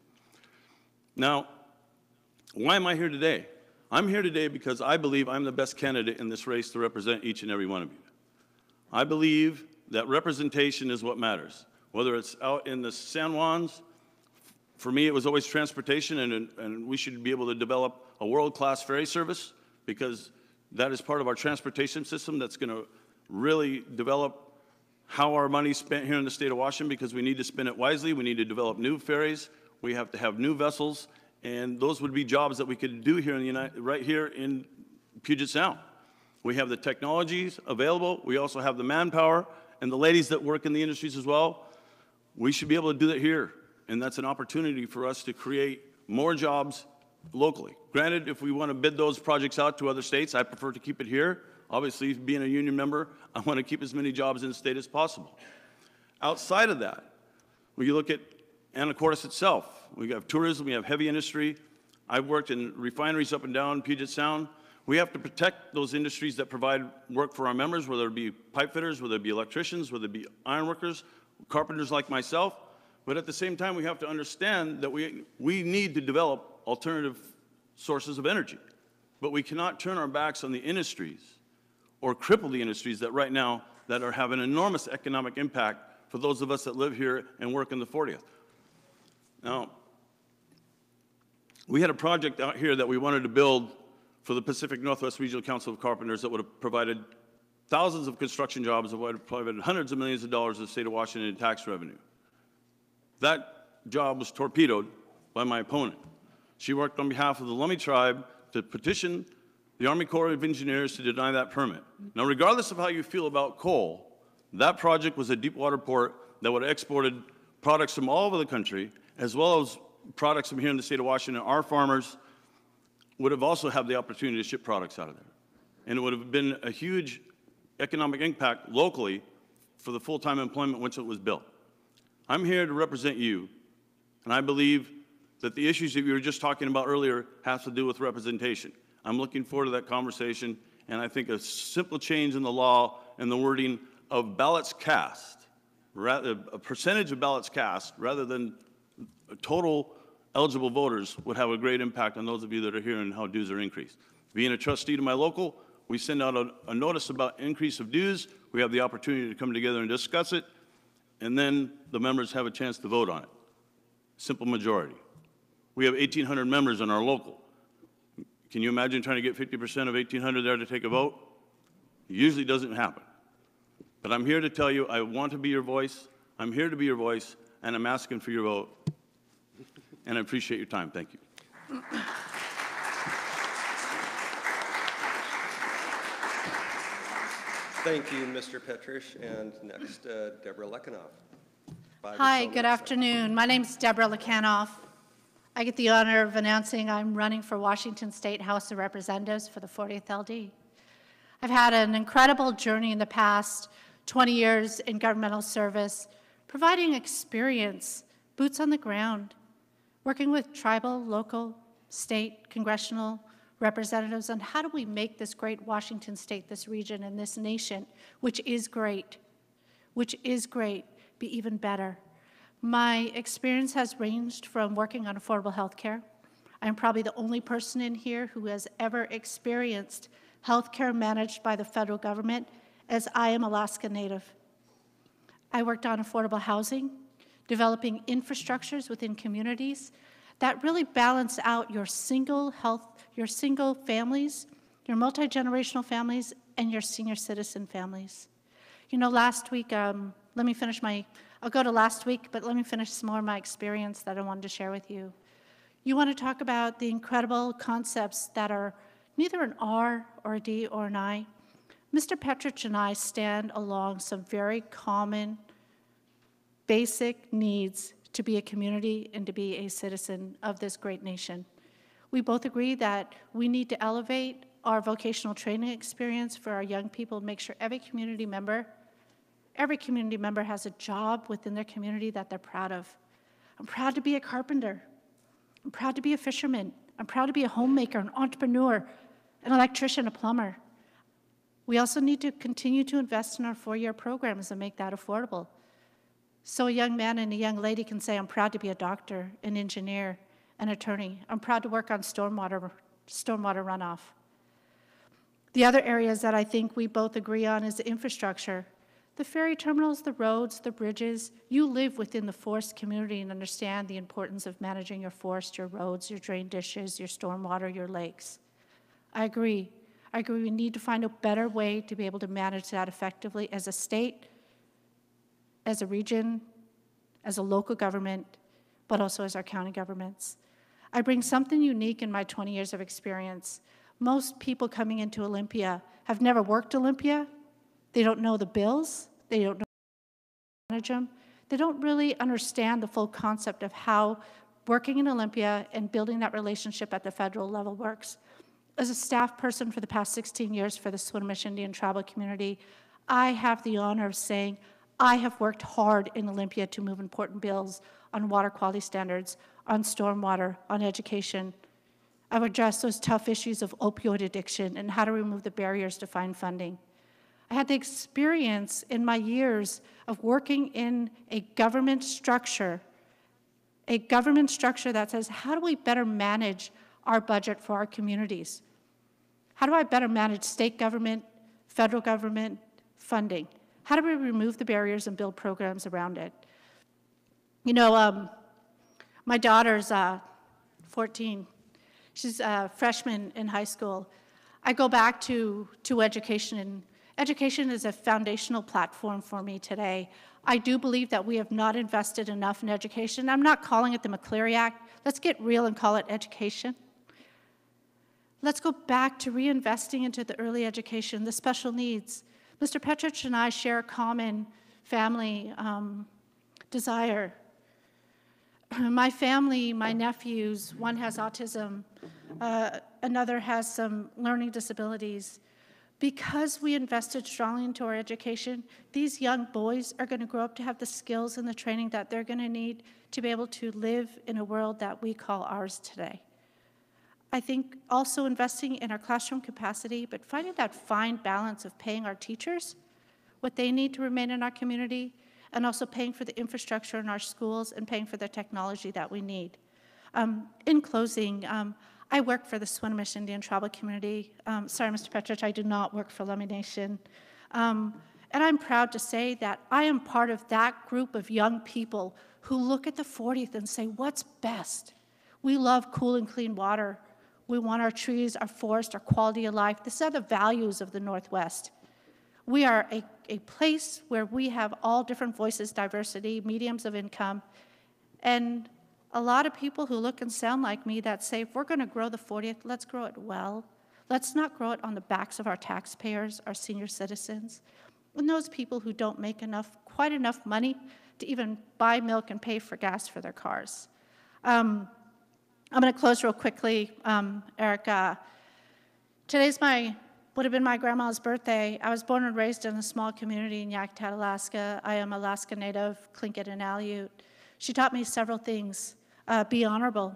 Now, why am I here today? I'm here today because I believe I'm the best candidate in this race to represent each and every one of you. I believe that representation is what matters. Whether it's out in the San Juans, for me it was always transportation, and we should be able to develop a world-class ferry service because that is part of our transportation system that's going to really develop how our money's spent here in the state of Washington because we need to spend it wisely. We need to develop new ferries. We have to have new vessels, and those would be jobs that we could do here in right here in Puget Sound. We have the technologies available. We also have the manpower and the ladies that work in the industries as well. We should be able to do that here, and that's an opportunity for us to create more jobs locally. Granted, if we want to bid those projects out to other states, I prefer to keep it here. Obviously, being a union member, I want to keep as many jobs in the state as possible. Outside of that, when you look at Anacortes itself, we have tourism, we have heavy industry. I've worked in refineries up and down Puget Sound. We have to protect those industries that provide work for our members, whether it be pipe fitters, whether it be electricians, whether it be ironworkers, carpenters like myself. But at the same time, we have to understand that we need to develop alternative sources of energy. But we cannot turn our backs on the industries or cripple the industries that right now that are having enormous economic impact for those of us that live here and work in the 40th. Now, we had a project out here that we wanted to build for the Pacific Northwest Regional Council of Carpenters that would have provided thousands of construction jobs, that would have provided hundreds of millions of dollars to the state of Washington in tax revenue. That job was torpedoed by my opponent. She worked on behalf of the Lummi tribe to petition the Army Corps of Engineers to deny that permit. Now, regardless of how you feel about coal, that project was a deep water port that would have exported products from all over the country, as well as products from here in the state of Washington. Our farmers would have also had the opportunity to ship products out of there. And it would have been a huge economic impact locally for the full-time employment once it was built. I'm here to represent you, and I believe that the issues that we were just talking about earlier have to do with representation. I'm looking forward to that conversation, and I think a simple change in the law and the wording of ballots cast, rather, a percentage of ballots cast rather than total eligible voters would have a great impact on those of you that are here and how dues are increased. Being a trustee to my local, we send out a notice about increase of dues. We have the opportunity to come together and discuss it, and then the members have a chance to vote on it. Simple majority. We have 1,800 members in our local. Can you imagine trying to get 50% of 1,800 there to take a vote? It usually doesn't happen. But I'm here to tell you I want to be your voice. I'm here to be your voice, and I'm asking for your vote. And I appreciate your time. Thank you. Thank you, Mr. Petrish. And next, Debra Lekanoff. Hi, good afternoon. My name is Debra Lekanoff. I get the honor of announcing I'm running for Washington State House of Representatives for the 40th LD. I've had an incredible journey in the past 20 years in governmental service, providing experience, boots on the ground, working with tribal, local, state, congressional representatives on how do we make this great Washington State, this region, and this nation, which is great, be even better. My experience has ranged from working on affordable health care. I'm probably the only person in here who has ever experienced health care managed by the federal government, as I am Alaska Native. I worked on affordable housing, developing infrastructures within communities that really balance out your single families, your multi-generational families, and your senior citizen families. You know, last week, I'll go to last week, but let me finish some more of my experience that I wanted to share with you. You want to talk about the incredible concepts that are neither an R or a D or an I. Mr. Petrish and I stand along some very common, basic needs to be a community and to be a citizen of this great nation. We both agree that we need to elevate our vocational training experience for our young people, make sure every community member has a job within their community that they're proud of. I'm proud to be a carpenter. I'm proud to be a fisherman. I'm proud to be a homemaker, an entrepreneur, an electrician, a plumber. We also need to continue to invest in our 4-year programs and make that affordable. So a young man and a young lady can say, I'm proud to be a doctor, an engineer, an attorney. I'm proud to work on stormwater runoff. The other areas that I think we both agree on is the infrastructure. The ferry terminals, the roads, the bridges. You live within the forest community and understand the importance of managing your forest, your roads, your drain dishes, your stormwater, your lakes. I agree. We need to find a better way to be able to manage that effectively as a state, as a region, as a local government, but also as our county governments. I bring something unique in my 20 years of experience. Most people coming into Olympia have never worked Olympia. They don't know the bills. They don't know how to manage them. They don't really understand the full concept of how working in Olympia and building that relationship at the federal level works. As a staff person for the past 16 years for the Swinomish Indian tribal community, I have the honor of saying I have worked hard in Olympia to move important bills on water quality standards, on stormwater, on education. I've addressed those tough issues of opioid addiction and how to remove the barriers to find funding. I had the experience in my years of working in a government structure that says, how do we better manage our budget for our communities? How do I better manage state government, federal government funding? How do we remove the barriers and build programs around it? You know, my daughter's 14. She's a freshman in high school. I go back to education, and education is a foundational platform for me today. I do believe that we have not invested enough in education. I'm not calling it the McCleary Act. Let's get real and call it education. Let's go back to reinvesting into the early education, the special needs. Mr. Petrish and I share a common family desire. My family, my nephews, one has autism, another has some learning disabilities. Because we invested strongly into our education, these young boys are going to grow up to have the skills and the training that they're going to need to be able to live in a world that we call ours today. I think also investing in our classroom capacity, but finding that fine balance of paying our teachers what they need to remain in our community, and also paying for the infrastructure in our schools and paying for the technology that we need. In closing, I work for the Swinomish Indian tribal community. Sorry, Mr. Petrish, I do not work for Lummi Nation. And I'm proud to say that I am part of that group of young people who look at the 40th and say, what's best? We love cool and clean water. We want our trees, our forest, our quality of life. These are the values of the Northwest. We are a place where we have all different voices, diversity, mediums of income, and a lot of people who look and sound like me that say, if we're going to grow the 40th, let's grow it well. Let's not grow it on the backs of our taxpayers, our senior citizens, and those people who don't make quite enough money to even buy milk and pay for gas for their cars. I'm going to close real quickly, Erica. Today's would have been my grandma's birthday. I was born and raised in a small community in Yakutat, Alaska. I am Alaska Native, Tlingit and Aleut. She taught me several things. Be honorable,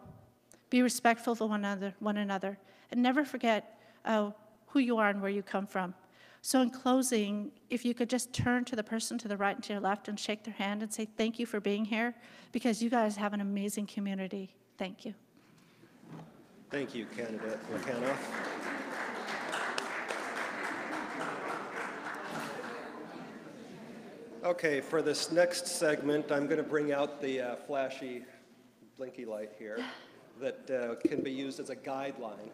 be respectful of one another, and never forget who you are and where you come from. So in closing, if you could just turn to the person to the right and to your left and shake their hand and say thank you for being here, because you guys have an amazing community. Thank you. Thank you, candidate Lekanoff. Okay, for this next segment, I'm going to bring out the flashy blinky light here that can be used as a guideline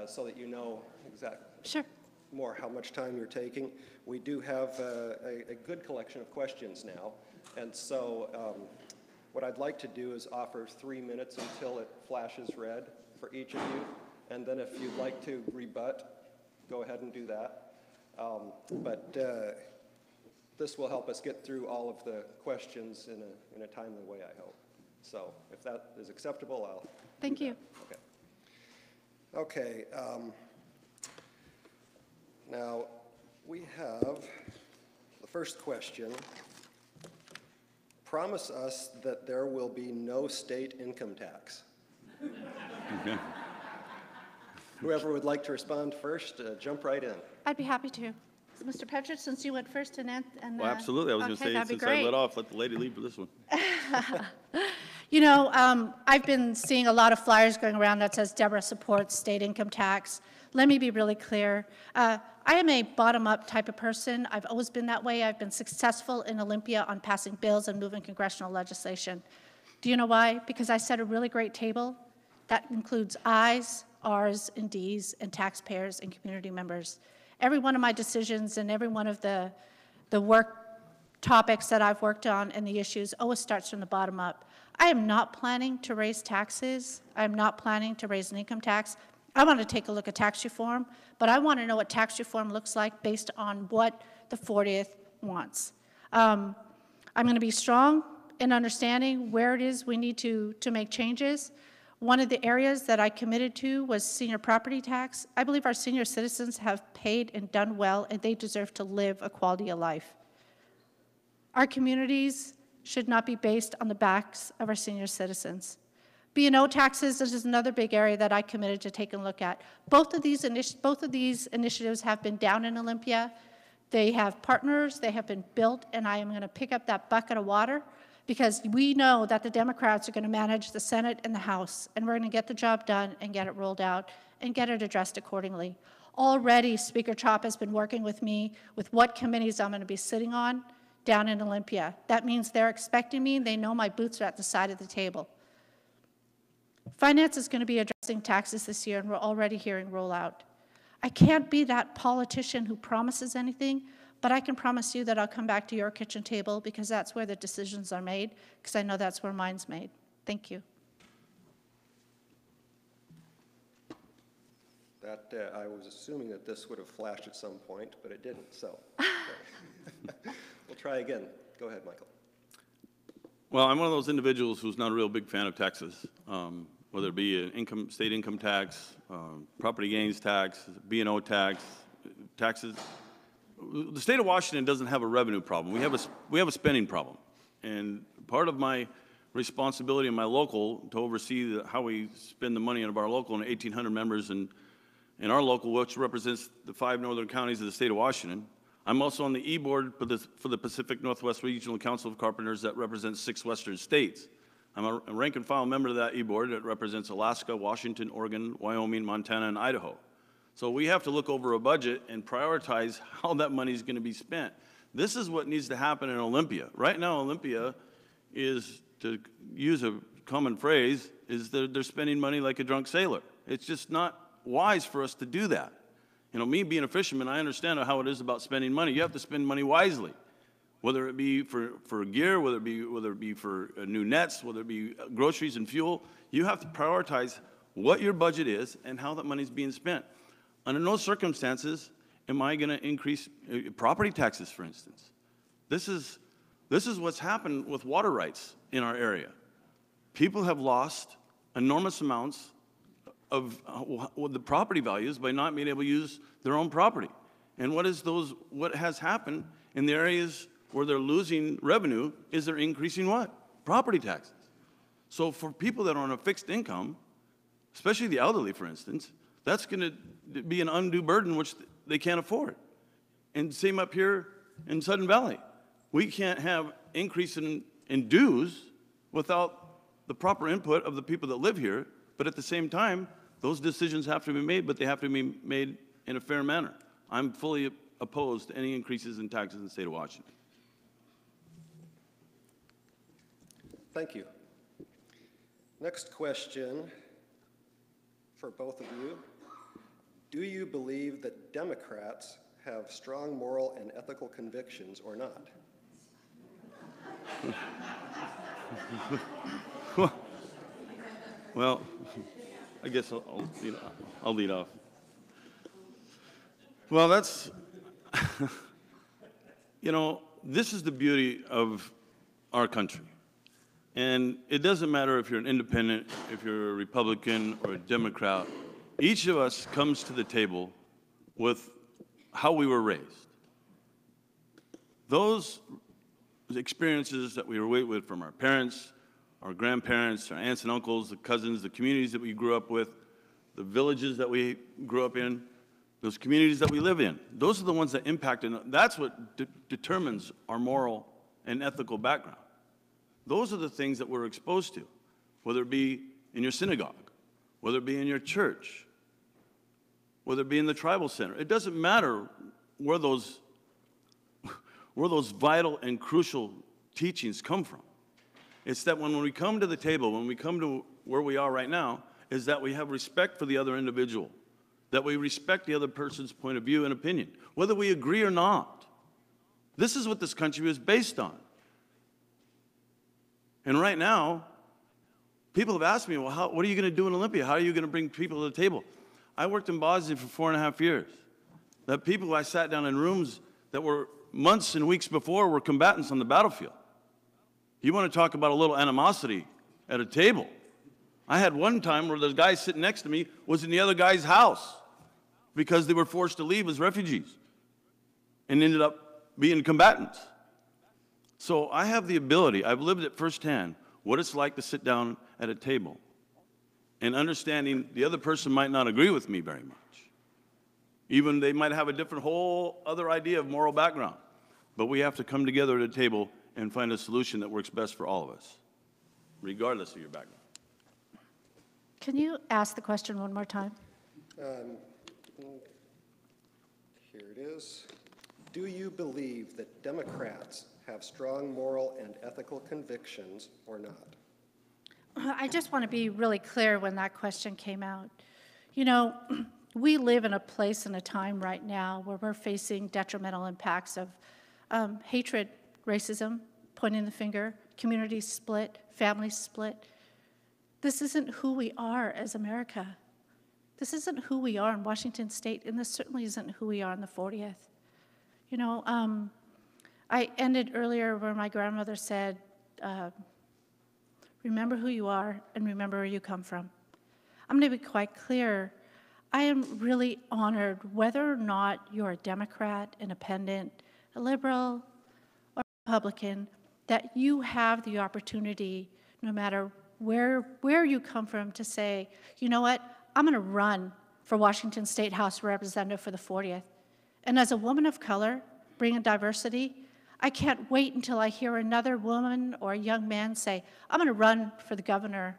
so that you know exactly more how much time you're taking. We do have a good collection of questions now, and so what I'd like to do is offer 3 minutes until it flashes red for each of you, and then if you'd like to rebut, go ahead and do that. This will help us get through all of the questions in a timely way, I hope. So if that is acceptable, I'll Thank you. Okay. Now, we have the first question. Promise us that there will be no state income tax. Whoever would like to respond first, jump right in. I'd be happy to. So Mr. Petrish, since you went first and well, absolutely. I was going to say, since I let off, let the lady lead for this one. You know, I've been seeing a lot of flyers going around that says Debra supports state income tax. Let me be really clear. I am a bottom-up type of person. I've always been that way. I've been successful in Olympia on passing bills and moving congressional legislation. Do you know why? Because I set a really great table that includes I's, R's, and D's, and taxpayers and community members. Every one of my decisions and every one of the work topics that I've worked on and the issues always starts from the bottom up. I am not planning to raise taxes. I'm not planning to raise an income tax. I want to take a look at tax reform, but I want to know what tax reform looks like based on what the 40th wants. I'm going to be strong in understanding where it is we need to make changes. One of the areas that I committed to was senior property tax. I believe our senior citizens have paid and done well, and they deserve to live a quality of life. Our communities should not be based on the backs of our senior citizens. B&O taxes is another big area that I committed to take a look at. Both of these initiatives have been down in Olympia. They have partners, they have been built, and I am going to pick up that bucket of water because we know that the Democrats are going to manage the Senate and the House, and we're going to get the job done and get it rolled out and get it addressed accordingly. Already, Speaker Chop has been working with me with what committees I'm going to be sitting on down in Olympia. That means they're expecting me, and they know my boots are at the side of the table. Finance is going to be addressing taxes this year, and we're already hearing rollout. I can't be that politician who promises anything, But I can promise you that I'll come back to your kitchen table because that's where the decisions are made, because I know that's where mine's made. Thank you. That, I was assuming that this would have flashed at some point, but it didn't, so. We'll try again. Go ahead, Michael. Well, I'm one of those individuals who's not a real big fan of taxes, whether it be an state income tax, property gains tax, B&O tax, taxes. The state of Washington doesn't have a revenue problem. We have a spending problem. And part of my responsibility in my local to oversee how we spend the money of our local and 1,800 members in our local, which represents the 5 northern counties of the state of Washington. I'm also on the E-Board for the Pacific Northwest Regional Council of Carpenters that represents 6 western states. I'm a rank and file member of that E-Board that represents Alaska, Washington, Oregon, Wyoming, Montana, and Idaho. So we have to look over a budget and prioritize how that money is going to be spent. This is what needs to happen in Olympia. Right now, Olympia is, to use a common phrase, is they're spending money like a drunk sailor. It's just not wise for us to do that. You know, me being a fisherman, I understand how it is about spending money. You have to spend money wisely, whether it be for gear, whether it be for new nets, whether it be groceries and fuel. You have to prioritize what your budget is and how that money is being spent. Under no circumstances am I going to increase property taxes, for instance. This is what's happened with water rights in our area. People have lost enormous amounts of the property values by not being able to use their own property. And what has happened in the areas where they're losing revenue is they're increasing what? Property taxes. So for people that are on a fixed income, especially the elderly, for instance, that's going to be an undue burden which they can't afford. And same up here in Sudden Valley. We can't have increase in dues without the proper input of the people that live here, but at the same time, those decisions have to be made, but they have to be made in a fair manner. I'm fully opposed to any increases in taxes in the state of Washington. Thank you. Next question for both of you. Do you believe that Democrats have strong moral and ethical convictions or not? Well, I guess I'll lead off. Well, that's, this is the beauty of our country. And it doesn't matter if you're an independent, if you're a Republican or a Democrat. Each of us comes to the table with how we were raised. Those experiences that we were raised with from our parents, our grandparents, our aunts and uncles, the cousins, the communities that we grew up with, the villages that we grew up in, those communities that we live in. Those are the ones that impact, and that's what determines our moral and ethical background. Those are the things that we're exposed to, whether it be in your synagogue, whether it be in your church, whether it be in the tribal center. It doesn't matter where those vital and crucial teachings come from. It's that when we come to the table, when we come to where we are right now, is that we have respect for the other individual, that we respect the other person's point of view and opinion, whether we agree or not. This is what this country is based on. And right now, people have asked me, well, what are you going to do in Olympia? How are you going to bring people to the table? I worked in Bosnia for 4.5 years. The people who I sat down in rooms that were months and weeks before were combatants on the battlefield. You want to talk about a little animosity at a table. I had one time where the guy sitting next to me was in the other guy's house because they were forced to leave as refugees and ended up being combatants. So I have the ability, I've lived it firsthand, what it's like to sit down at a table and understanding the other person might not agree with me very much. Even they might have a different whole other idea of moral background. But we have to come together at a table and find a solution that works best for all of us, regardless of your background. Can you ask the question one more time? Here it is. Do you believe that Democrats have strong moral and ethical convictions or not? I just want to be really clear when that question came out. You know, we live in a place and a time right now where we're facing detrimental impacts of hatred, racism, pointing the finger, communities split, families split. This isn't who we are as America. This isn't who we are in Washington State, and this certainly isn't who we are in the 40th. You know, I ended earlier where my grandmother said, remember who you are and remember where you come from. I'm going to be quite clear. I am really honored, whether or not you're a Democrat, independent, a liberal, or Republican, that you have the opportunity, no matter where you come from, to say, you know what, I'm going to run for Washington State House Representative for the 40th. And as a woman of color, bringing diversity, I can't wait until I hear another woman or a young man say, I'm going to run for the governor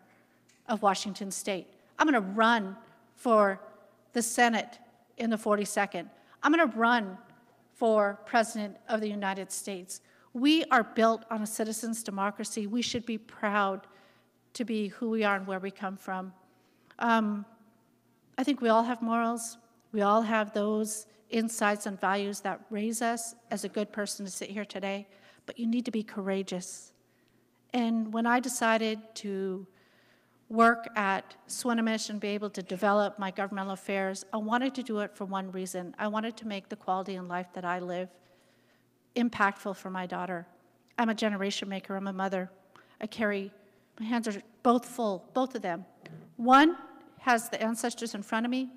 of Washington State. I'm going to run for the Senate in the 42nd. I'm going to run for President of the United States. We are built on a citizen's democracy. We should be proud to be who we are and where we come from. I think we all have morals. We all have those insights and values that raise us as a good person to sit here today, but you need to be courageous. And when I decided to work at Swinomish and be able to develop my governmental affairs, I wanted to do it for one reason. I wanted to make the quality in life that I live impactful for my daughter. I'm a generation maker. I'm a mother. My hands are both full, both of them. One has the ancestors in front of me.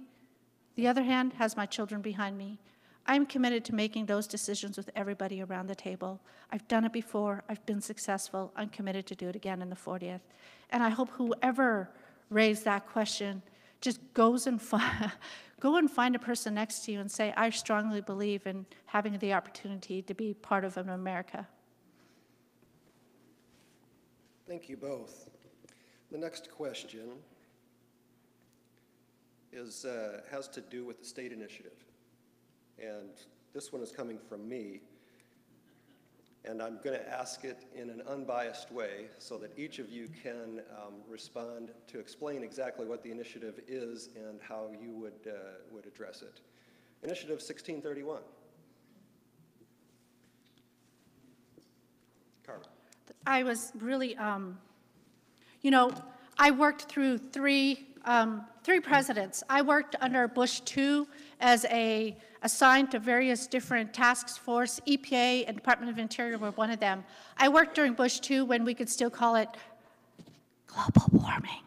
The other hand has my children behind me. I'm committed to making those decisions with everybody around the table. I've done it before. I've been successful. I'm committed to do it again in the 40th. And I hope whoever raised that question just goes and go and find a person next to you and say, I strongly believe in having the opportunity to be part of an America. Thank you both. The next question has to do with the state initiative. And this one is coming from me. And I'm going to ask it in an unbiased way so that each of you can respond to explain exactly what the initiative is and how you would address it. Initiative 1631. Carmen. I was really, you know, I worked through three presidents. I worked under Bush II as assigned to various different task force. EPA and Department of Interior were one of them. I worked during Bush II when we could still call it global warming,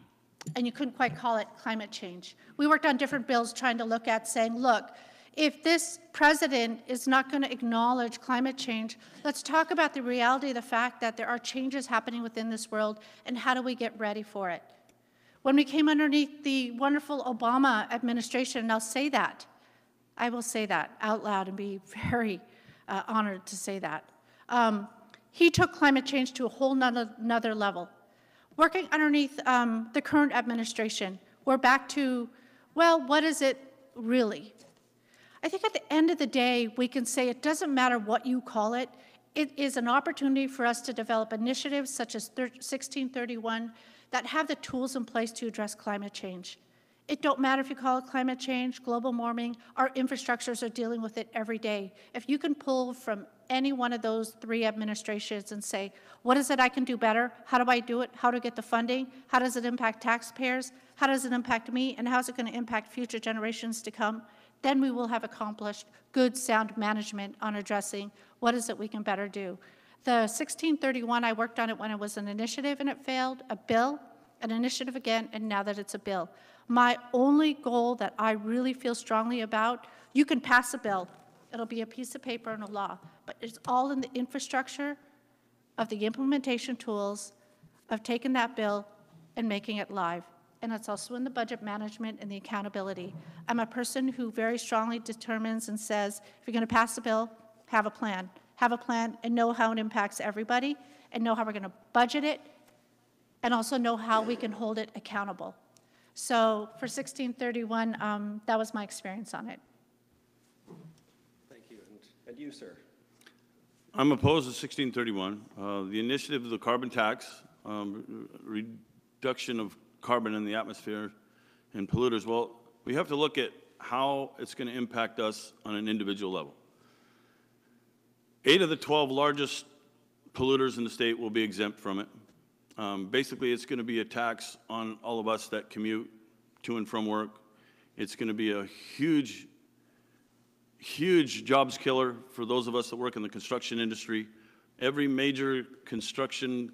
and you couldn't quite call it climate change. We worked on different bills trying to look at saying, look, if this president is not going to acknowledge climate change, let's talk about the reality of the fact that there are changes happening within this world, and how do we get ready for it? When we came underneath the wonderful Obama administration, and I'll say that, I will say that out loud and be very honored to say that. He took climate change to a whole nother level. Working underneath the current administration, we're back to, well, what is it really? I think at the end of the day, we can say it doesn't matter what you call it. It is an opportunity for us to develop initiatives such as 1631 that have the tools in place to address climate change. It don't matter if you call it climate change, global warming, our infrastructures are dealing with it every day. If you can pull from any one of those three administrations and say, what is it I can do better? How do I do it? How to get the funding? How does it impact taxpayers? How does it impact me? And how is it going to impact future generations to come? Then we will have accomplished good, sound management on addressing what is it we can better do. The 1631, I worked on it when it was an initiative and it failed, a bill, an initiative again, and now that it's a bill. My only goal that I really feel strongly about, you can pass a bill. It'll be a piece of paper and a law, but it's all in the infrastructure of the implementation tools of taking that bill and making it live. And it's also in the budget management and the accountability. I'm a person who very strongly determines and says, if you're going to pass a bill, have a plan. Have a plan and know how it impacts everybody, and know how we're going to budget it, and also know how we can hold it accountable. So for 1631, that was my experience on it. Thank you. And you, sir? I'm opposed to 1631. The initiative of the carbon tax, reduction of carbon in the atmosphere and polluters. Well, we have to look at how it's going to impact us on an individual level. 8 of the 12 largest polluters in the state will be exempt from it. Basically, it's going to be a tax on all of us that commute to and from work. It's going to be a huge, huge jobs killer for those of us that work in the construction industry. Every major construction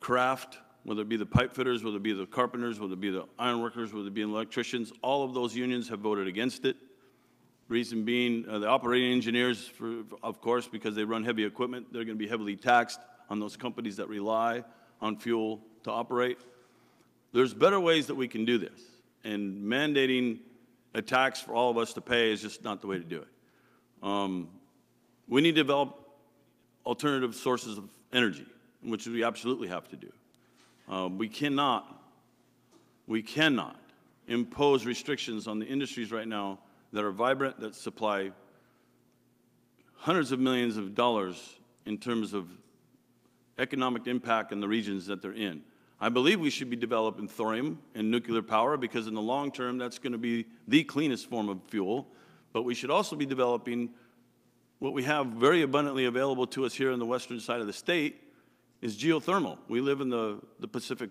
craft, whether it be the pipe fitters, whether it be the carpenters, whether it be the iron workers, whether it be electricians, all of those unions have voted against it. Reason being, the operating engineers, of course, because they run heavy equipment, they're going to be heavily taxed on those companies that rely on fuel to operate. There's better ways that we can do this, and mandating a tax for all of us to pay is just not the way to do it. We need to develop alternative sources of energy, which we absolutely have to do. We cannot impose restrictions on the industries right now that are vibrant, that supply hundreds of millions of dollars in terms of economic impact in the regions that they're in. I believe we should be developing thorium and nuclear power because in the long term, that's going to be the cleanest form of fuel. But we should also be developing what we have very abundantly available to us here on the western side of the state is geothermal. We live in the Pacific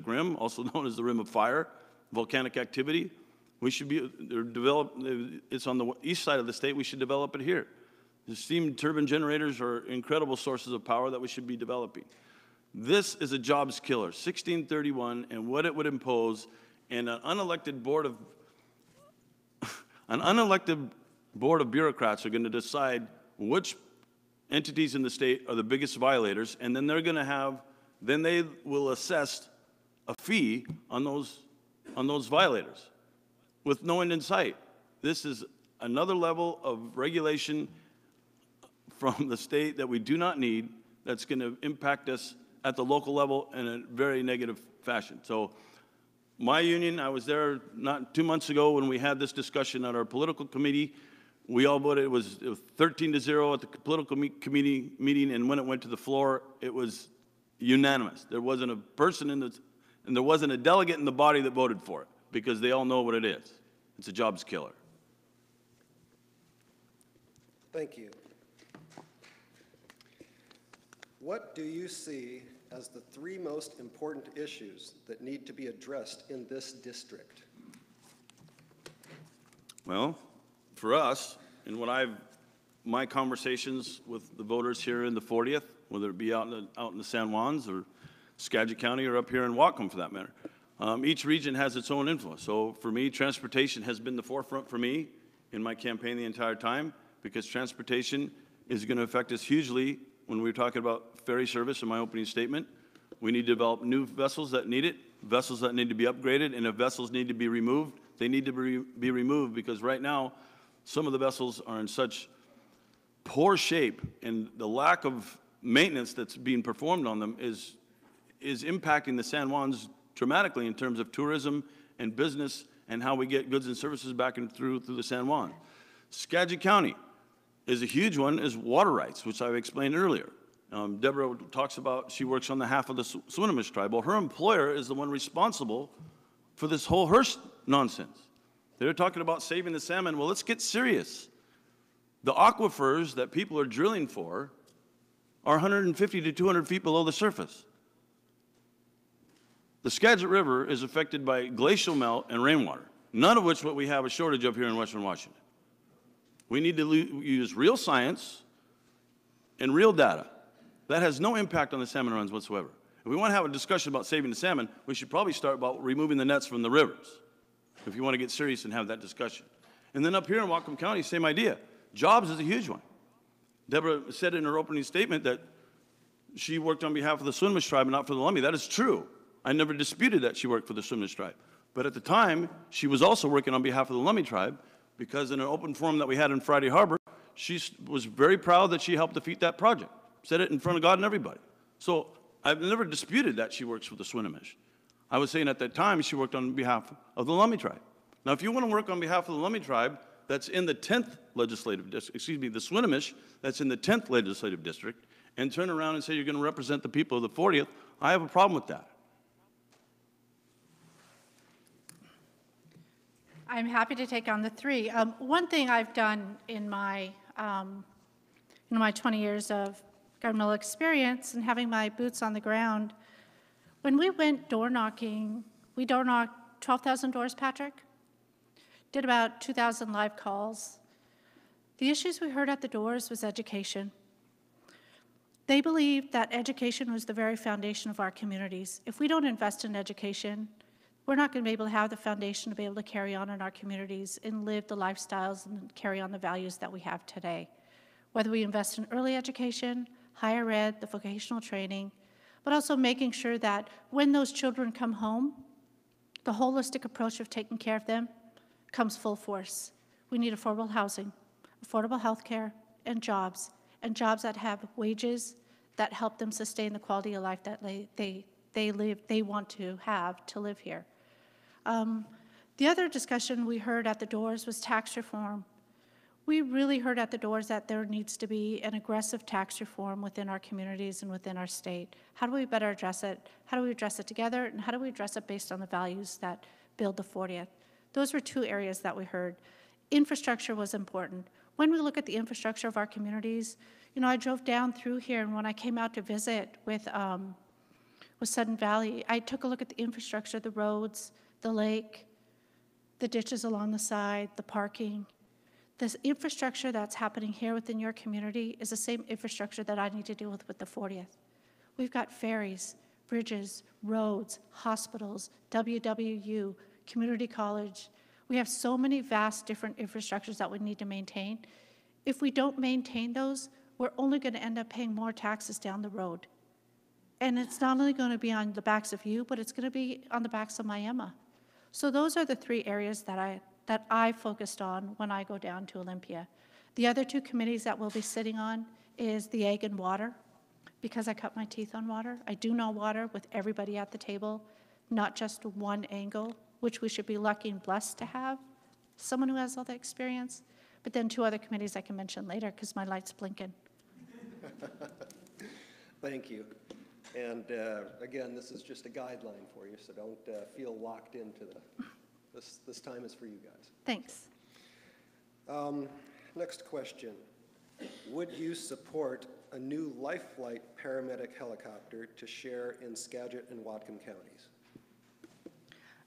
Rim, also known as the Rim of Fire, volcanic activity. We should be it's on the east side of the state, we should develop it here. The steam turbine generators are incredible sources of power that we should be developing. This is a jobs killer, 1631, and what it would impose, and an unelected board of bureaucrats are going to decide which entities in the state are the biggest violators, and then they will assess a fee on those violators with no end in sight. This is another level of regulation from the state that we do not need, that's going to impact us at the local level in a very negative fashion. So my union, I was there not 2 months ago when we had this discussion at our political committee. We all voted, it was 13-0 at the political committee meeting, and when it went to the floor, it was unanimous. There wasn't a person and there wasn't a delegate in the body that voted for it, because they all know what it is. It's a jobs killer. Thank you. What do you see as the 3 most important issues that need to be addressed in this district? Well, for us, and my conversations with the voters here in the 40th, whether it be out in the San Juans or Skagit County or up here in Whatcom for that matter, each region has its own influence. So for me, transportation has been the forefront for me in my campaign the entire time, because transportation is going to affect us hugely when we were talking about ferry service in my opening statement. We need to develop new vessels that need it, vessels that need to be upgraded, and if vessels need to be removed, they need to be removed, because right now, some of the vessels are in such poor shape, and the lack of maintenance that's being performed on them is impacting the San Juans dramatically in terms of tourism and business and how we get goods and services back and through the San Juan. Skagit County is a huge one, is water rights, which I've explained earlier. Debra talks about, she works on behalf of the Swinomish tribe. Well, her employer is the one responsible for this whole Hearst nonsense. They're talking about saving the salmon. Well, let's get serious. The aquifers that people are drilling for are 150 to 200 feet below the surface. The Skagit River is affected by glacial melt and rainwater, none of which what we have a shortage of here in Western Washington. We need to use real science and real data. That has no impact on the salmon runs whatsoever. If we want to have a discussion about saving the salmon, we should probably start about removing the nets from the rivers, if you want to get serious and have that discussion. And then up here in Whatcom County, same idea. Jobs is a huge one. Debra said in her opening statement that she worked on behalf of the Swinomish tribe and not for the Lummi. That is true. I never disputed that she worked for the Swinomish tribe. But at the time, she was also working on behalf of the Lummi tribe, because in an open forum that we had in Friday Harbor, she was very proud that she helped defeat that project. Said it in front of God and everybody. So I've never disputed that she works for the Swinomish. I was saying at that time she worked on behalf of the Lummi tribe. Now, if you want to work on behalf of the Lummi tribe that's in the 10th legislative district, excuse me, the Swinomish that's in the 10th legislative district, and turn around and say you're going to represent the people of the 40th, I have a problem with that. I'm happy to take on the three. One thing I've done in my 20 years of governmental experience and having my boots on the ground, when we went door knocking, we door knocked 12,000 doors, Patrick, did about 2,000 live calls. The issues we heard at the doors was education. They believed that education was the very foundation of our communities. If we don't invest in education, we're not going to be able to have the foundation to be able to carry on in our communities and live the lifestyles and carry on the values that we have today. Whether we invest in early education, higher ed, the vocational training, but also making sure that when those children come home, the holistic approach of taking care of them comes full force. We need affordable housing, affordable health care, and jobs that have wages that help them sustain the quality of life that they want to have to live here. The other discussion we heard at the doors was tax reform. We really heard at the doors that there needs to be an aggressive tax reform within our communities and within our state. How do we better address it? How do we address it together? And how do we address it based on the values that build the 40th? Those were two areas that we heard. Infrastructure was important. When we look at the infrastructure of our communities, you know, I drove down through here, and when I came out to visit with Sudden Valley, I took a look at the infrastructure, the roads, the lake, the ditches along the side, the parking. This infrastructure that's happening here within your community is the same infrastructure that I need to deal with the 40th. We've got ferries, bridges, roads, hospitals, WWU, community college. We have so many vast different infrastructures that we need to maintain. If we don't maintain those, we're only going to end up paying more taxes down the road. And it's not only going to be on the backs of you, but it's going to be on the backs of my Emma. So those are the three areas that I focused on when I go down to Olympia. The other two committees that we'll be sitting on is the Ag and Water, because I cut my teeth on water. I do know water with everybody at the table, not just one angle, which we should be lucky and blessed to have, someone who has all the experience. But then two other committees I can mention later because my light's blinking. Thank you. And again, this is just a guideline for you, so don't feel locked into this time is for you guys. Thanks. Next question. Would you support a new Life Flight paramedic helicopter to share in Skagit and Whatcom counties?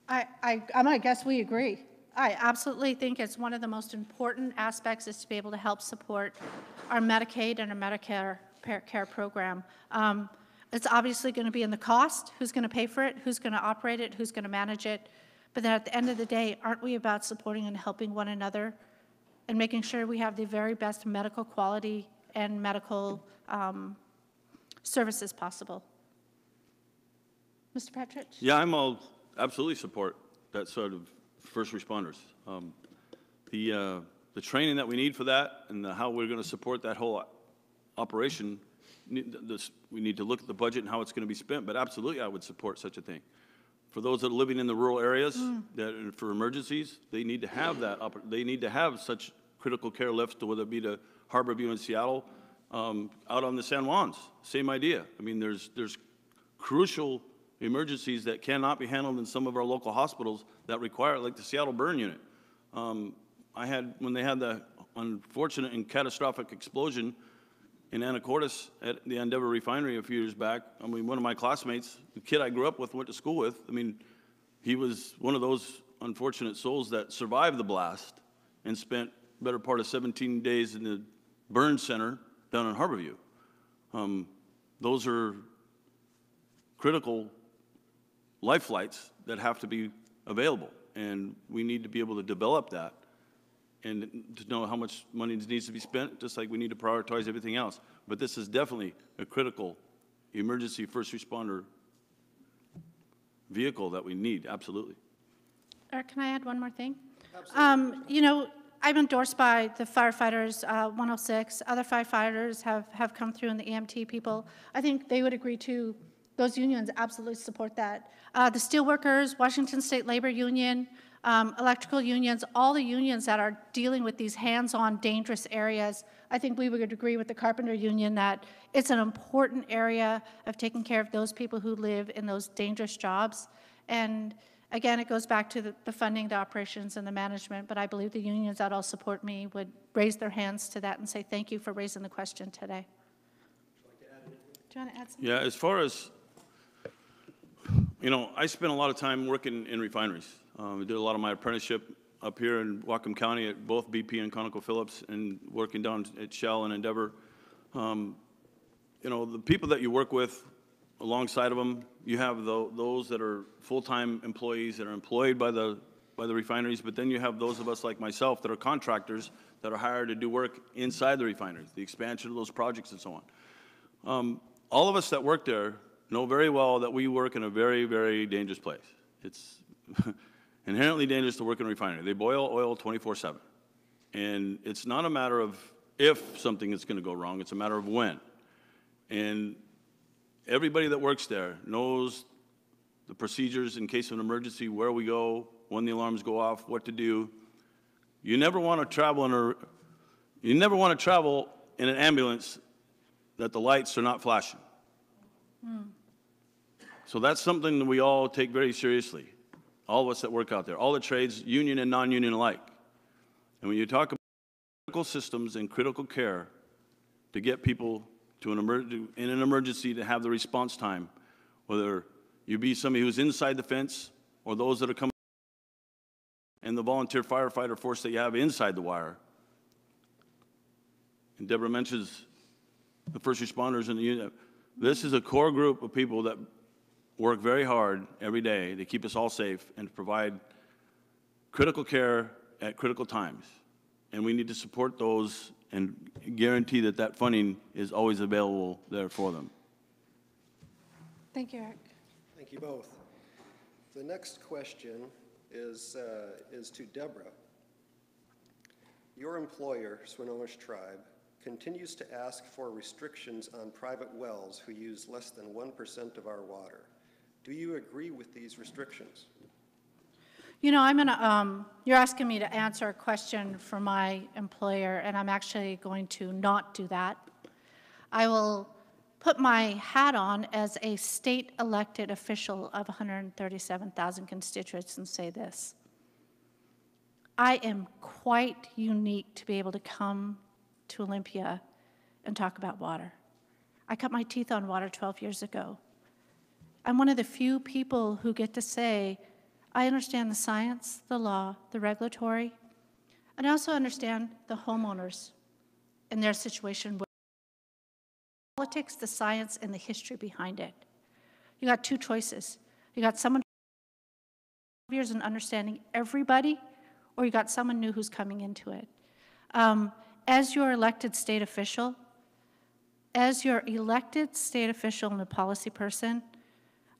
I'm going to guess we agree. I absolutely think it's one of the most important aspects is to be able to help support our Medicaid and our Medicare care program. It's obviously going to be in the cost, who's going to pay for it, who's going to operate it, who's going to manage it. But then at the end of the day, aren't we about supporting and helping one another and making sure we have the very best medical quality and medical services possible? Mr. Petrish? Yeah, I'm absolutely support that sort of first responders. The training that we need for that and how we're going to support that whole operation, we need to look at the budget and how it's going to be spent, but absolutely I would support such a thing. For those that are living in the rural areas, that for emergencies, they need to have that. They need to have such critical care lifts, whether it be to Harborview in Seattle, out on the San Juans. Same idea. I mean, there's crucial emergencies that cannot be handled in some of our local hospitals that require it, like the Seattle Burn Unit. When they had the unfortunate and catastrophic explosion in Anacortes at the Endeavor Refinery a few years back, I mean, one of my classmates, the kid I grew up with, went to school with, I mean, he was one of those unfortunate souls that survived the blast and spent the better part of 17 days in the burn center down in Harborview. Those are critical life flights that have to be available, and we need to be able to develop that and to know how much money needs to be spent, just like we need to prioritize everything else. But this is definitely a critical emergency first responder vehicle that we need, absolutely. Can I add one more thing? Absolutely. You know, I'm endorsed by the firefighters, 106. Other firefighters have come through, and the EMT people. I think they would agree too. Those unions absolutely support that. The steelworkers, Washington State Labor Union, electrical unions, all the unions that are dealing with these hands-on dangerous areas, I think we would agree with the carpenter union that it's an important area of taking care of those people who live in those dangerous jobs. And Again, it goes back to the funding, the operations, and the management, but I believe the unions that all support me would raise their hands to that and say thank you for raising the question today. Do you want to add something? Yeah, as far as, I spent a lot of time working in refineries. I did a lot of my apprenticeship up here in Whatcom County at both BP and ConocoPhillips, and working down at Shell and Endeavor. The people that you work with, alongside of them, you have those that are full-time employees that are employed by the refineries, but then you have those of us like myself that are contractors that are hired to do work inside the refineries, the expansion of those projects and so on. All of us that work there know very well that we work in a very, very dangerous place. It's inherently dangerous to work in a refinery. They boil oil 24/7. And it's not a matter of if something is going to go wrong, it's a matter of when. And everybody that works there knows the procedures in case of an emergency, where we go, when the alarms go off, what to do. You never want to travel in an ambulance that the lights are not flashing. So that's something that we all take very seriously, all of us that work out there, all the trades, union and non-union alike. And when you talk about critical systems and critical care to get people to in an emergency to have the response time, whether you be somebody who's inside the fence or those that are coming and the volunteer firefighter force that you have inside the wire. And Debra mentions the first responders and the unit. This is a core group of people that work very hard every day to keep us all safe and to provide critical care at critical times. And we need to support those and guarantee that that funding is always available there for them. Thank you, Eric. Thank you both. The next question is to Debra. Your employer, Swinomish Tribe, continues to ask for restrictions on private wells who use less than 1% of our water. Do you agree with these restrictions? You're asking me to answer a question for my employer, and I'm actually going to not do that. I will put my hat on as a state elected official of 137,000 constituents and say this. I am quite unique to be able to come to Olympia and talk about water. I cut my teeth on water 12 years ago. I'm one of the few people who get to say, I understand the science, the law, the regulatory, and I also understand the homeowners and their situation with politics, the science, and the history behind it. You got two choices. You got someone who years in understanding everybody, or you got someone new who's coming into it. As your elected state official and a policy person,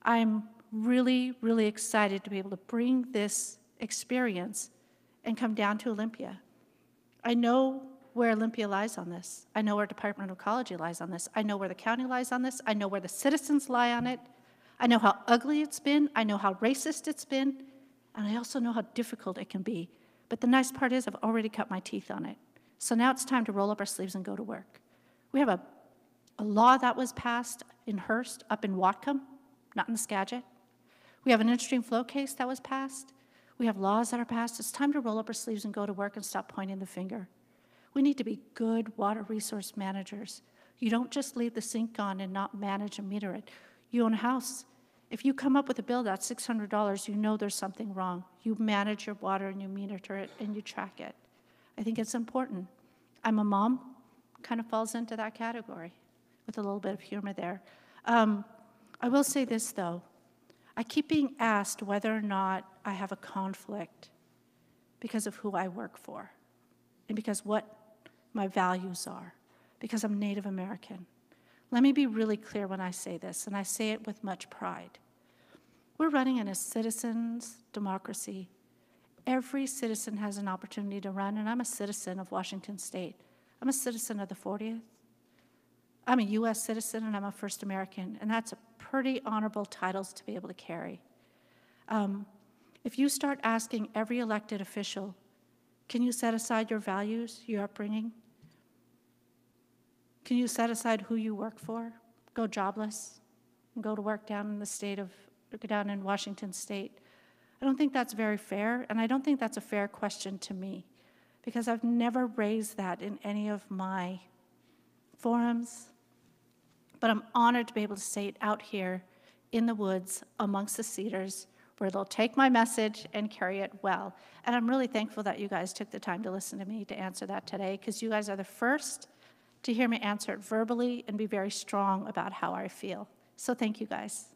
I'm really, really excited to be able to bring this experience and come down to Olympia. I know where Olympia lies on this. I know where Department of Ecology lies on this. I know where the county lies on this. I know where the citizens lie on it. I know how ugly it's been. I know how racist it's been. And I also know how difficult it can be. But the nice part is I've already cut my teeth on it. So now it's time to roll up our sleeves and go to work. We have a law that was passed in Hearst, up in Whatcom, not in the Skagit. We have an in-stream flow case that was passed. We have laws that are passed. It's time to roll up our sleeves and go to work and stop pointing the finger. We need to be good water resource managers. You don't just leave the sink on and not manage and meter it. You own a house. If you come up with a bill that's $600, you know there's something wrong. You manage your water and you meter it and you track it. I think it's important. I'm a mom, kind of falls into that category with a little bit of humor there. I will say this, though. I keep being asked whether or not I have a conflict because of who I work for and because what my values are, because I'm Native American. Let me be really clear when I say this, and I say it with much pride. We're running in a citizens' democracy. Every citizen has an opportunity to run, and I'm a citizen of Washington State. I'm a citizen of the 40th. I'm a U.S. citizen, and I'm a First American, and that's a pretty honorable titles to be able to carry. If you start asking every elected official, can you set aside your values, your upbringing? Can you set aside who you work for? Go jobless and go to work down in Washington State. I don't think that's very fair, and I don't think that's a fair question to me, because I've never raised that in any of my forums. But I'm honored to be able to say it out here in the woods amongst the cedars, where they'll take my message and carry it well. And I'm really thankful that you guys took the time to listen to me to answer that today, because you guys are the first to hear me answer it verbally and be very strong about how I feel. So thank you, guys.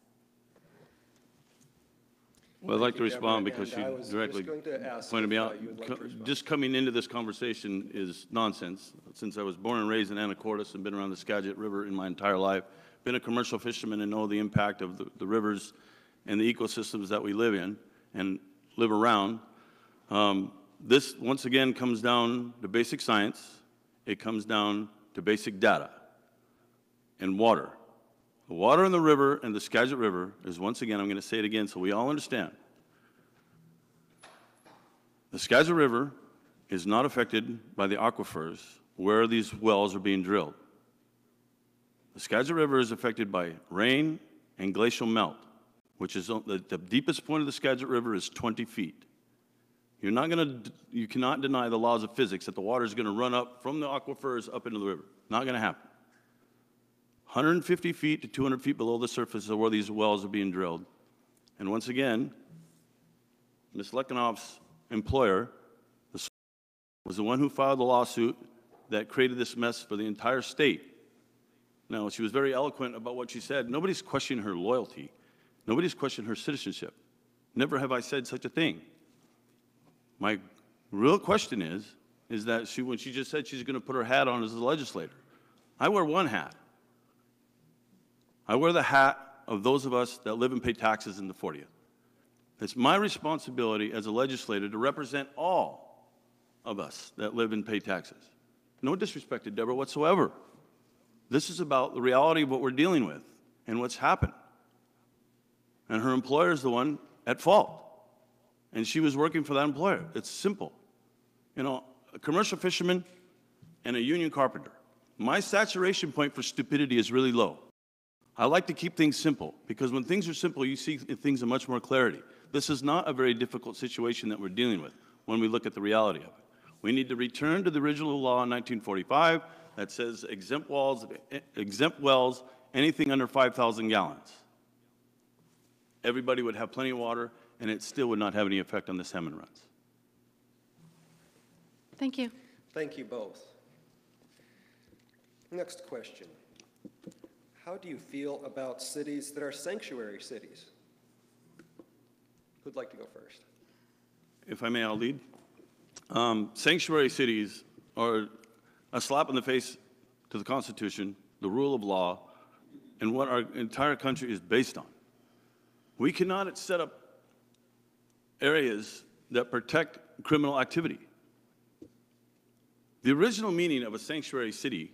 Well, I'd like to Thank you, respond Debra, because and I you was directly just going to ask pointed me if, out. you would like to respond. Just coming into this conversation is nonsense. Since I was born and raised in Anacortes and been around the Skagit River in my entire life, been a commercial fisherman and know the impact of the rivers and the ecosystems that we live in and live around. This, once again, comes down to basic science. It comes down to basic data and water. The water in the river and the Skagit River is, once again, I'm going to say it again so we all understand. The Skagit River is not affected by the aquifers where these wells are being drilled. The Skagit River is affected by rain and glacial melt, which is the deepest point of the Skagit River is 20 feet. You cannot deny the laws of physics that the water is going to run up from the aquifers up into the river. Not going to happen. 150 feet to 200 feet below the surface of where these wells are being drilled. And once again, Ms. Lekanoff's employer was the one who filed the lawsuit that created this mess for the entire state. Now, she was very eloquent about what she said. Nobody's questioning her loyalty. Nobody's questioning her citizenship. Never have I said such a thing. My real question is that when she just said she's going to put her hat on as a legislator. I wear one hat. I wear the hat of those of us that live and pay taxes in the 40th. It's my responsibility as a legislator to represent all of us that live and pay taxes. No disrespect to Debra whatsoever. This is about the reality of what we're dealing with and what's happened. And her employer is the one at fault. And she was working for that employer. It's simple. You know, a commercial fisherman and a union carpenter. My saturation point for stupidity is really low. I like to keep things simple, because when things are simple, you see things in much more clarity. This is not a very difficult situation that we're dealing with when we look at the reality of it. We need to return to the original law in 1945 that says exempt wells, anything under 5,000 gallons. Everybody would have plenty of water, and it still would not have any effect on the salmon runs. Thank you. Thank you both. Next question. How do you feel about cities that are sanctuary cities? Who'd like to go first? If I may, I'll lead. Sanctuary cities are a slap in the face to the Constitution, the rule of law, and what our entire country is based on. We cannot set up areas that protect criminal activity. The original meaning of a sanctuary city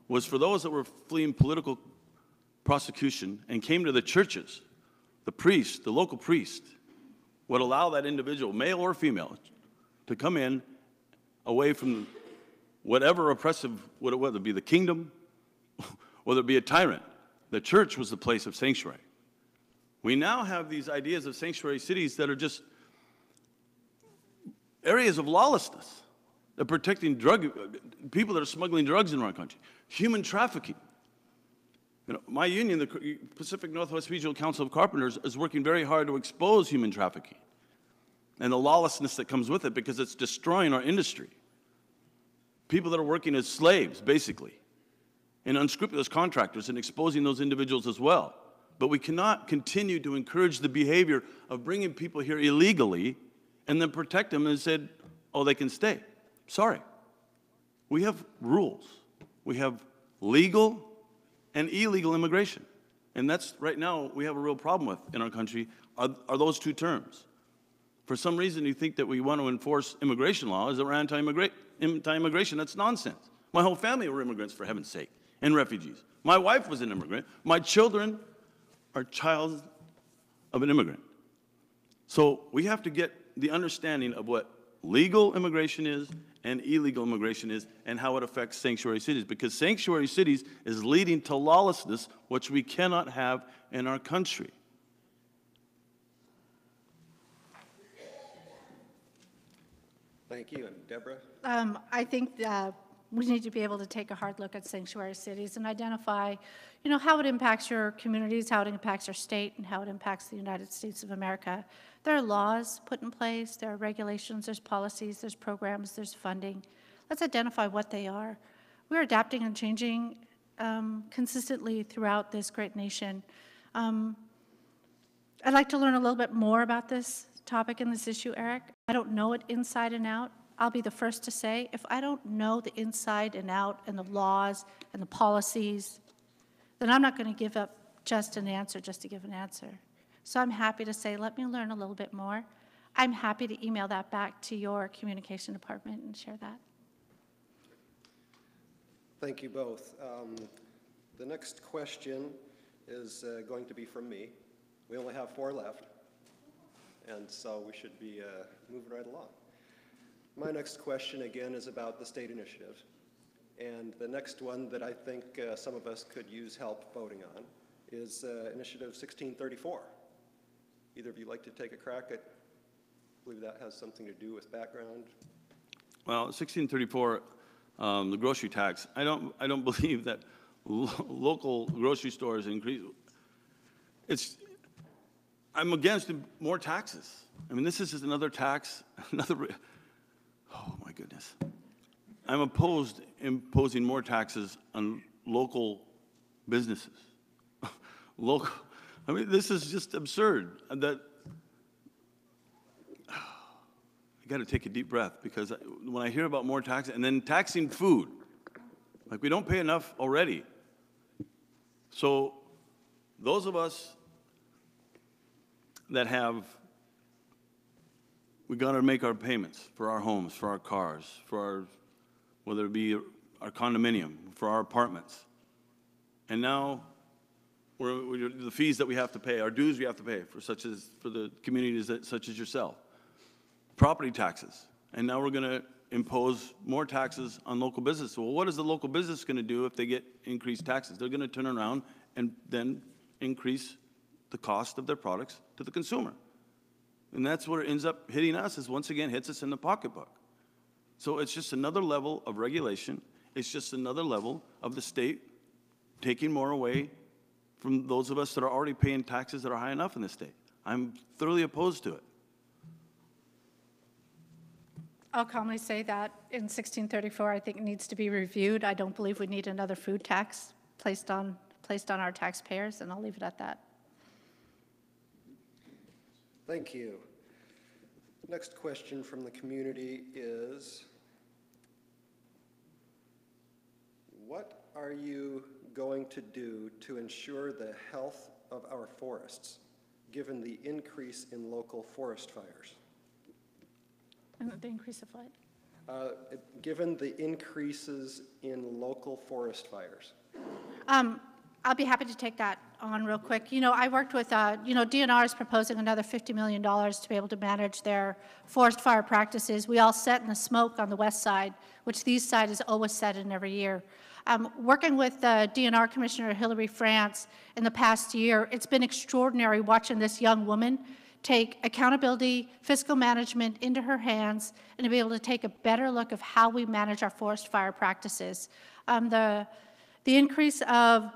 was for those that were fleeing political prosecution and came to the churches. The priest, the local priest, would allow that individual, male or female, to come in away from whatever oppressive, whether it be the kingdom, whether it be a tyrant. The church was the place of sanctuary. We now have these ideas of sanctuary cities that are just areas of lawlessness. They're protecting people that are smuggling drugs in our country, human trafficking. You know, my union, the Pacific Northwest Regional Council of Carpenters, is working very hard to expose human trafficking and the lawlessness that comes with it, because it's destroying our industry. People that are working as slaves, basically, and unscrupulous contractors, and exposing those individuals as well. But we cannot continue to encourage the behavior of bringing people here illegally and then protect them and said, oh, they can stay. Sorry. We have rules. We have legal and illegal immigration. And that's, right now, we have a real problem with in our country, are those two terms. For some reason, you think that we want to enforce immigration laws, that we're anti-immigration. That's nonsense. My whole family were immigrants, for heaven's sake, and refugees. My wife was an immigrant. My children are child of an immigrant. So we have to get the understanding of what legal immigration is and illegal immigration is, and how it affects sanctuary cities, because sanctuary cities is leading to lawlessness, which we cannot have in our country. Thank you. And Deborah? I think we need to be able to take a hard look at sanctuary cities and identify, how it impacts your communities, how it impacts your state, and how it impacts the United States of America. There are laws put in place, there are regulations, there's policies, there's programs, there's funding. Let's identify what they are. We're adapting and changing consistently throughout this great nation. I'd like to learn a little bit more about this topic and this issue, Eric. I don't know it inside and out. I'll be the first to say, if I don't know the inside and out and the laws and the policies, then I'm not going to give up just an answer just to give an answer. So I'm happy to say, let me learn a little bit more. I'm happy to email that back to your communication department and share that. Thank you both. The next question is going to be from me. We only have 4 left, and so we should be moving right along. My next question, again, is about the state initiative. And the next one that I think some of us could use help voting on is Initiative 1634. Either of you like to take a crack at, I believe that has something to do with background. Well, 1634, the grocery tax, I don't believe that local grocery stores increase. I'm against more taxes. I mean, this is just another tax, oh my goodness. I'm opposed imposing more taxes on local businesses. I mean, this is just absurd. I got to take a deep breath, because when I hear about more taxes and then taxing food, like we don't pay enough already. So those of us that we got to make our payments for our homes, for our cars, for whether it be our condominium, for our apartments. And now the fees that we have to pay, our dues we have to pay for the communities such as yourself. Property taxes. And now we're going to impose more taxes on local business. Well, what is the local business going to do if they get increased taxes? They're going to turn around and then increase the cost of their products to the consumer. And that's where it ends up hitting us, is once again hits us in the pocketbook. So it's just another level of regulation. It's just another level of the state taking more away from those of us that are already paying taxes that are high enough in the state. I'm thoroughly opposed to it. I'll calmly say that in 1634, I think it needs to be reviewed. I don't believe we need another food tax placed on our taxpayers, and I'll leave it at that. Thank you. Next question from the community is, what are you going to do to ensure the health of our forests, given the increase in local forest fires? And the increase of what? Given the increases in local forest fires. I'll be happy to take that on real quick. I worked with, DNR is proposing another $50 million to be able to manage their forest fire practices. We all set in the smoke on the west side, which the east side is always set in every year. Working with DNR Commissioner Hillary France in the past year, it's been extraordinary watching this young woman take accountability, fiscal management into her hands, and to be able to take a better look of how we manage our forest fire practices. The increase of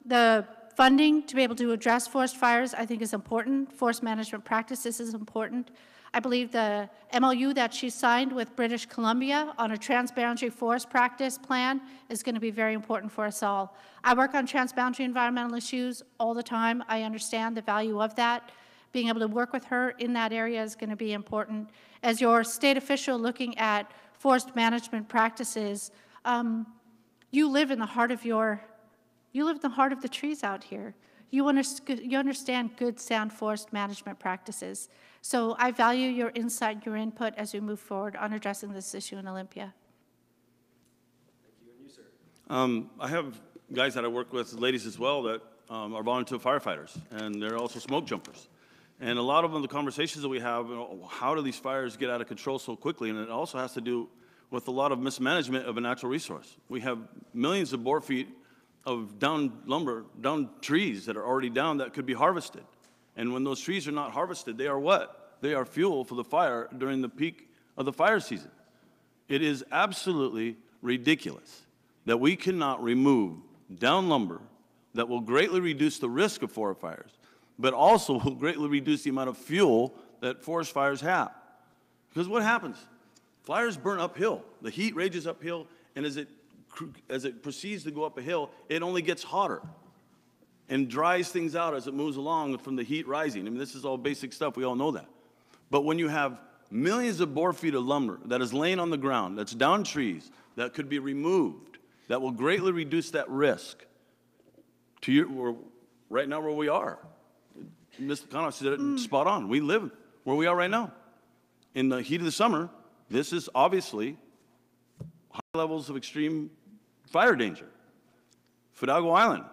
the funding to be able to address forest fires, I think, is important. Forest management practices is important. I believe the MOU that she signed with British Columbia on a transboundary forest practice plan is going to be very important for us all. I work on transboundary environmental issues all the time. I understand the value of that. Being able to work with her in that area is going to be important. As your state official looking at forest management practices, you live in the heart of the trees out here. You understand good, sound forest management practices. So I value your insight, your input as we move forward on addressing this issue in Olympia. Thank you. And you, sir? I have guys that I work with, ladies as well, that are volunteer firefighters, and they're also smoke jumpers. And a lot of them, the conversations that we have, how do these fires get out of control so quickly? And it also has to do with a lot of mismanagement of a natural resource. We have millions of board feet of down lumber, down trees that are already down that could be harvested. And when those trees are not harvested, they are what? They are fuel for the fire during the peak of the fire season. It is absolutely ridiculous that we cannot remove down lumber that will greatly reduce the risk of forest fires, but also will greatly reduce the amount of fuel that forest fires have. Because what happens? Fires burn uphill. The heat rages uphill, and as it proceeds to go up a hill, it only gets hotter and dries things out as it moves along from the heat rising. I mean, this is all basic stuff. We all know that. But when you have millions of board feet of lumber that is laying on the ground, that's down trees, that could be removed, that will greatly reduce that risk to right now where we are. Ms. Lekanoff said it spot on. We live where we are right now. In the heat of the summer, this is obviously high levels of extreme fire danger. Fidalgo Island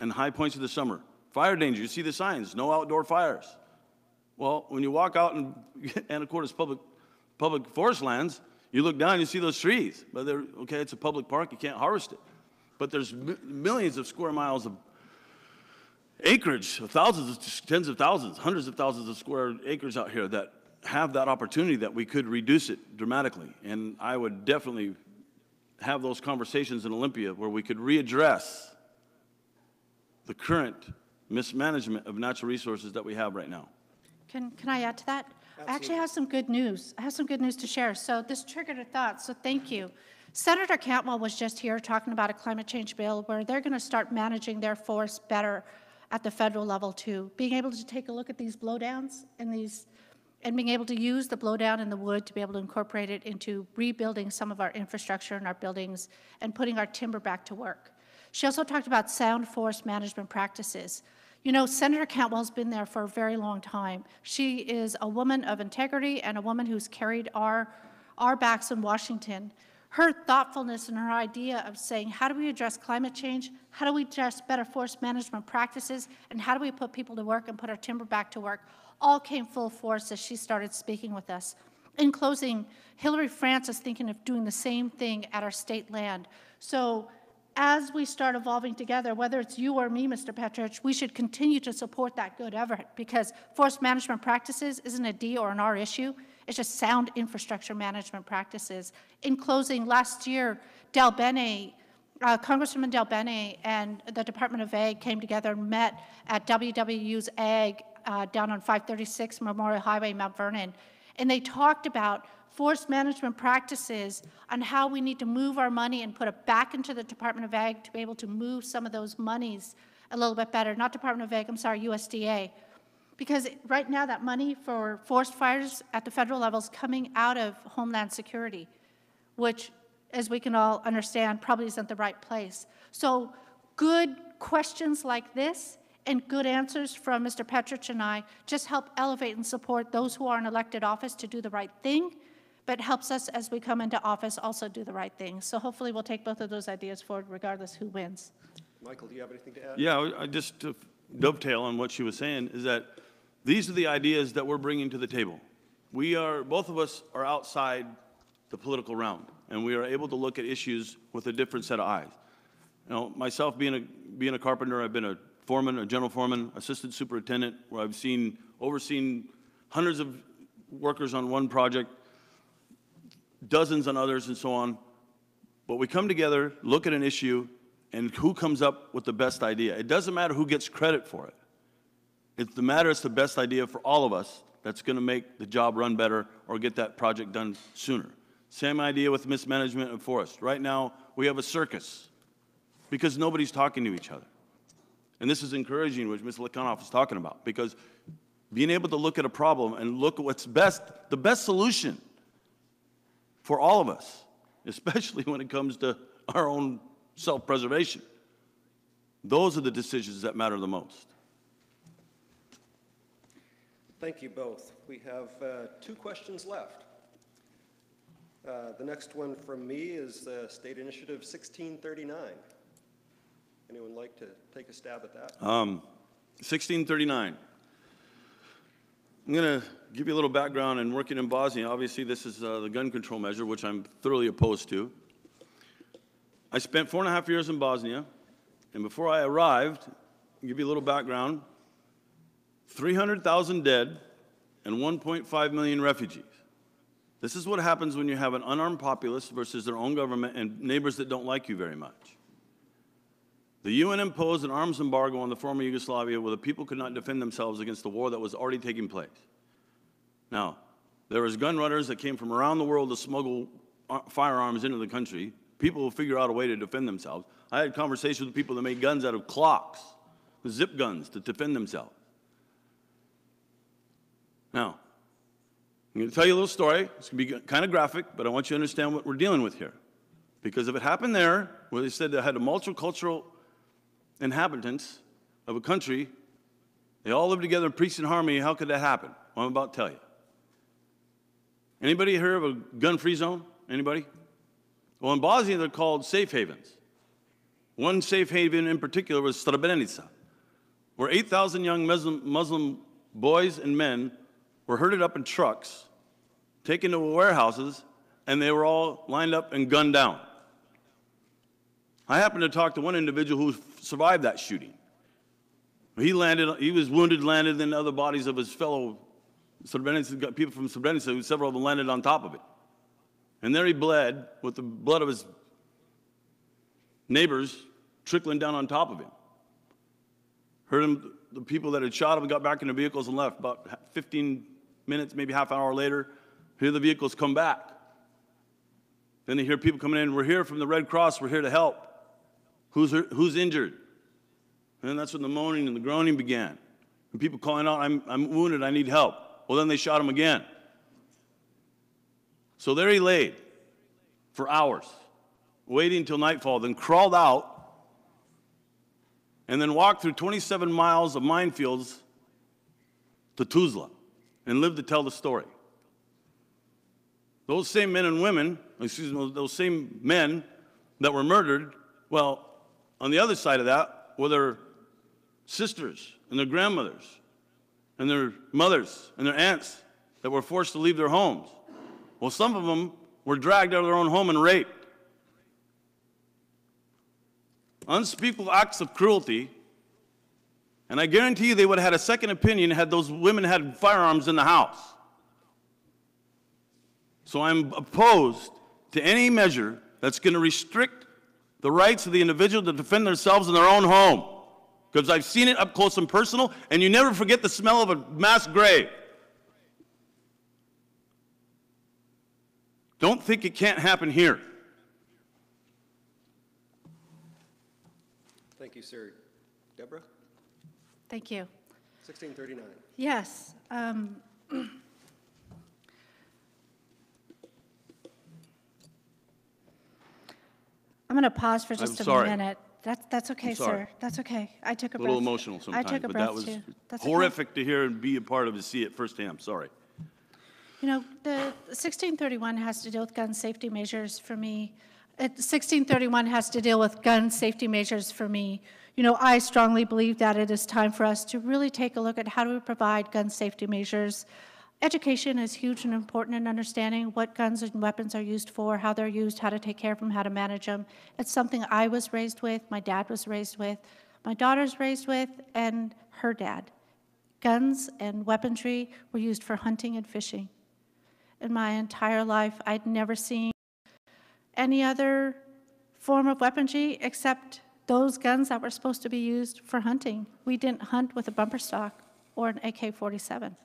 and high points of the summer. Fire danger, you see the signs, no outdoor fires. Well, when you walk out in Anacortes public forest lands, you look down, you see those trees. But they're, okay, it's a public park, you can't harvest it. But there's millions of square miles of acreage, thousands, tens of thousands, hundreds of thousands of square acres out here that have that opportunity that we could reduce it dramatically. And I would definitely have those conversations in Olympia where we could readdress the current mismanagement of natural resources that we have right now. Can I add to that? I actually have some good news. I have some good news to share. So this triggered a thought, so thank you. Senator Cantwell was just here talking about a climate change bill where they're going to start managing their forests better at the federal level too. Being able to take a look at these blowdowns and being able to use the blowdown in the wood to be able to incorporate it into rebuilding some of our infrastructure and our buildings and putting our timber back to work. She also talked about sound forest management practices. You know, Senator Cantwell's been there for a very long time. She is a woman of integrity and a woman who's carried our backs in Washington. Her thoughtfulness and her idea of saying, how do we address climate change? How do we address better forest management practices? And how do we put people to work and put our timber back to work? All came full force as she started speaking with us. In closing, Hillary France is thinking of doing the same thing at our state land. So as we start evolving together, whether it's you or me, Mr. Petrish, we should continue to support that good effort because forest management practices isn't a D or an R issue. It's just sound infrastructure management practices. In closing, last year, Congresswoman Del Bene and the Department of Ag came together and met at WWU's Ag down on 536 Memorial Highway, Mount Vernon, and they talked about forest management practices on how we need to move our money and put it back into the Department of Ag to be able to move some of those monies a little bit better. Not Department of Ag, I'm sorry, USDA. Because right now that money for forest fires at the federal level is coming out of Homeland Security, which, as we can all understand, probably isn't the right place. So good questions like this and good answers from Mr. Petrish and I just help elevate and support those who are in elected office to do the right thing, but helps us as we come into office also do the right thing. So hopefully we'll take both of those ideas forward regardless who wins. Michael, do you have anything to add? Yeah, I just to dovetail on what she was saying is that these are the ideas that we're bringing to the table. Both of us are outside the political realm, and we are able to look at issues with a different set of eyes. You know, myself being a carpenter, I've been a foreman, a general foreman, assistant superintendent, where I've overseen hundreds of workers on one project, dozens on others, and so on. But we come together, look at an issue, and who comes up with the best idea. It doesn't matter who gets credit for it. It's the best idea for all of us that's going to make the job run better or get that project done sooner. Same idea with mismanagement of forests. Right now, we have a circus because nobody's talking to each other. And this is encouraging, which Ms. Lekanoff is talking about, because being able to look at a problem and look at what's best, the best solution for all of us, especially when it comes to our own self-preservation. Those are the decisions that matter the most. Thank you both. We have 2 questions left. The next one from me is State Initiative 1639. Anyone like to take a stab at that? 1639. I'm going to give you a little background. In working in Bosnia, obviously this is the gun control measure, which I'm thoroughly opposed to. I spent 4.5 years in Bosnia, and before I arrived, I'll give you a little background, 300,000 dead and 1.5 million refugees. This is what happens when you have an unarmed populace versus their own government and neighbors that don't like you very much. The UN imposed an arms embargo on the former Yugoslavia where the people could not defend themselves against the war that was already taking place. Now, there was gun runners that came from around the world to smuggle firearms into the country. People will figure out a way to defend themselves. I had conversations with people that made guns out of clocks, zip guns to defend themselves. Now, I'm going to tell you a little story. It's going to be kind of graphic, but I want you to understand what we're dealing with here. Because if it happened there, where they said they had a multicultural inhabitants of a country, they all live together in peace and harmony, how could that happen? Well, I'm about to tell you. Anybody heard of a gun-free zone? Anybody? Well, in Bosnia, they're called safe havens. One safe haven in particular was Srebrenica, where 8,000 young Muslim boys and men were herded up in trucks, taken to warehouses, and they were all lined up and gunned down. I happened to talk to one individual who survived that shooting. He was wounded, landed in other bodies of his fellow Srebrenica, people from Srebrenica, several of them landed on top of it. And there he bled with the blood of his neighbors trickling down on top of him. Heard him, the people that had shot him got back in the vehicles and left. About 15 minutes, maybe half an hour later, hear the vehicles come back. Then they hear people coming in, we're here from the Red Cross, we're here to help. Who's injured? And that's when the moaning and the groaning began. And people calling out, I'm wounded, I need help. Well, then they shot him again. So there he laid for hours, waiting until nightfall, then crawled out, and then walked through 27 miles of minefields to Tuzla, and lived to tell the story. Those same men and women, those same men that were murdered, well, on the other side of that were their sisters and their grandmothers and their mothers and their aunts that were forced to leave their homes. Well, some of them were dragged out of their own home and raped. Unspeakable acts of cruelty, and I guarantee you they would have had a second opinion had those women had firearms in the house. So I'm opposed to any measure that's going to restrict the rights of the individual to defend themselves in their own home. Because I've seen it up close and personal, and you never forget the smell of a mass grave. Don't think it can't happen here. Thank you, sir. Debra? Thank you. 1639. Yes. I'm going to pause for just a minute. That's okay, sir. That's okay. I took a breath. A little emotional sometimes, I took a but breath that was too. That's horrific okay. to hear and be a part of and see it firsthand. Sorry. You know, the 1631 has to deal with gun safety measures for me. 1631 has to deal with gun safety measures for me. You know, I strongly believe that it is time for us to really take a look at how do we provide gun safety measures. Education is huge and important in understanding what guns and weapons are used for, how they're used, how to take care of them, how to manage them. It's something I was raised with, my dad was raised with, my daughter's raised with, and her dad. Guns and weaponry were used for hunting and fishing. In my entire life, I'd never seen any other form of weaponry except those guns that were supposed to be used for hunting. We didn't hunt with a bumper stock or an AK-47.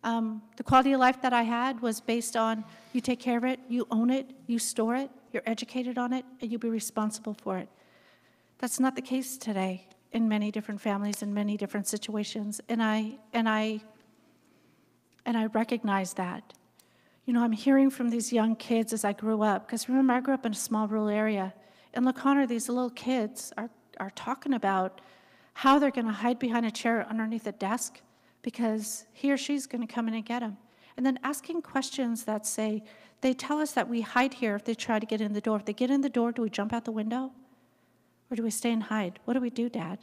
The quality of life that I had was based on you take care of it, you own it, you store it, you're educated on it, and you be responsible for it. That's not the case today in many different families in many different situations, and I recognize that. You know, I'm hearing from these young kids as I grew up, because remember, I grew up in a small rural area. In Lekanoff, these little kids are talking about how they're going to hide behind a chair underneath a desk because he or she's going to come in and get them. And then asking questions that say, they tell us that we hide here if they try to get in the door. If they get in the door, do we jump out the window? Or do we stay and hide? What do we do, Dad?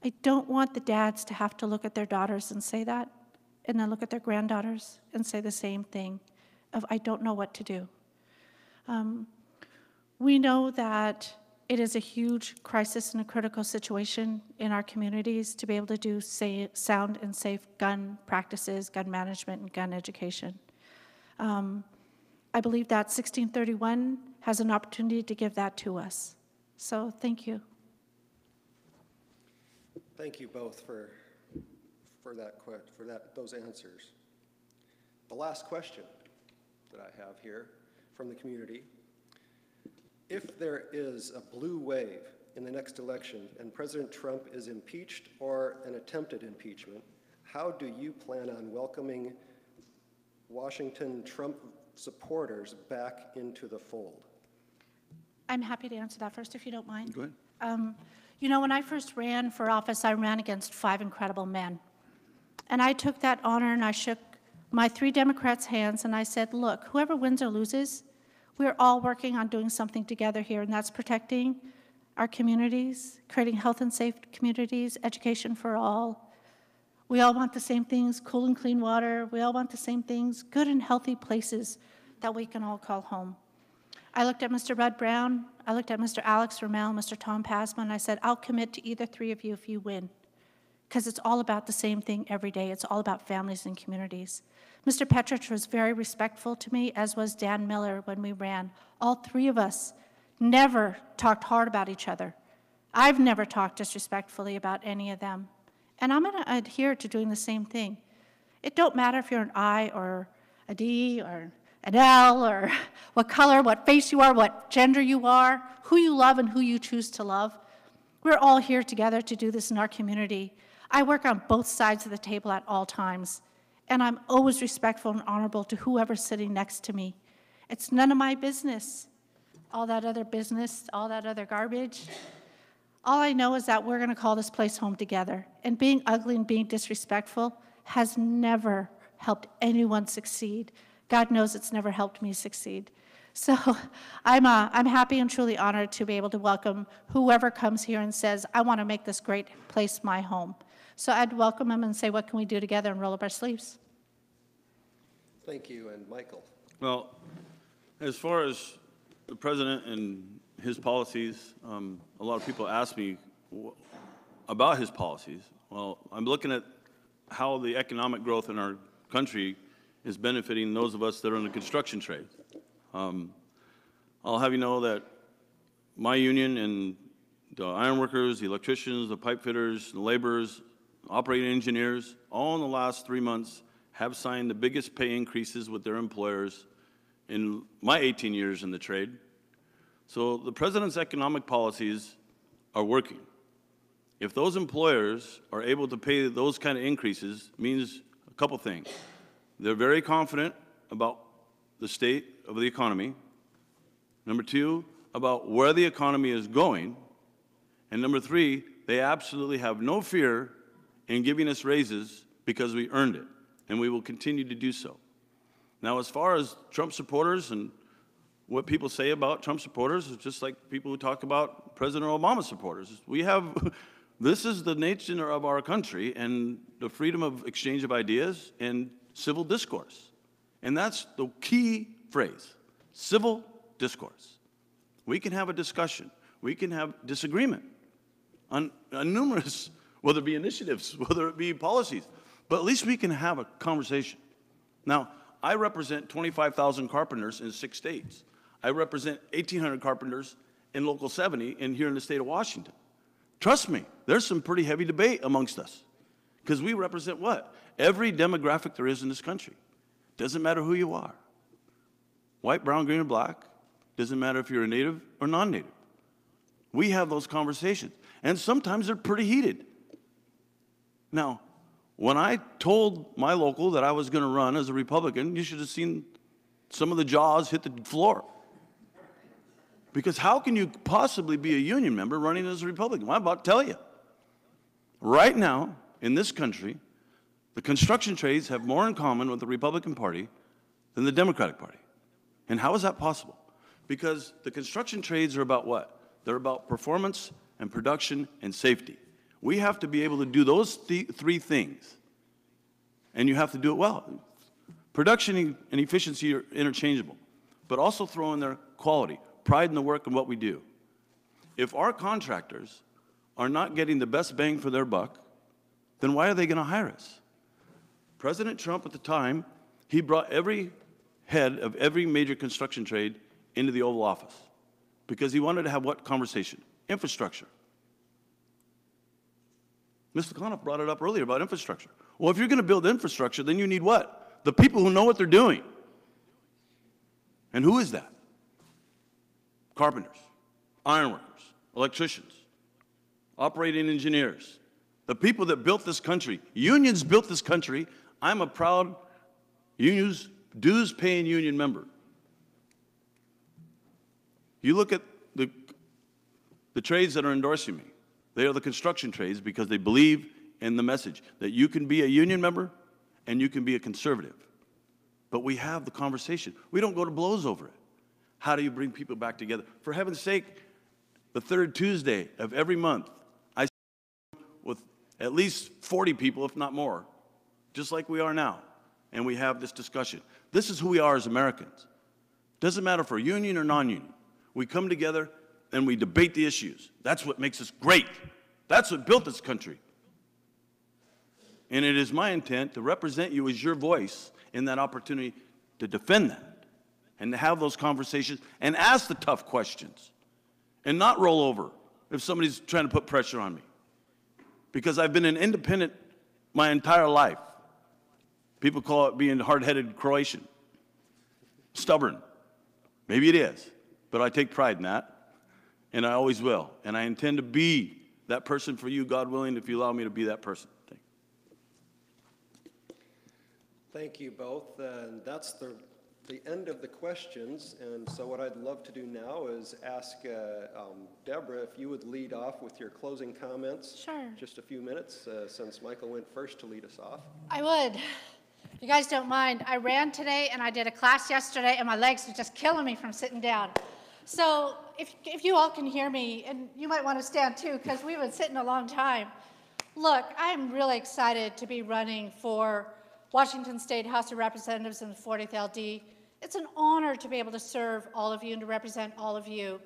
I don't want the dads to have to look at their daughters and say that, and then look at their granddaughters and say the same thing of, I don't know what to do. We know that it is a huge crisis and a critical situation in our communities to be able to do sound and safe gun practices, gun management, and gun education. I believe that 1631 has an opportunity to give that to us. So thank you. Thank you both for those answers. The last question that I have here from the community: if there is a blue wave in the next election and President Trump is impeached or an attempted impeachment, how do you plan on welcoming Washington Trump supporters back into the fold? I'm happy to answer that first, if you don't mind. Go ahead. You know, when I first ran for office, I ran against 5 incredible men. And I took that honor and I shook my 3 Democrats' hands and I said, look, whoever wins or loses, we're all working on doing something together here, and that's protecting our communities, creating health and safe communities, education for all. We all want the same things: cool and clean water. We all want the same things: good and healthy places that we can all call home. I looked at Mr. Rudd Brown, I looked at Mr. Alex Ramel, Mr. Tom Passman, and I said, I'll commit to either 3 of you if you win, because it's all about the same thing every day. It's all about families and communities. Mr. Petrish was very respectful to me, as was Dan Miller when we ran. All 3 of us never talked hard about each other. I've never talked disrespectfully about any of them. And I'm going to adhere to doing the same thing. It don't matter if you're an I or a D or an L or what color, what face you are, what gender you are, who you love and who you choose to love. We're all here together to do this in our community. I work on both sides of the table at all times, and I'm always respectful and honorable to whoever's sitting next to me. It's none of my business, all that other business, all that other garbage. All I know is that we're going to call this place home together, and being ugly and being disrespectful has never helped anyone succeed. God knows it's never helped me succeed. So I'm happy and truly honored to be able to welcome whoever comes here and says, I want to make this great place my home. So I'd welcome them and say, what can we do together, and roll up our sleeves. Thank you. And Michael? Well, as far as the president and his policies, a lot of people ask me about his policies. Well, I'm looking at how the economic growth in our country is benefiting those of us that are in the construction trade. I'll have you know that my union and the ironworkers, the electricians, the pipe fitters, the laborers, operating engineers, all in the last 3 months have signed the biggest pay increases with their employers in my 18 years in the trade. So the president's economic policies are working. If those employers are able to pay those kind of increases, it means a couple things. They're very confident about the state of the economy. Number 2, about where the economy is going. And number 3, they absolutely have no fear in giving us raises because we earned it, and we will continue to do so. Now, as far as Trump supporters and what people say about Trump supporters, it's just like people who talk about President Obama supporters. This is the nature of our country, and the freedom of exchange of ideas and civil discourse. And that's the key phrase, civil discourse. We can have a discussion. We can have disagreement on numerous, whether it be initiatives, whether it be policies, but at least we can have a conversation. Now, I represent 25,000 carpenters in 6 states. I represent 1,800 carpenters in Local 70 and here in the state of Washington. Trust me, there's some pretty heavy debate amongst us because we represent what? Every demographic there is in this country. Doesn't matter who you are. White, brown, green, or black. Doesn't matter if you're a native or non-native. We have those conversations, and sometimes they're pretty heated. Now, when I told my local that I was going to run as a Republican, you should have seen some of the jaws hit the floor. Because how can you possibly be a union member running as a Republican? Well, I'm about to tell you. Right now, in this country, the construction trades have more in common with the Republican Party than the Democratic Party. And how is that possible? Because the construction trades are about what? They're about performance and production and safety. We have to be able to do those 3 things. And you have to do it well. Production and efficiency are interchangeable, but also throw in their quality, pride in the work and what we do. If our contractors are not getting the best bang for their buck, then why are they going to hire us? President Trump at the time, he brought every head of every major construction trade into the Oval Office because he wanted to have what conversation? Infrastructure. Mr. Lekanoff brought it up earlier about infrastructure. Well, if you're going to build infrastructure, then you need what? The people who know what they're doing. And who is that? Carpenters, ironworkers, electricians, operating engineers, the people that built this country. Unions built this country. I'm a proud dues-paying union member. You look at the trades that are endorsing me. They are the construction trades because they believe in the message that you can be a union member and you can be a conservative. But we have the conversation. We don't go to blows over it. How do you bring people back together? For heaven's sake, the third Tuesday of every month, I sit with at least 40 people, if not more, just like we are now, and we have this discussion. This is who we are as Americans. Doesn't matter if we're union or non-union. We come together and we debate the issues. That's what makes us great. That's what built this country. And it is my intent to represent you as your voice in that opportunity to defend that and to have those conversations and ask the tough questions and not roll over if somebody's trying to put pressure on me. Because I've been an independent my entire life. People call it being hard-headed Croatian, stubborn. Maybe it is, but I take pride in that. And I always will. And I intend to be that person for you, God willing, if you allow me to be that person. Thank you. Thank you both. And that's the end of the questions. And so what I'd love to do now is ask Debra if you would lead off with your closing comments. Sure. Just a few minutes, since Michael went first to lead us off. I would. If you guys don't mind, I ran today and I did a class yesterday and my legs are just killing me from sitting down. So if you all can hear me, and you might want to stand too, because we've been sitting a long time. Look, I'm really excited to be running for Washington State House of Representatives in the 40th LD. It's an honor to be able to serve all of you and to represent all of you.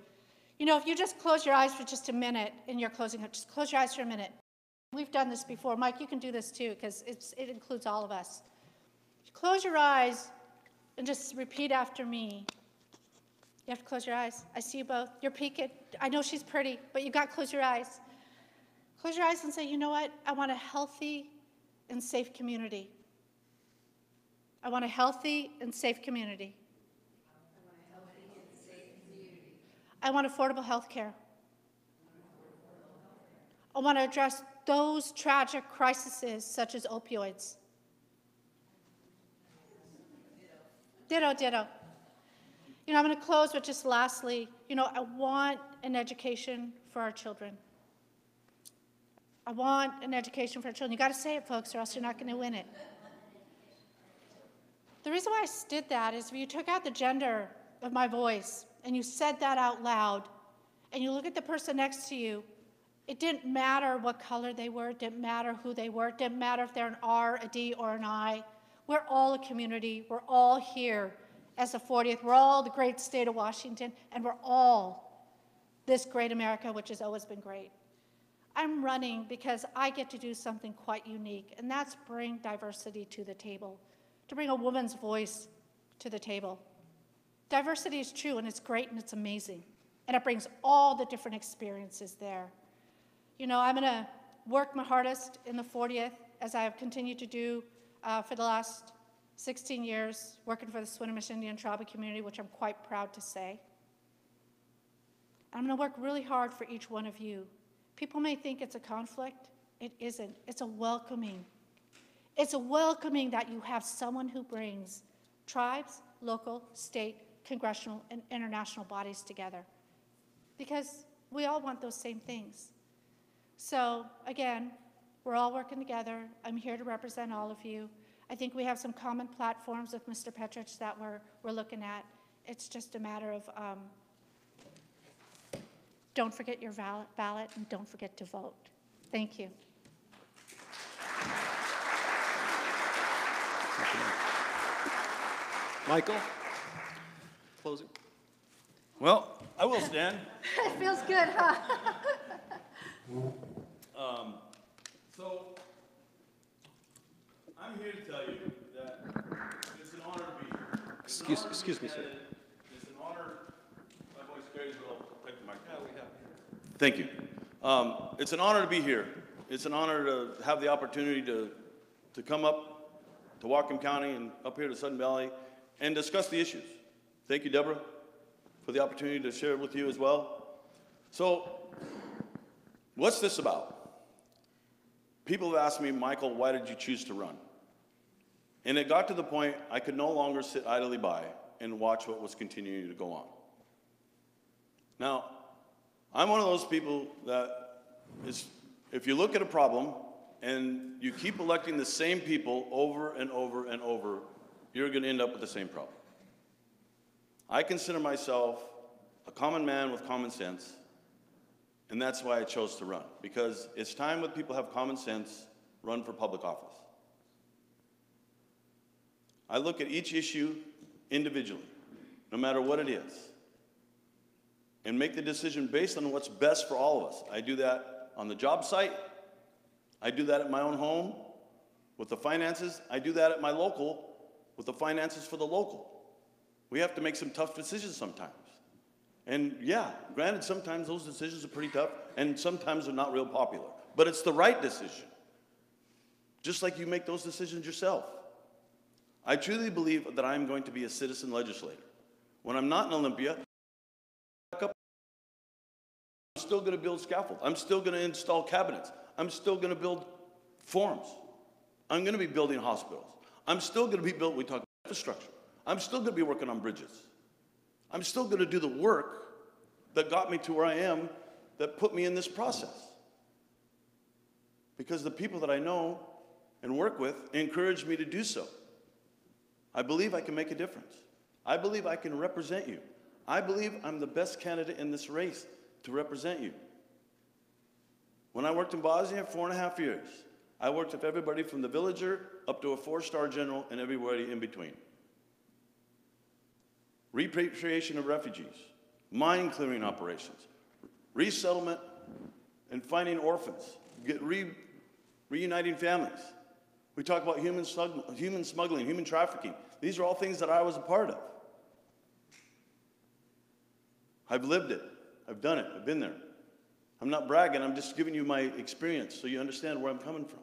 You know, if you just close your eyes for just a minute in your closing, just close your eyes for a minute. We've done this before. Mike, you can do this too, because it includes all of us. Close your eyes and just repeat after me. You have to close your eyes. I see you both. You're peeking. I know she's pretty, but you got to close your eyes. Close your eyes and say, you know what? I want a healthy and safe community. I want a healthy and safe community. I want affordable health care. I want to address those tragic crises such as opioids. Ditto, ditto. You know, I'm going to close with just lastly, you know, I want an education for our children. I want an education for our children. You got to say it, folks, or else you're not going to win it. The reason why I did that is if you took out the gender of my voice and you said that out loud, and you look at the person next to you, it didn't matter what color they were, it didn't matter who they were, it didn't matter if they're an R, a D, or an I. We're all a community. We're all here as the 40th. We're all the great state of Washington, and we're all this great America, which has always been great. I'm running because I get to do something quite unique, and that's bring diversity to the table, to bring a woman's voice to the table. Diversity is true, and it's great, and it's amazing, and it brings all the different experiences there. You know, I'm going to work my hardest in the 40th, as I have continued to do for the last 16 years, working for the Swinomish Indian tribal community, which I'm quite proud to say. I'm going to work really hard for each one of you. People may think it's a conflict. It isn't. It's a welcoming. It's a welcoming that you have someone who brings tribes, local, state, congressional, and international bodies together. Because we all want those same things. So, again, we're all working together. I'm here to represent all of you. I think we have some common platforms with Mr. Petrish that we're looking at. It's just a matter of don't forget your ballot and don't forget to vote. Thank you. Michael, closing. Well, I will stand. It feels good, huh? So, I'm here to tell you that it's an honor to be here. Excuse me, sir. It's an honor. My voice carries well. Take the microphone. Thank you. It's an honor to be here. It's an honor to have the opportunity to come up to Whatcom County and up here to Sudden Valley and discuss the issues. Thank you, Debra, for the opportunity to share it with you as well. So, what's this about? People have asked me, Michael, why did you choose to run? And it got to the point I could no longer sit idly by and watch what was continuing to go on. Now, I'm one of those people that is, if you look at a problem and you keep electing the same people over and over and over, you're going to end up with the same problem. I consider myself a common man with common sense, and that's why I chose to run, because it's time when people have common sense run for public office. I look at each issue individually, no matter what it is, and make the decision based on what's best for all of us. I do that on the job site. I do that at my own home with the finances. I do that at my local with the finances for the local. We have to make some tough decisions sometimes. And yeah, granted, sometimes those decisions are pretty tough, and sometimes they're not real popular. But it's the right decision, just like you make those decisions yourself. I truly believe that I'm going to be a citizen legislator. When I'm not in Olympia, I'm still going to build scaffold. I'm still going to install cabinets. I'm still going to build forums. I'm going to be building hospitals. I'm still going to be building, we talk about infrastructure. I'm still going to be working on bridges. I'm still going to do the work that got me to where I am, that put me in this process. Because the people that I know and work with encourage me to do so. I believe I can make a difference. I believe I can represent you. I believe I'm the best candidate in this race to represent you. When I worked in Bosnia 4.5 years, I worked with everybody from the villager up to a 4-star general and everybody in between. Repatriation of refugees, mine clearing operations, resettlement and finding orphans, reuniting families. We talk about human smuggling, human trafficking. These are all things that I was a part of. I've lived it. I've done it. I've been there. I'm not bragging. I'm just giving you my experience so you understand where I'm coming from.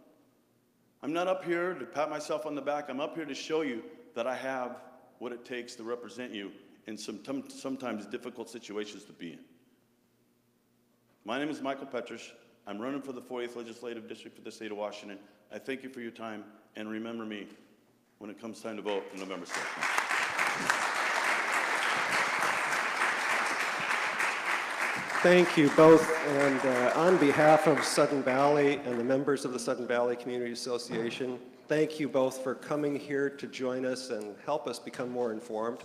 I'm not up here to pat myself on the back. I'm up here to show you that I have what it takes to represent you in sometimes difficult situations to be in. My name is Michael Petrish. I'm running for the 40th Legislative District for the state of Washington. I thank you for your time, and remember me when it comes time to vote on November 6th. Thank you both, and on behalf of Sudden Valley and the members of the Sudden Valley Community Association, thank you both for coming here to join us and help us become more informed.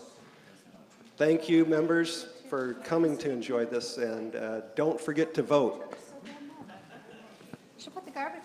Thank you, members, for coming to enjoy this, and don't forget to vote. Should put the garbage